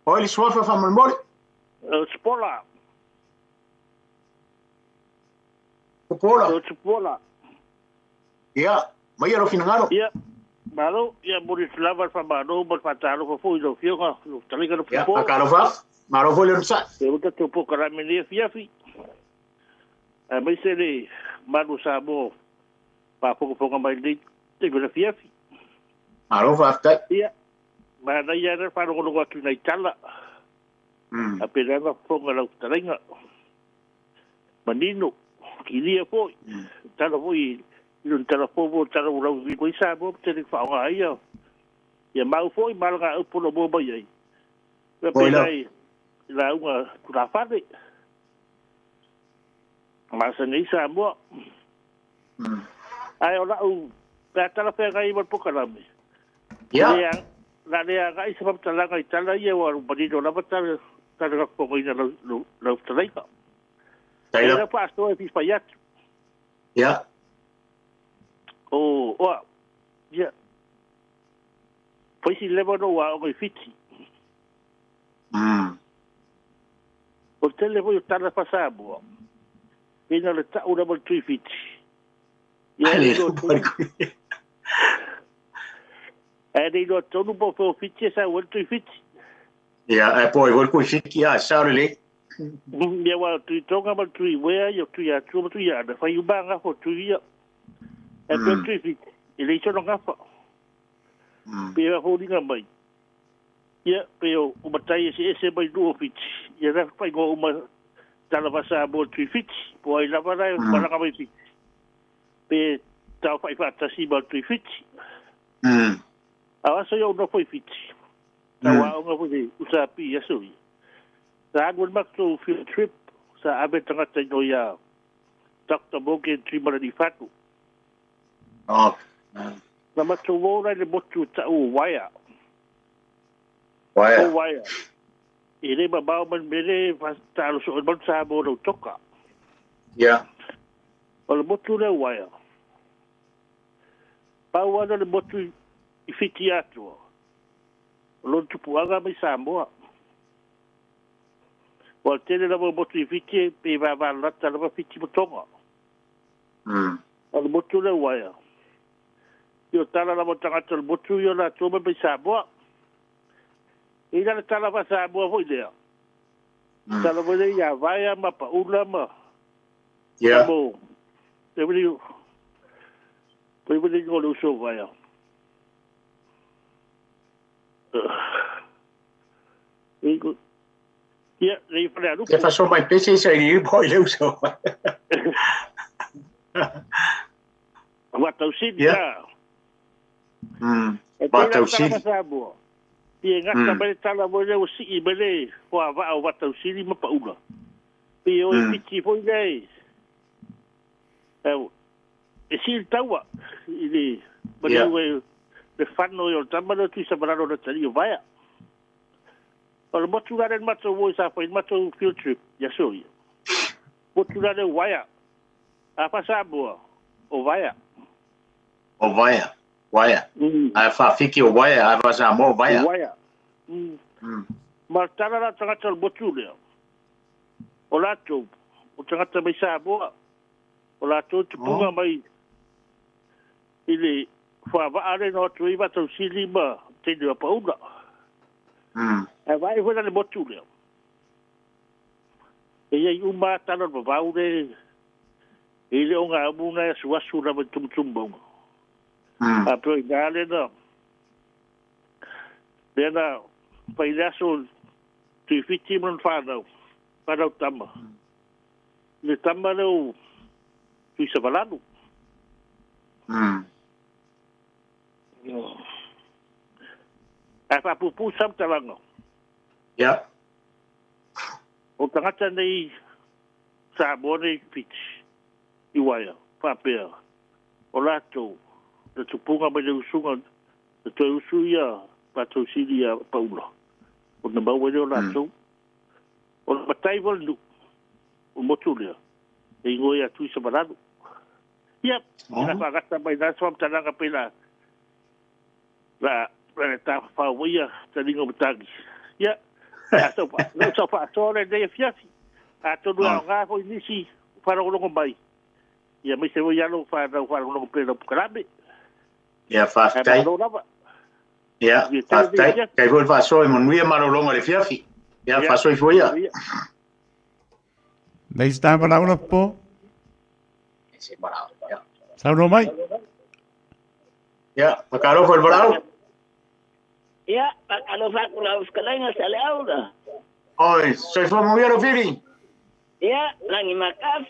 Oi le swafa whamalmori. Spola. Spola. Spola. Ia, mai aro finangaro. Ia, malo, ia muri selava whamano, mas patalo fa fui do fionga, talika no Ia, pupo. akarofa, maro foi le nsa. E uta te upo karamene fiafi. E mai se le manu sa mo, pa ponga mai le, te gona fiafi. Maro whaftai. Ia, ma na ia na whanongo atu nei tala. A pera na ponga lau taringa. Manino, ki lia foi. Tala foi, ilun tala povo, tala urau vi koi sa mo, te rik whaonga ai au. Ia mau foi, malanga upo no mo mai ai. Ia pera ai, la unga kura whane. Masa nei sa mo. Ai o lau, pera tala pera ngai mar pokarame. Ia. La lea ngai sa pamtalanga i tala ia wa rupanino lava tala ka pongo ina lau talaika. Taila. Era pa asto e pispa iatu. Ia. O, oa, ia. Poisi lewa no wa o mai fiti. O te lewa i tala pasabo. Ina le ta ura mal tui fiti. Ia le no tui. E nei no tonu po feo fiti e sa ua tui fiti. Ia, e poi vol kui fiti ia, saure le. Ia wa tui tonga mal tui wea, ia tui atu ma tui ana. Fai uba ngafo tui ia. E peo tui fiti. E le isono ngafa. Peo horinga mai. Ia, peo umatai ese mai nuo fiti. Ia na fai ngo uma tala vasa mo tui fiti. Po ai lava rai, maranga mai fiti. Pe tau fai fatasi mal tui fiti. Awa so yo no foi fiti. Tawa o nga foi usa pi aso. Sa agul makto field trip sa abe tanga no ya. Dr. Morgan Trimara di Fatu. Oh. Na makto wo na le botu ta o waya. Waya. O waya. Ire ba ba man bere ta lo so bon sa bo do toka. Ia. O le botu le waya. Pa wa le botu I fiti atu. Lon tupuanga mai Samoa. O tele la botu I fiti pe va lata la fiti motonga. O botu le waya. Yo tala la motanga tol botu yo la toma mai Samoa. Ina la tala va Samoa foi lea. Tala voi ya vaya ma pa ulama. Yeah. Mo. Te vini. Te vini ngolo so vaya. Ia, lei fale alupo. Te faso mai pese sa i poi leu so. Watau sidi ya. Watau sidi. Ia ngata bale tala mo leu si I bale wa va o watau sidi ma paula. Ia o piti foi lei. E si taua ili bale le fanno yo tamano tu sa barano na tali vai. O le motu gare mato wo sa fa mato field trip ya so ya. Motu gare waya. A pasa boa. O vaya. O vaya. Waya. A fa fiki o waya, a pasa mo vaya. Waya. Ma tala la tanga tol motu le. O lato. O tanga ta mai sa boa. O lato tu punga mai. Ile fa va ale no tu iba to silima te ni pa una e vai foi le motu le e ia uma tana no vau de e le onga muna suasu na tum bom a pro igale no dena pai daso tu fiti mon fado para o tama le tama no tu se balado a pupu sam talanga ya o tangata nei sa bone fit iwaia papea o lato de tupunga mai le usunga de tu usuia pato silia paula o na bawe o lato o matai volnu o motulia e ngoia tu se balado ya na pagata mai na swam talanga pela la ta fawia talingo batagi ya so fa so le de fiafi a todo nga foi nisi para o longo mai ya me se voy a lo para o longo pelo carabe ya fastai ya fastai kai vol fa so mon mia mano longo le fiafi ya fa so foi ya Lei sta para una po se para ya sa no mai ya pakaro foi bravo ya pakaro fa con la escalera sale ahora oi se foi mo vero fili ya langi makas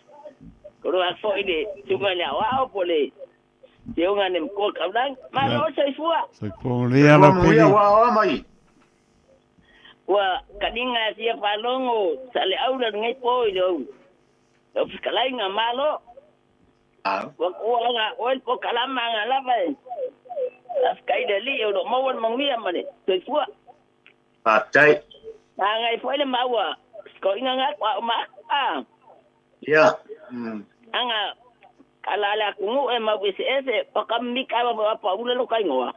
koro foi de tumale awao pole eu ngane mko kablang malo sai fua sai po lia la pili wa mai wa kadinga sia palongo sale aula ngai po yo lo fiskalainga malo wa ko ol po kalama ngala vai las kaida li yo do mawon mangmia mane sai fua patai ngai foi le mawa ko inga ngat wa ma ya anga kalala kungu e mawisi ese pakamika ba pa ula lo kai ngoa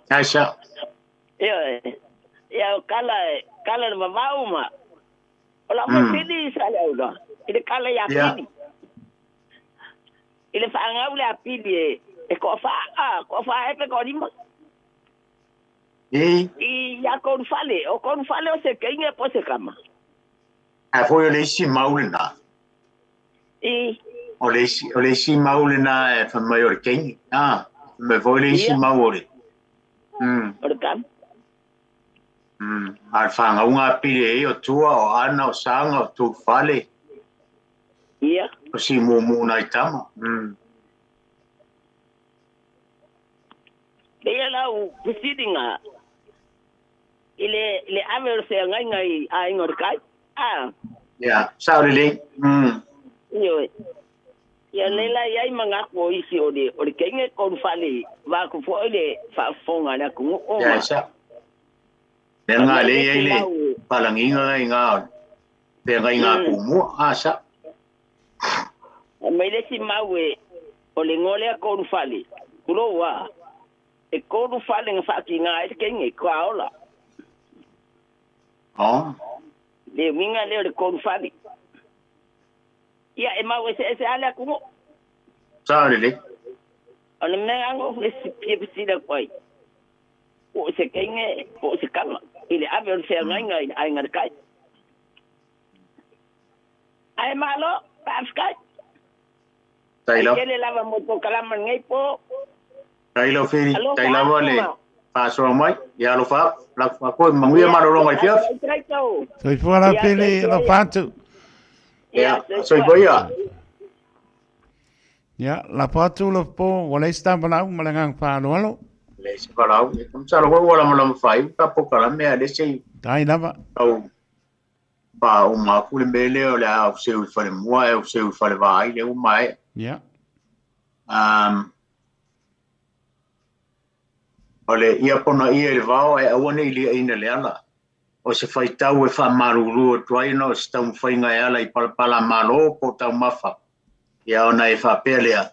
Aisha ya kala mamauma ola mo sidi sala uda ile kala ya pidi ile fa ngaula pidi e ko fa e pe ko dimo e ya kon fale o se kenye po se kama a foi le si maulina o le si maulina e fa maior kenye me foi le si maule Orkam. Al fanga unha pile o tua o ana o sanga o tu fale. Ia. O si mumu na itama. Ia la u pisidinga. Ile aver se ngai a ingorkai. Ya, saule. Yo. Ya lela yai manga ko isi o de kenge ko fale va ko fo ile fa fonga na ku o ya sa nga le ile palanginga nga pe nga ku mu asa me le si mawe o le ngole ko fale kulo wa e ko fale nga fa ki nga kenge ko ola le minga le ko fale ya e mawe se ala kumo sabe le ana me ango se pie da kwai o se kenge o se kama ile aver se ngai ai ngar kai ai malo paskai tailo ele lava moto kalama ngai po tailo feri tailo vale paso mai ya lo fa la ko manguia malo lo mai fiaf Soy fuera pili lo fatu ya soy boya ya la patu lo po wala sta bala malangang pa lo le se para como sa lo wala mo fai pa po kala me ale sei dai lava au pa o ma ku le mele o la o se u fale mo o se u fale vai le o mai ya ole ia pona ia le vao e awone ili ina le ala o se fai tau e wha maruru tuai no se tau mwhainga e ala I palapala malo po tau mafa. Ia ona e wha pelea.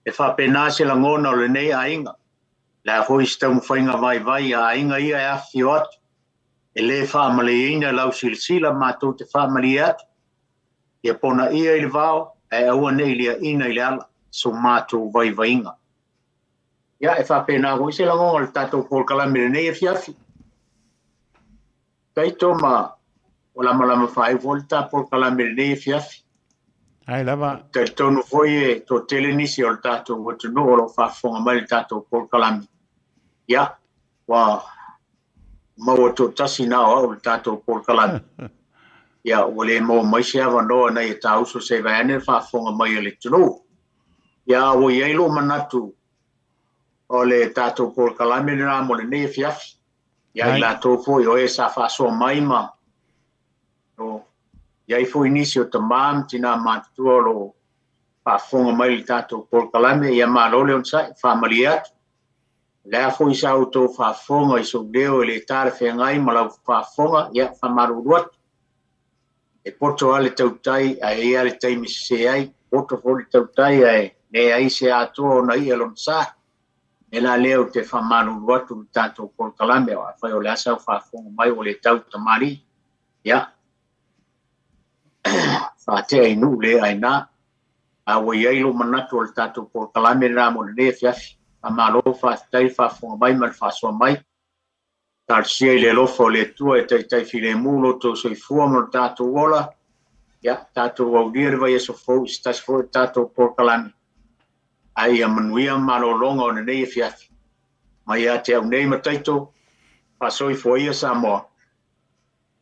E wha pena se la ngona o le nei a inga. La hoi se tau mwhainga vai a inga ia e afi o atu. E le wha male ina lau silsila mātou te wha male atu. Ia pona ia I le vao e awane ili a ina I le ala so mātou vai inga. Ia e whapena ko se lango o tātou Paul Kalame nei e fiafi. Kai tō ma o lama whae voli tā Paul Kalame nei e fiafi. Ai lava. Kai tonu foi e tō telenisi o tātou watu no o lo whafonga mai tātou Paul Kalame. Ia, wa mau tō tasi nao o tātou Paul Kalame. Ia, o le mo mai se awa noa nei e tā uso se vai ane whafonga mai le tunu. Ia, o ielo manatu o le tātou Paul Kalame nā mo le nei e fiafi. Ia, i la tō foi o e sa whasoa mai ma. No, ia i foi nisi o ta mam tina mātua lo whafonga mai le tātou Paul Kalame. Ia mā lole on sai, whamali atu. Lea foi sa auto whafonga i so leo e le tāre whengai ma lau whafonga. Ia, whamaru ruatu. E poto ale tautai a e ale taimi se ai. Poto fori tautai a e ne ai se ato na i alon sa. E la leo te whamanu ruatu tātou Paul Kalame o a whai o le asa whafonga mai o le tau tamari. Ia. Whate ai nu le ai nā. A wai ailo manatu o le tātou Paul Kalame nā mo le ne fiafi. A malo whatai whafonga mai man whasoa mai. Tarsia i le lofa o le tua e tai while mulo tō soi fua mo le tātou wola. Ia, tātou au lia rewa yeso fau, stasi fau e tātou Paul Kalame. Ai a manuia malo longa o ne nei e fiafi. Mai a te au nei mataito, pa soi fua ia sa moa.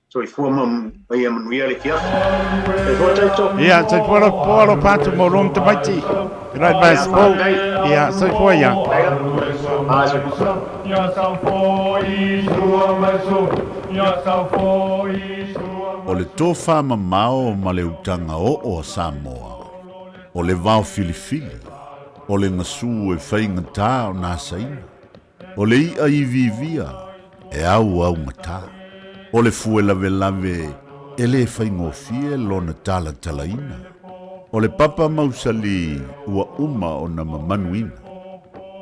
Soi fua mai a manuia le fiafi. E fua taito? Ia, soi fua lo pātu mo rom te maiti. Rai mai spau. Ia, soi fua ia. O le tō whamamao ma le utanga o Samoa. O le vau filifili. O le ngasu e whainga tā o nā saina. O le ia i vivia e au ngata. O le fue lave e le whaingofie lona tala talaina. O le papa mausali ua uma o na mamanuina.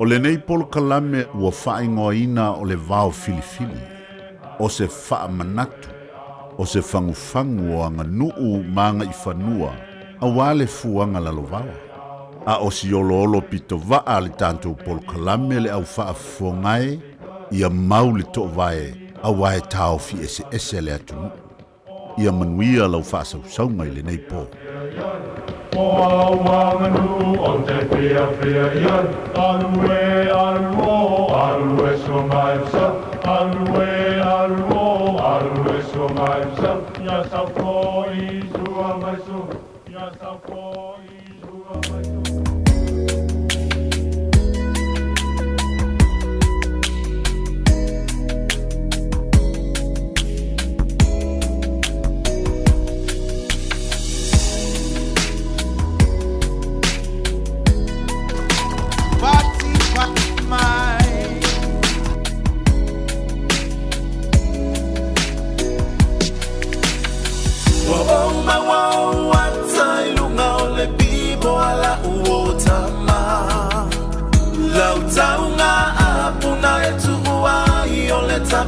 O le nei Paul Kalame ua whaingoina o le vau filifili. O se wha manatu. O se whangufangu o anga nuu maanga i whanua. A wale fuanga lalovawa. A o si olo pito waa le tātou Paul Kalame le au wha fongai. Ia mau le to vae. A wae tau fi ese le atunu. Ia manuia lau wha sausaunga i le nei po. O awanganu o te pia ian. Alue so maipsa. Alue so maipsa. Ya sa po i sua maiso. Ya sa po i sua maiso.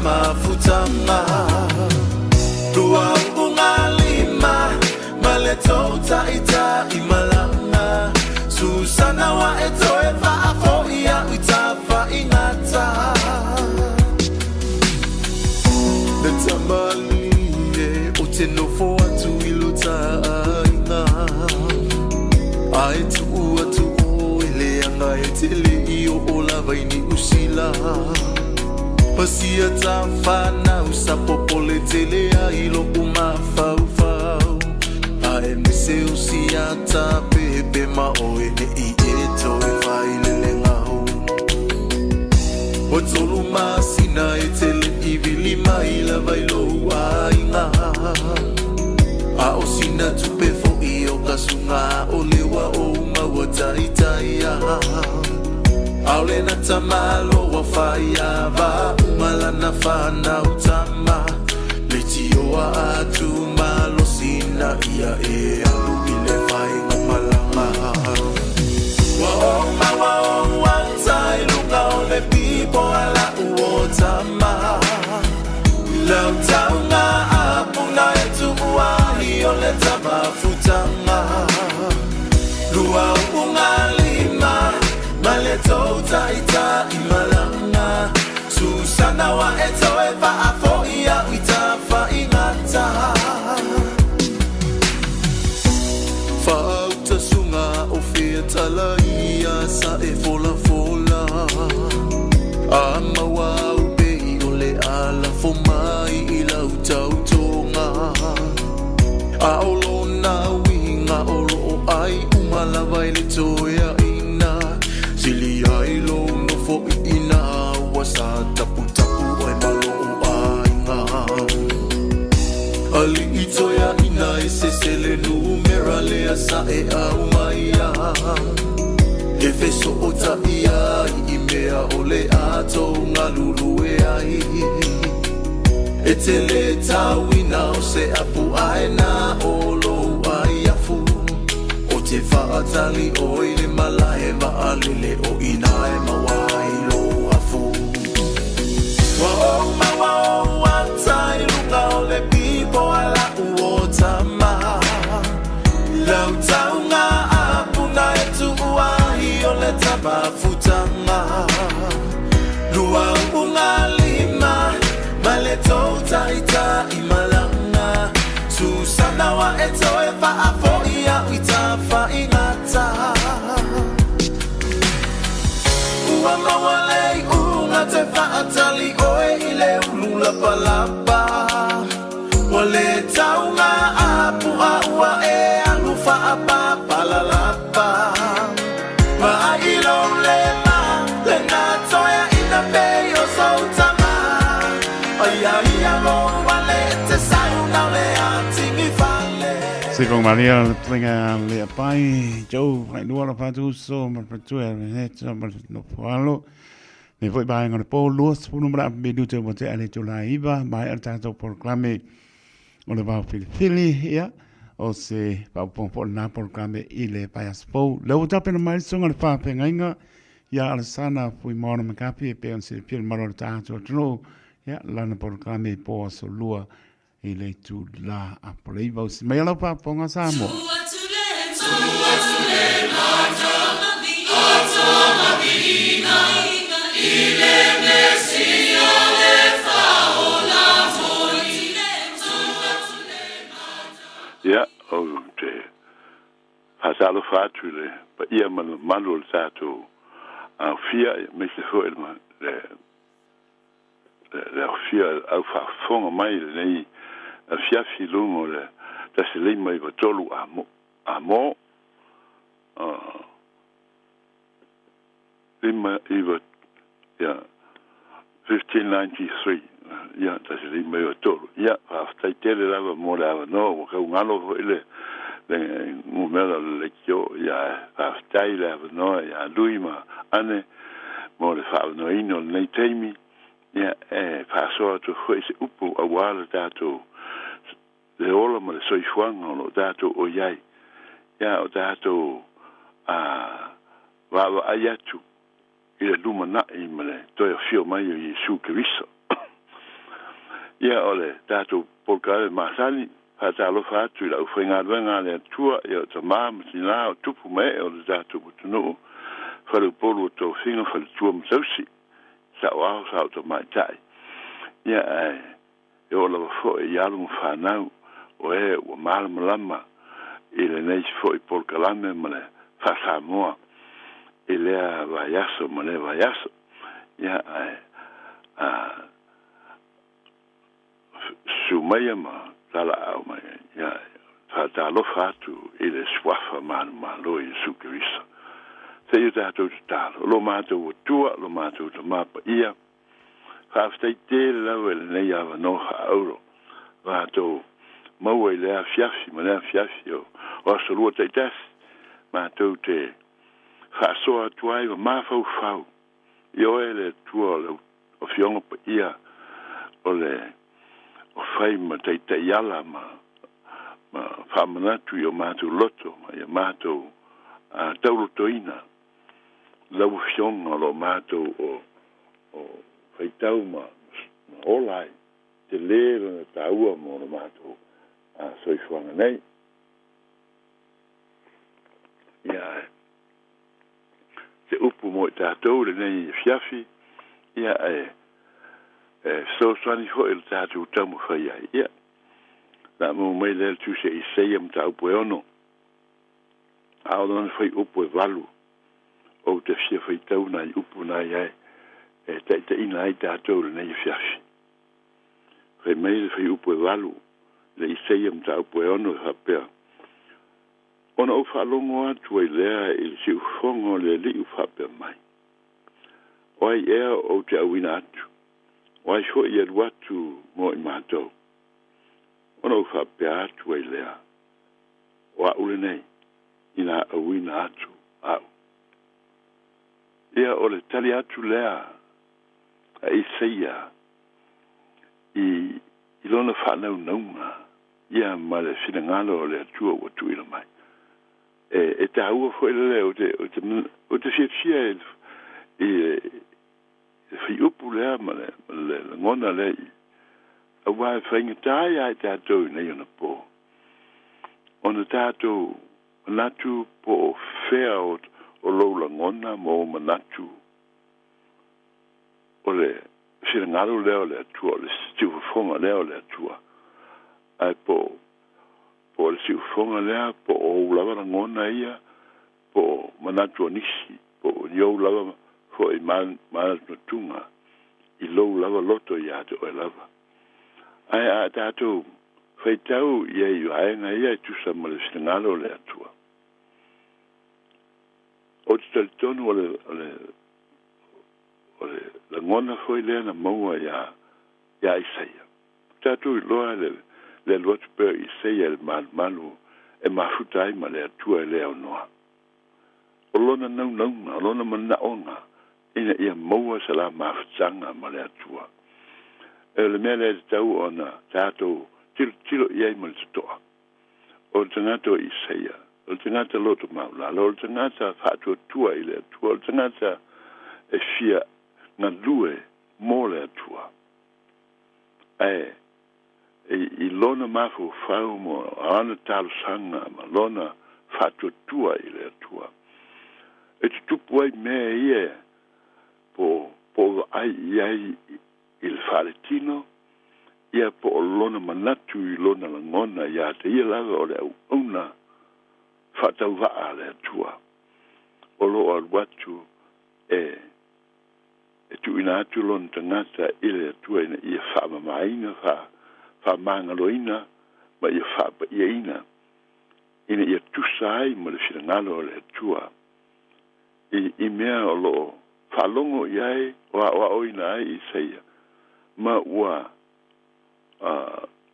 Mafutama Tua ungalima Maleto taita imalanga Susana wa eto eva afo ia utafa inata Netamali Otenofo atu iluta ina Aitu uatu ile anga etele iyo olava ini usila Pasia ta whana usa popole tele a ilo uma fau A e mise usia ta pepe ma o e ne i eto e whaile ngau O tolu masina e tele i vili mai la vailo a inga A o sina tupe fo i o kasunga o lewa o maua taitaia Aule na tamalo wa faiava Malana whana utama Letio wa atu malo sina ia e alu ile whainga malanga Wa wantai lunga ole pipo ala uotama Lau taunga apuna etu uahi ole tama futanga Lua ungalima Male tota ita imalanga Susana wa eto e fa afo ia uita fa ingata Fauta sunga o fia tala ia sa e fola fola Ama wau be o le ala fo mai i lau tau tonga A olo na winga olo o ai umala vai le toia ina Sili ai lo no fo ina wasa tapu tapu oi malo o ainga Ali itoia ina e se sele numera le asa e au maia E feso o ta ia i mea o le ato ngā lulu e ai E te le tawina o se apu aena o lo ai afu O te whaatali o i le malahe maalele o ina e mawai lo afu Wa o mawa o watai lunga o le pipo ala uota maha Lau taunga apu na e tuuahi o le taba futanga Lua unga lima Male tota ita imalanga Susana wa eto e fa afo ia uita fa ingata Ua mawalei unga te fa atali oe ile ulula palapa Wale taunga apu a ua e alufa apa palalapa Ma ilo lema le ngatoya ina beyo sautama Ia ia lo wale te sauna le atingi fale Se kong Maria tlinga le pai jo ai lua la fatu so ma fatu e he so ma no falo ne foi bai ngone po luas fu numra be du te mo te ale to la iva mai alta to proclame o le va fili ia o se pa pon po na proclame ile pai aspo le uta pe mai so ngone fa pe ngainga ia alsana fui mono me kapi pe on se pil maro ta to tro ia lana proclame po so lua ile tu la apoleva se mai la pa ponga samo Ja, o te hasalo fatule pa ia manul sato a fia me se foi le fia au fa fonga mai nei a fia filungo le ta se le mai tolu amo lima iva ja 1593 ja ta se le mai tolu ja fa stai tele lava mo lava no ka ngalo ile mo mela le kyo ja fa stai lava no ja luima ane mo le fa no ino nei temi ja fa so to foi se upu a wala dato le ola ma le soifuanga o dato o iai ja o dato wa ayatu ile luma na i mele to e fio mai o Yesu Kristo ia ole dato polkale masali fatalo fatu la ufenga venga le tua e to mam sina o tupu me o dato butunu falu polo to finga falu tua msausi sa wa sa to mai tai ia e ola fo e yalu fanau o e o mal malama ile nei fo i polkalame male fa samoa ile va yaso male va yaso ia sumaya ma tala au mai ya ta lo fatu ile swafa man lo Yesu Kristo se io dato talo lo mato tua lo mato to mapa ia fa stai te la wel ne ya no euro va to mo ile a fiafi ma le fiafi o so te tas ma to te fa so tua i ma fa io ele tua o fiongo pa ia ole o fai ma te yala ma whamanatu i o mātou loto, ma i o mātou taurotoina, lau fionga lo mātou o whaitau ma olai, te lera na taua mo lo mātou soifuanga nei. Ia, te upu mo tātou le nei fiafi ia so swani ho il tātou tamu whai ai ia na mo mai le tu se I sei am tau poe ono ao don whai upu valu o te fia whai tau nai upu nai ai te ina ai tātou le nei fiafi whai mai le whai upu valu le I sei am tau poe ono hapea ona o whaalongo atu ai lea I si ufongo le li uwhapea mai. Oai ea o te awina atu. Oai so I adu atu mo I mātou. Ona o whapea atu ai lea. Oa ule nei, ina awina atu au. Ea o le tali atu lea, a I seia, I lona whanau naunga, ia ma le sinangalo o le atua o tuila mai. E te haua foi le o te fia e fi upu lea ma le ngona le a wai whainga tai ai tātou nei ona po. Ona tātou manatu po o whea o lou la ngona mo manatu o le whirangaro leo le atua, le stiufonga leo le atua. Ai po le siufonga lea, po o ulawa na ngona ia, po manatu nisi, po yo ulawa fo I manatu tunga, I lo ulawa loto ia te o lava. Ai a tātou, whaitau ia I haenga ia I tusa ma le sinangalo le atua. O te talitonu o le ngona foi lea na maua ia Isaia. Tātou I loa le lotu peo I seia le malu e mafuta ai ma le atua e lea o noa. O lona naunga, o lona manaonga, ina ia maua sa la mafutanga ma le atua. E le mea le tau ona tātou tilo iai ma le tutoa. O le tangata I seia, o le tangata loto maula, o le tangata whātua tua I le atua, o le tangata e fia na lue mo le atua. I lona mafu whau mo ana talo sanga ma lona whātua tua I le atua. E te tupu ai mea ia po ai I le whaletino, ia po o lona manatu I lona langona ia te ia laga o le au auna whātau waa le atua. O lo al watu e tu ina atu lona tangata I le atua ina ia whaamamaina whaamangaloina ma ia whaapaiaina ina ia tusai ma le whirangalo o le atua. I mea o lo whalongo iai o oina ai I seia. Ma ua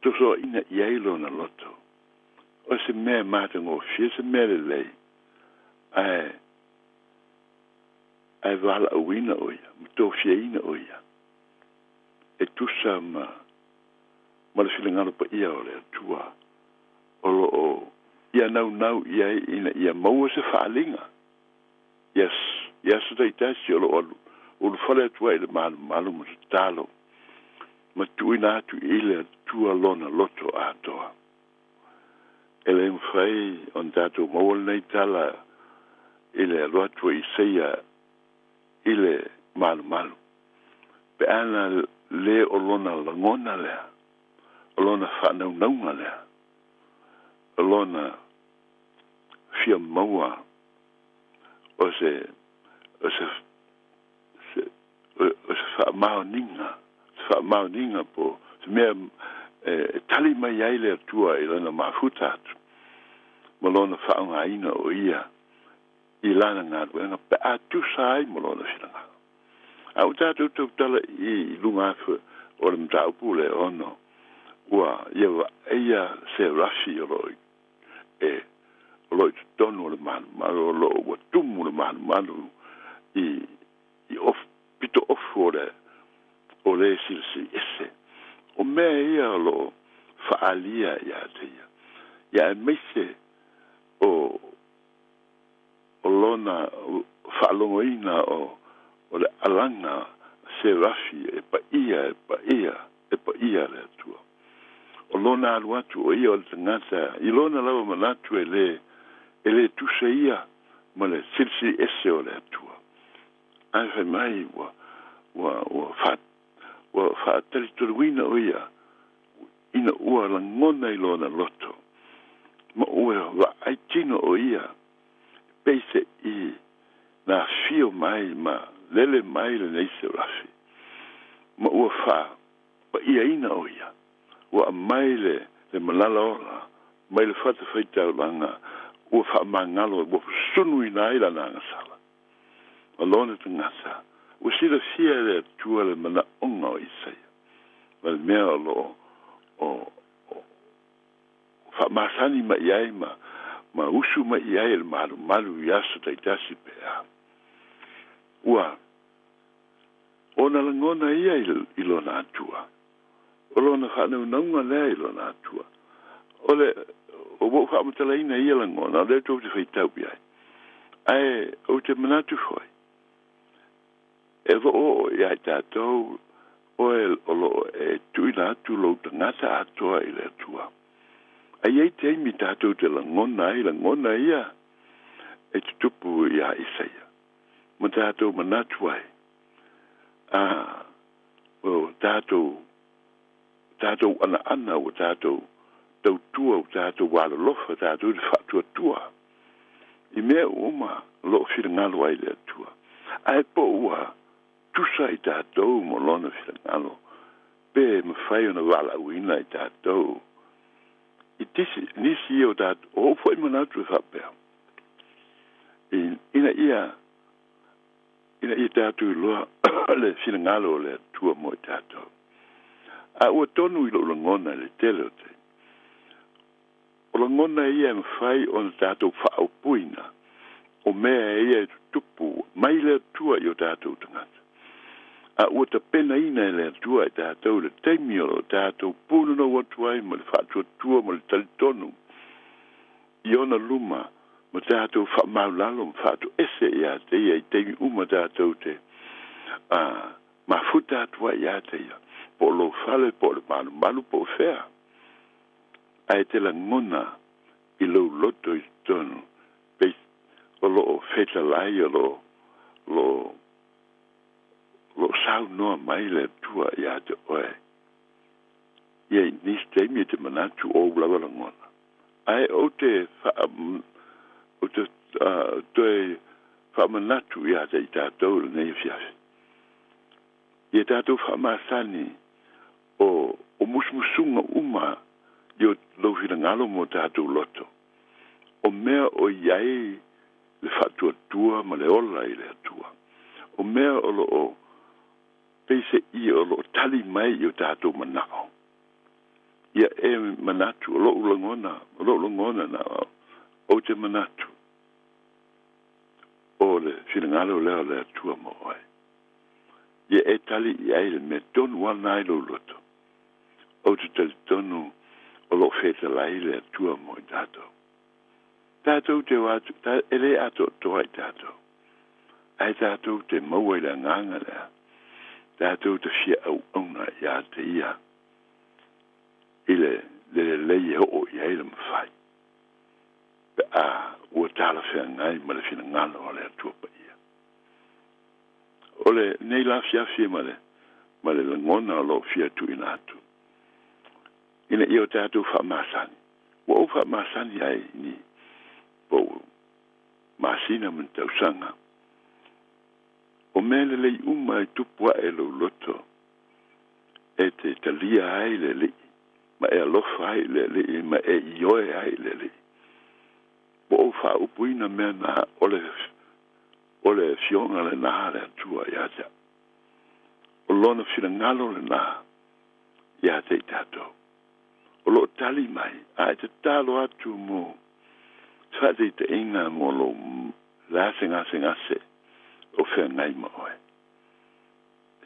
tuso ina iai lona loto. O se mea mātango fia se mea le lei. Ai wala awina oia, mto fia ina oia. E tusa ma le whirangalo pa ia o le atua. O lo o ia nau iai ina ia maua se whaalinga. Yes, dai tasi o lo whale atua I le malu mo se talo. Ma tuina atu I le atua lona loto atoa. Ele mwhai on tātou mawal nei tala I le aloatua I seia I le malu. Pe ana le o lona langona lea. O lona whanaunga lea. O lona fia maua o se whaamaoninga po se mea tali mai ai le atua I lana mafuta atu. Ma lona whaonga ina o ia I lana ngā ruenga pe atu sai ma lona whiranga. Au tātou tau tala I lunga afu o le mtaupu le ono ua ia eia se rafi o loi o loi tonu o le malu o lo ua tumu le malu I pito ofu o le silsi ese o mea ia o lo whaalia ia te ia meise o lona whaalongoina o le alanga se rafi e pa ia le atua. O lona alu atu o ia o le tangata, I lona lawa manatu e le tusa ia ma le silsi ese o le atua. ai fai mai wa fa tali turuina o ia ina ua la ngona i lona loto ma ua wa ai tino o ia peise i na fio mai ma lele mai le neise rafi ma ua fa pa ia ina o ia ua mai le malala ola mai le fata faitau langa ua fa mangalo ua sunu ina ila nanga sala alona tangasa ua sila fia le tua le mana onga o isaia ma le mea o fa masani ma iai ma usu ma iai le malu yaso taitasi pea ua ona langona ia i lona atua o lona whanaunaunga lea i lona atua o wo whamatalaina ia langona o leo tau te whaitau iai ai o te manatu foi e o iai tātou o e tuina atu lo tangata atoa i le atua ai ei te imi tātou te langona ia e te tupu ia isaia ma tātou manatu ai o tātou ana o tātou tautua o tātou walolofa tātou te whatuatua i mea uma lo whirangalo ai le atua ai po ua tusa i tātou mo lona whirangalo pe mawhai ona wala uina i tātou i tisi nisi o tātou o fwoi manatu e whapea ina ia tātou i loa le whirangalo le atua mo i tātou a ua tonu i lo langona le tele o te o langona ia mawhai ona tātou whaopuina o mea ia tupu mai le atua i o tātou tangata a ua ta pena ina le atua i tātou le teimi o tātou pūna no watu ai ma le whatuatua ma le talitonu i ona luma ma tātou whamaulalo ma whatu ese ia te ia i teimi uma tātou te ma futa atua ia te ia po lo fale po le malu po fea ai te la ngona i lo loto i tonu pe o lo feta lai o lo sau noa mai le tua ia te oe ia nis te mi te manatu o ulawa la ngona ai o te whamanatu ia te i tātou le nei fiafi ia tātou whamasani o musmusunga uma yo lo ngalo mo tātou loto o mea o iai le whatuatua ma le ola i le atua o mea o lo o peise i o lo tali mai i o tātou manao ia e manatu o lo ulangona na o te manatu o le ngalo leo le atua mo oe ia e tali iai le me tonu wana i lo loto o te talitonu o lo feta lai le atua mo i tātou. Tātou te watu, ele ato toa i tātou. Ai tātou te maua i la nganga lea. Tātou te fia au auna i a te ia. Ile leie ho i aile mawhai. Pe a ua tāla whea ngai ma le fina ngana o le atua pa ia. O le nei la fia ma le langona o lo fia tu ina atu. Ina i o tātou whamasani. Wa o whamasani ai ni po masina man tausanga. O mele lei uma i tupua e lo loto. E te talia ai le li. Ma e alofa ai le li. Ma e ioe ai le li. Po o wha upuina mea na ole fionga le naha le atua iatea. O lona whina ngalo le naha iate i tātou. O lo tali mai, a te talo atu mo, whate te inga mo lo la se, o whea ngai ma oe.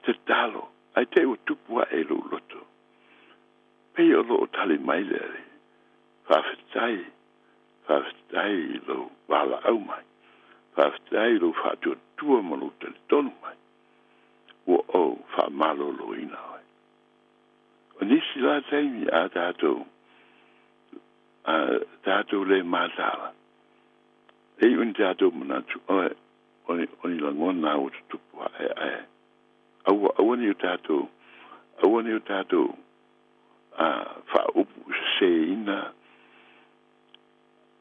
Te talo, ai te o tupua e lo loto. Pei o lo tali mai le re, whawhetai lo wala au mai, whawhetai lo whatua tua mo lo tali tonu mai, o whamalo lo ina oe. O nisi la taimi a tātou le mātala. E un tātou manatu, oni la ngona o tupu ai awani o tātou fa upu se ina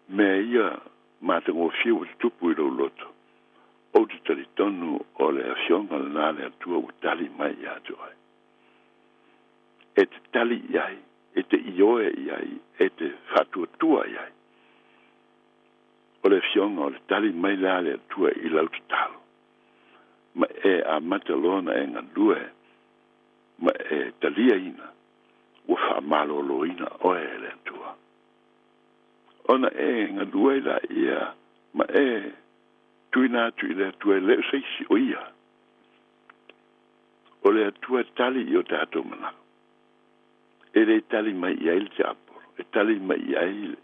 me ia matango fiu tupu i lo loto o te talitonu o le afionga na le atua o tali mai ia joai e te tali iai e te ioe iai e te fatuatua iai o le afionga o le tali mai le atua i lau te talo ma e a matalona e ngalue ma e talia ina ua whamalolo ina oe le atua. Ona e ngalue la ia ma e tuina atu i le atua e leo seisi o ia. O le atua tali i o tātou mana. E le tali mai ia il te aporo. E tali mai ia il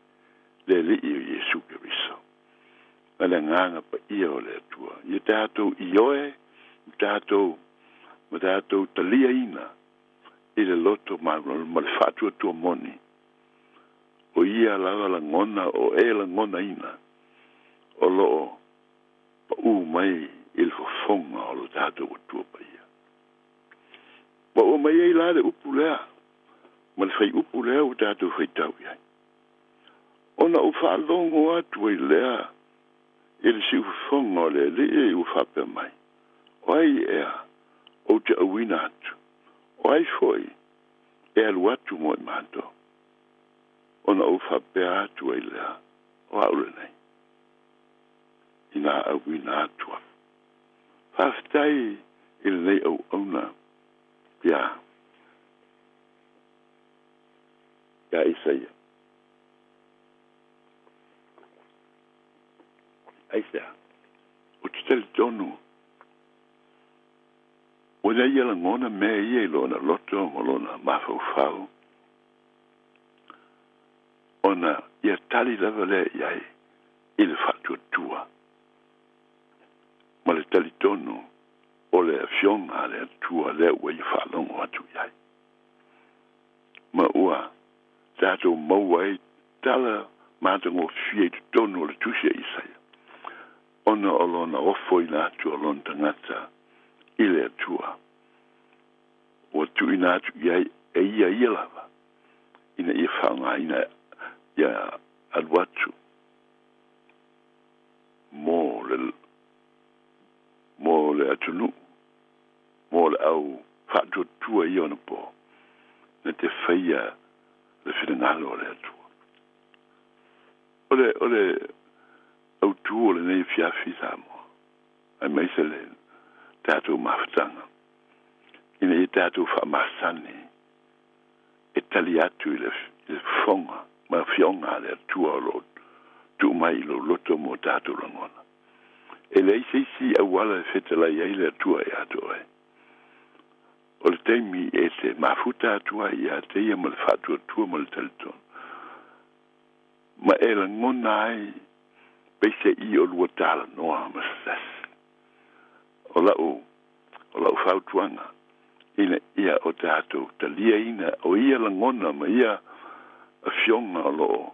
le li i o Jesu Keriso. Ma le nganga pa ia o le atua. Ia tātou i oe, ma tātou talia ina i le loto ma le fatua tua moni. O ia lawa la ngona o e la ngona ina. O loo pa u mai il fofonga o lo tātou o tua pa ia. Ma o mai ei la le upu lea. Ma le fai upu lea o tātou fai tau iai. Ona u wha longo atu i lea. Ele si ufonga o le e u whape mai. Oai ea, o te awina atu. Oai foi, e alu atu mo i mato. Ona u whape atu i lea, o aure nei. Ina awina atua. Whaftai ele nei au auna. Pia. Ia Isaia. Aisea, o te tali tonu. O le ia la ngona mea ia i lona loto mo lona mafau. Ona ia tali lava le iai i le fatua tua. Ma le tali tonu o le afionga le tua le ua i whalongo atu iai. Ma ua, tātou maua i tala mātango fie i tonu o le tusia Isaia. Ona o lona ofo i nātu o lona tangata i le atua. O tu i nātu iai e ia lava. Ina ia whaunga ina ia aluatu. Mō le atunu. Mō le au whātua tua i ona po. Na te whaia le whinangalo o le atua. O le au tuo le nei fiafi samo. Ai mai se le tātou mawhatanga. Ina i tātou whamasane. E tali atu i le whonga. Ma whionga le atua o lo. Tu mai lo loto mo tātou rangona. E le isi awala e whetala i le atua i ato e. O le teimi e te mafuta atua i a te ia ma le whatua tua ma le taliton. Ma e la ngona ai peise i o lua tala noa masas. O lau whautuanga. Ina ia o tātou talia ina o ia la ngona ma ia a fionga o loo.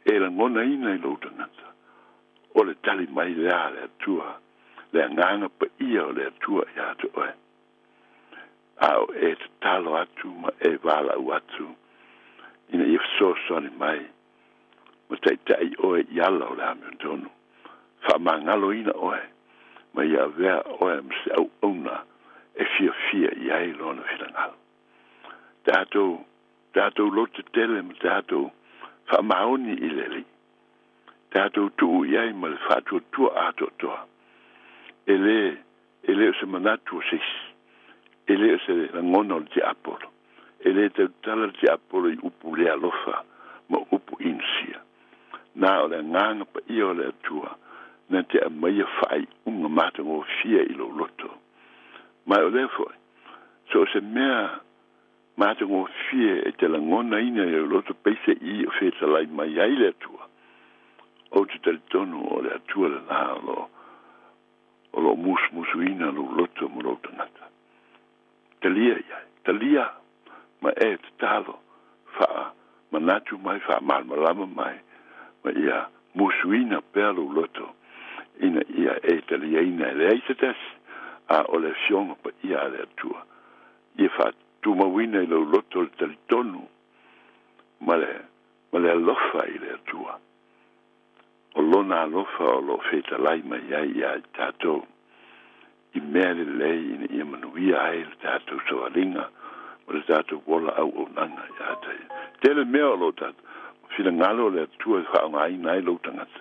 E la ngona ina i lo tangata. O le tali mai lea le atua. Le nganga pa ia o le atua i ato oe. Ao e te talo atu ma e wala u atu. Ina i fsosoni mai. Ma tai oe i ala o le ame tonu. Whamangalo ina oe. Ma ia vea oe mse au una e fia i ai lona whirangalo. Tātou lote tele ma tātou whamaoni i leli. Tātou tuu i ai ma le whātua tua ato toa. E le o se manatu o sis. E le o se la ngona o te apolo. E le te tala te apolo i upu lea lofa ma upu insia. Nā o le nganga pa ia o le atua, na te amaia whai unga mātango fia i lo loto. Mai o le foi, so se mea mātango fia e te langona ina i lo loto peise i o whetalai mai ai le atua. O te talitonu o le atua le nā o lo musu ina lo loto mo lo tangata. Talia iai, talia, ma e te talo, wha manatu mai, wha malmalama mai, ma ia musuina pelo loto ina ia e tali ina le aisetas a o le fionga pa ia le atua ia fa tu mawina i lo loto le tali tonu ma le alofa i le atua o lona alofa o lo feta lai mai ia tātou i mea le lei ina ia manuia ai le tātou soalinga o le tātou wola au o nanga ia tai tele mea o lo tātou fina ngalo le atua whaonga ina ai lo tangata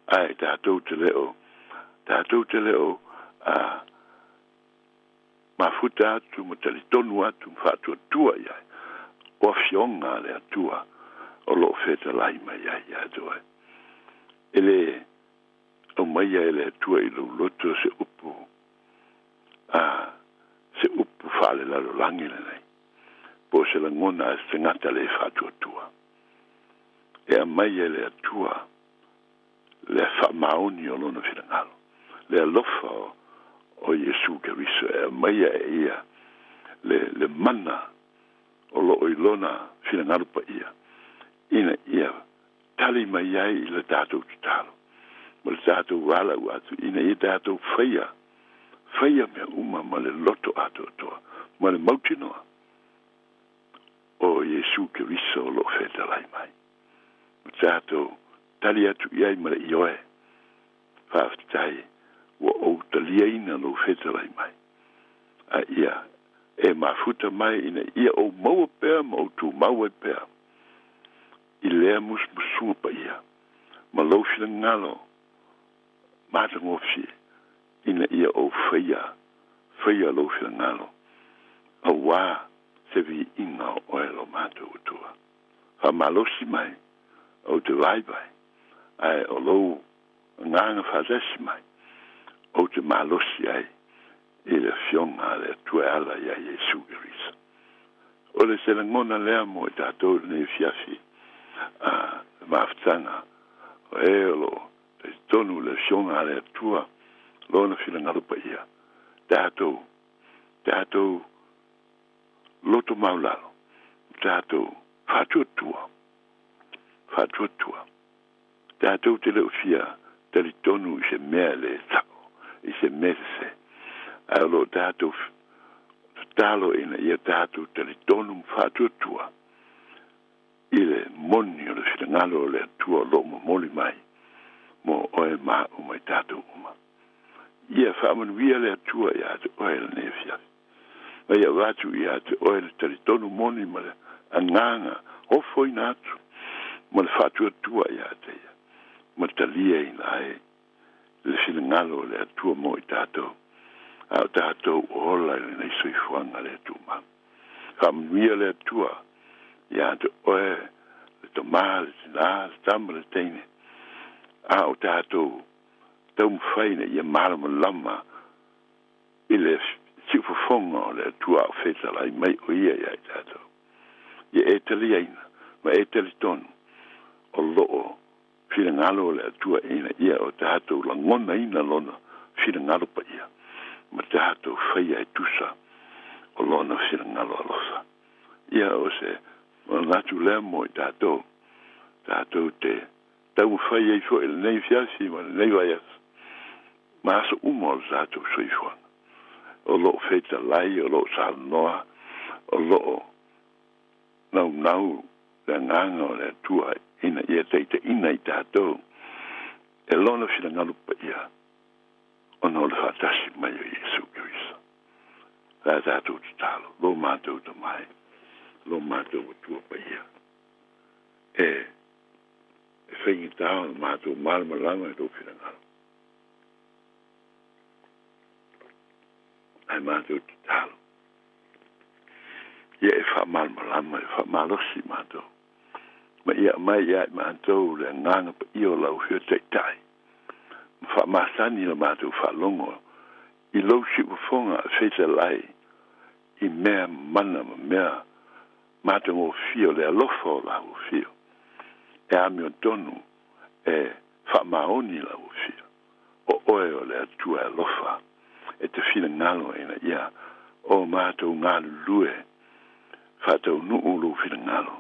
ai tātou te leo mafuta atu ma tali tonu atu whātua tua ia o fionga le atua o lo feta lai mai ia atua ele o mai ele atua i lo loto se upu whale la langi le nei po se la ngona se ngata le whātua tua e a mai ele atua le whamaoni o lona whirangalo le alofa o Yesu Keriso e mai ia le mana o lo i lona whirangalo pa ia ina ia tali mai ai i le tātou tutalo ma le tātou wala atu ina i tātou whaia mea uma ma le loto ato toa ma le mautinoa o Yesu Keriso o lo whetalai mai ma tātou tali atu iai ma le ioe whaafitai wa o taliaina lo whetalai mai a ia e mafuta mai ina ia o maua pēr ma o tu maua pēr i lea musmusunga pa ia ma lo whina ngalo matangofi ina ia o whaia lo whina ngalo a wā se vi inga o oe lo mātou utua ha malosi mai o te vaibai ai o lo nganga whazesi mai o te malosi ai i le fionga le tue ala ia Yesu Keriso o le se ngona lea mo i tātou nei fiafi maftanga o e lo te tonu le fionga le tua lona fila ngalo pa ia tātou loto maulalo tātou whātua tua tātou te leo fia tali tonu i se mea le tako i se mese ai lo tātou talo ina ia tātou tali tonu whātua tua i le moni o le whitangalo le tua lo mo moli mai mo oe maa umai tātou uma ia whaamanuia le tua ia te oe le nefia ma ia watu ia te oe le tali tonu moni ma le anganga hofo ina atu ma le whātua tua ia te ia ma talia ina ai le whitangalo le atua mo i tātou au tātou ola le nei soifuanga le tuma whaamanuia le tua ia te oe le toma le tina le tama le teine au tātou tau mwhaina ia marama lama i le sifufonga o le tua o whetalai mai o ia ia i tātou ia e tali aina ma e tali tonu o loo whirangalo le tua ina ia o tātou la ngona ina lona whirangalo pa ia ma tātou whaia e tusa o lona whirangalo alosa ia o se ma natu lea mo i tātou te tau whaia i fo il nei fiasi ma nei vaias ma aso uma o tātou soifuanga o loo wheta lai o loo salnoa o loo nau le nganga o le tua ina ia teite ina i tātou e lona whirangalu pa ia ono le whatasi mai o Yesu Keriso la tātou te talo lo mātou te mai lo mātou o tua pa ia e whaingi tāo na mātou malamalama e tō whirangalu ai mātou te talo ia e whamalamalama e whamalosi mātou ma ia mai ia mātou le nganga pa io lau hio teitai ma whamasani na mātou whalongo i lau siwafonga a wheta lai i mea mana ma mea mātou o fio le alofa o lau fio e ami o tonu e whamaoni lau fio o oe o le atua alofa e te whina ngalo e na ia o mātou ngā lue whatau nuu lo whina ngalo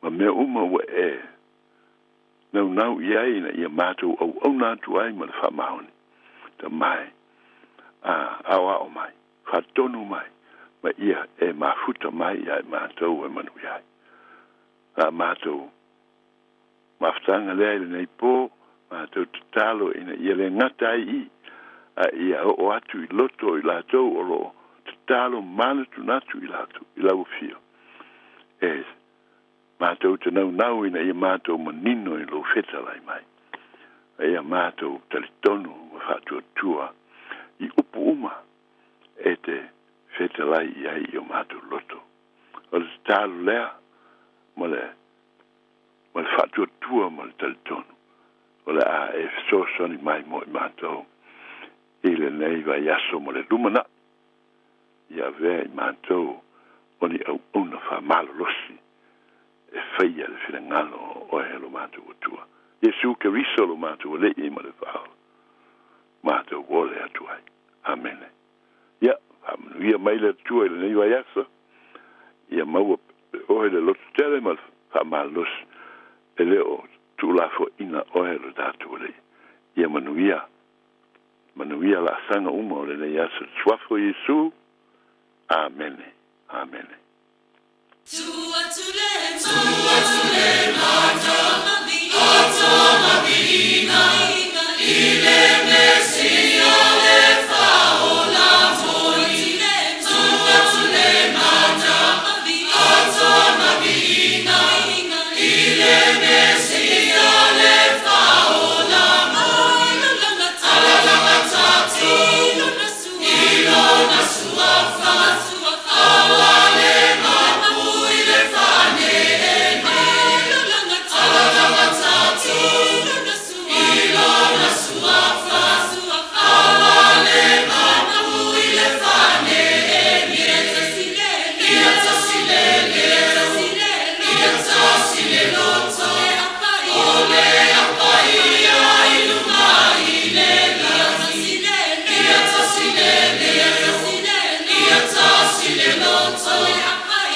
ma mea uma wa e nau iai na ia mātou au nātu ai ma le whamaoni. Ta mai, awa o mai, whatonu mai, ma ia e mafuta mai iai mātou e manu iai. A mātou, mawhtanga lea ile nei pō, mātou tatalo ina ia le ngata i, a ia o atu I loto I lātou o lo, tatalo manatu natu I lātou, I lau fio. E, mātou te nau ina ia mātou manino I lo whetalai mai. Ia mātou talitonu ma whatua tua I upu uma e te whetalai iai I o mātou loto. O le tālu lea ma le whatua tua ma le talitonu. O le a e sosoni mai mo I mātou I le nei vai aso ma le lumana. Ia vea I mātou oni au una whamalo losi e whaia le whirangalo o e lo mātou o tua. Yesu ke riso lo mātou le I ma le whao. Mātou wole atuai. Amen. Ia, ia mai le tua I le nei vai aso. Ia maua ohe le lotu tere ma le whamalo losi. E leo tūlafo ina ohe lo tātou le. Ia manuia la sanga uma o le nei aso. Swafo Yesu. Amen. Amen. Tua tule mata, atoma vina, ile mesia le faola toi. Tua tule mata, atoma vina, ile mesia le faola moi. Alanga tatu, ilona suafa, awale mapui le fane ene. Alanga tatu, ilona suafa, awale mapui le fane ene. Liata sile loto, ole apaia iluma ile. Liata sile loto,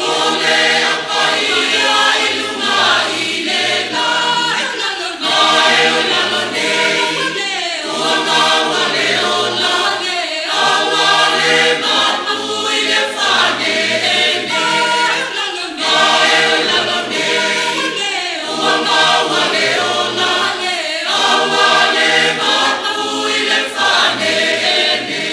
ole apaia iluma ile. Nae ola lone, ona wale ola, awale mapui le fane ene. Nae ola lone, ona wale ola, awale mapui le fane ene.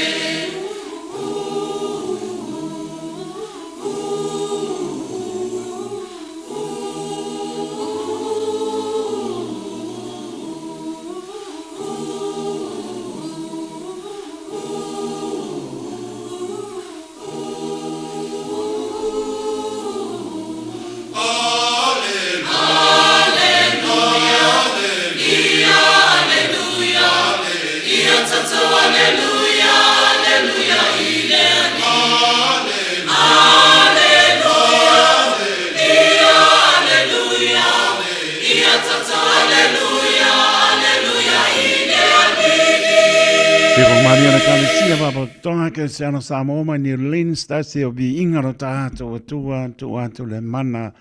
Mariana Kalesia Baba tonga ke se ano Samoa ni Lin Stasi o bi ingaro tātou tu le mana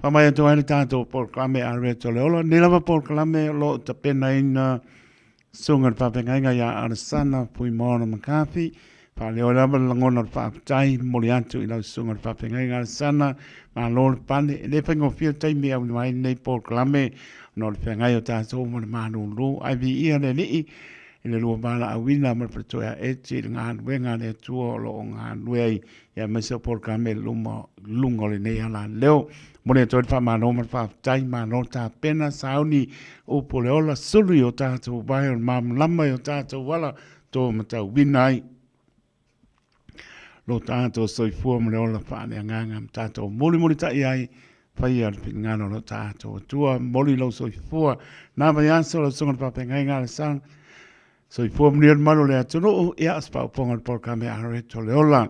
pamai tu ai tātou por klame arreto le ola ni lava por klame lo te pena ina sunga papenga ya arsana pui mono makafi pa le ola langona pa tai moliantu ila sunga papenga arsana ma lo pane le pengo fio tai me au mai nei por klame no le penga yo tātou mo manu lu ai bi ia le ni le lua bala a wina ma pretoia e ti ngā wenga le tua lo ngā nuei ia mesa por kame lunga le nei ala leo mone toi wha mano ma wha tai mano tā pena sauni o pole ola suri o tātou vai o mam lama o tātou wala tō matau winai lo tātou soifua ma le ola whaane a nganga ma tātou moli tai ai whai ar ngano lo tātou tua moli lo soifua nā vai aso lo sunga papengai ngā le sang so I fua mnian mano le atono ia aspa ponga por kame areto le ola.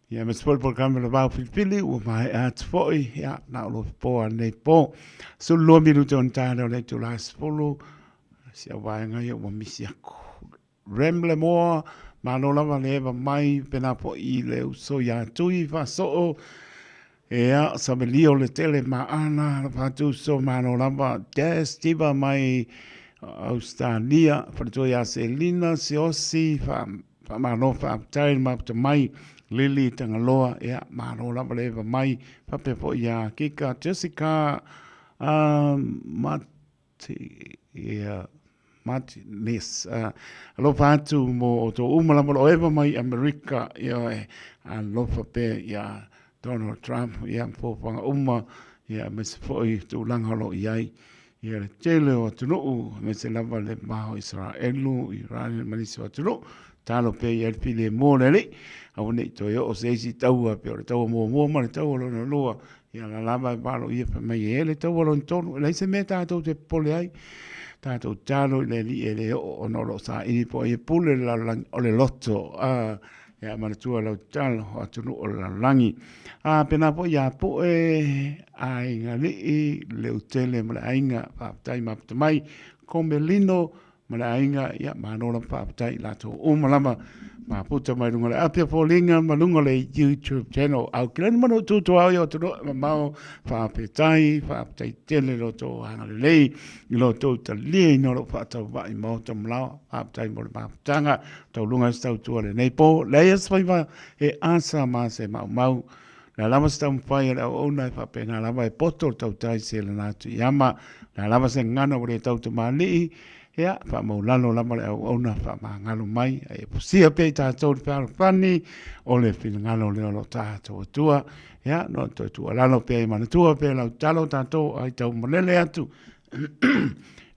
Ia me spol por kame le vau filipili ua mai at foi ia na lo poa nei po. So lo minuto on tano le tu las polo si avanga ia ua misi aku. Remble moa mano lava leva mai pena po I le uso ia tui fa so Ea, sabe lio le tele maana, la patu so mano lava, des tiba mai Australia, fato ya Selina, Siosi, fa mano fa aptai, ma mai, Lili Tangaloa, ea, mano lava leva mai, fa pepo ya Kika, Jessica, Mati, ea, Martinez. Alo patu mo to umalama o eva mai Amerika ia alofa pe ia Donald Trump ia popanga ia me se foi tu langalo iai ia le tele o tunu me se lava le maho Israelu Iran Malaysia tunu talo pe ia pile mo le au nei to yo o se si tau pe o tau mo ma tau lo no lo ia la lava balo ia pe mai ele tau lo tonu le se meta to te pole ai tātou tālo i le li e le o noro sa ini po e pule o le loto ia manatua lau tālo o atunu o la langi pena po ia po e ainga li i le utele ma le ainga whaapatai mapatamai komelino ma le ainga ia manora whaapatai lato umalama ma puta mai runga le apia po linga ma lunga le YouTube channel au kilani mano tutu au yo tunu ma mao whaapatai tele lo to hanga le lei i lo to ta lia i noro whaatau wa i mao ta mlao whaapatai mo le maapatanga tau lunga stau tua le nei po leia swaiva e asa ma se mau la lama sta mfai la ona fa pena lama e poto tau tai se le natu yama la lama se ngana o le tau te mali ia fa mo lalo lama le ona fa ma ngalo mai e posia pe ta tau fa fani o le fil ngalo le lo ta tua ia no to tu lalo pe ma tua pe la talo tanto ai tau molele atu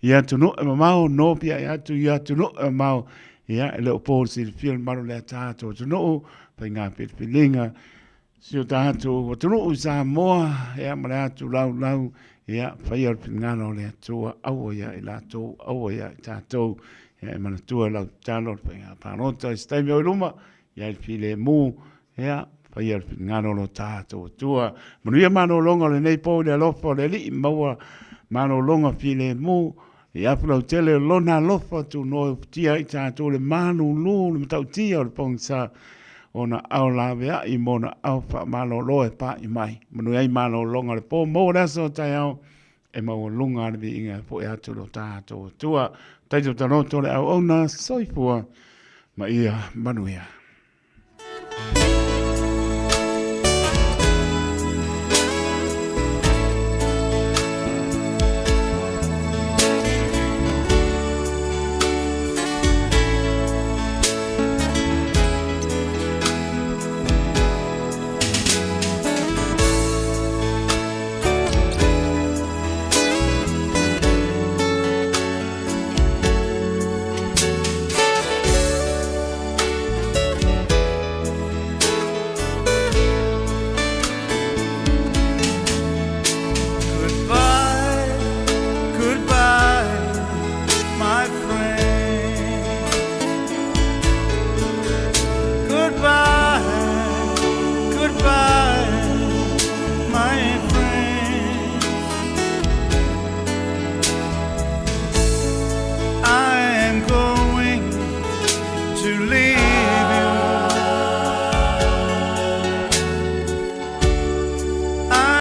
ia tu no mau no pia ia tu no mau ia le opol si fil maro le ta tu no pa nga pe filinga si o tātou, o tunu usa moa, ea mara atu lau, ea whai ar pingano le atua, aua ia i lātou, aua ia i tātou, ea mana tua lau tālo, penga pānota, i staimi o iluma, ia i pile mū, ea whai ar pingano lo tātou, tua, manuia mano longa le nei pō le alofa, le li maua mano longa pile mū, ia pulau tele lona alofa tu no tia i tātou le manu lū, le matau tia o le pongsa, ona au lavea i mona au wha malo loe pa i mai. Manu ai malo longa le po mo raso tai au e mau lunga le vi inga po e atu lo tātou tua. Taito tanoto le au ona soifua ma ia manuia.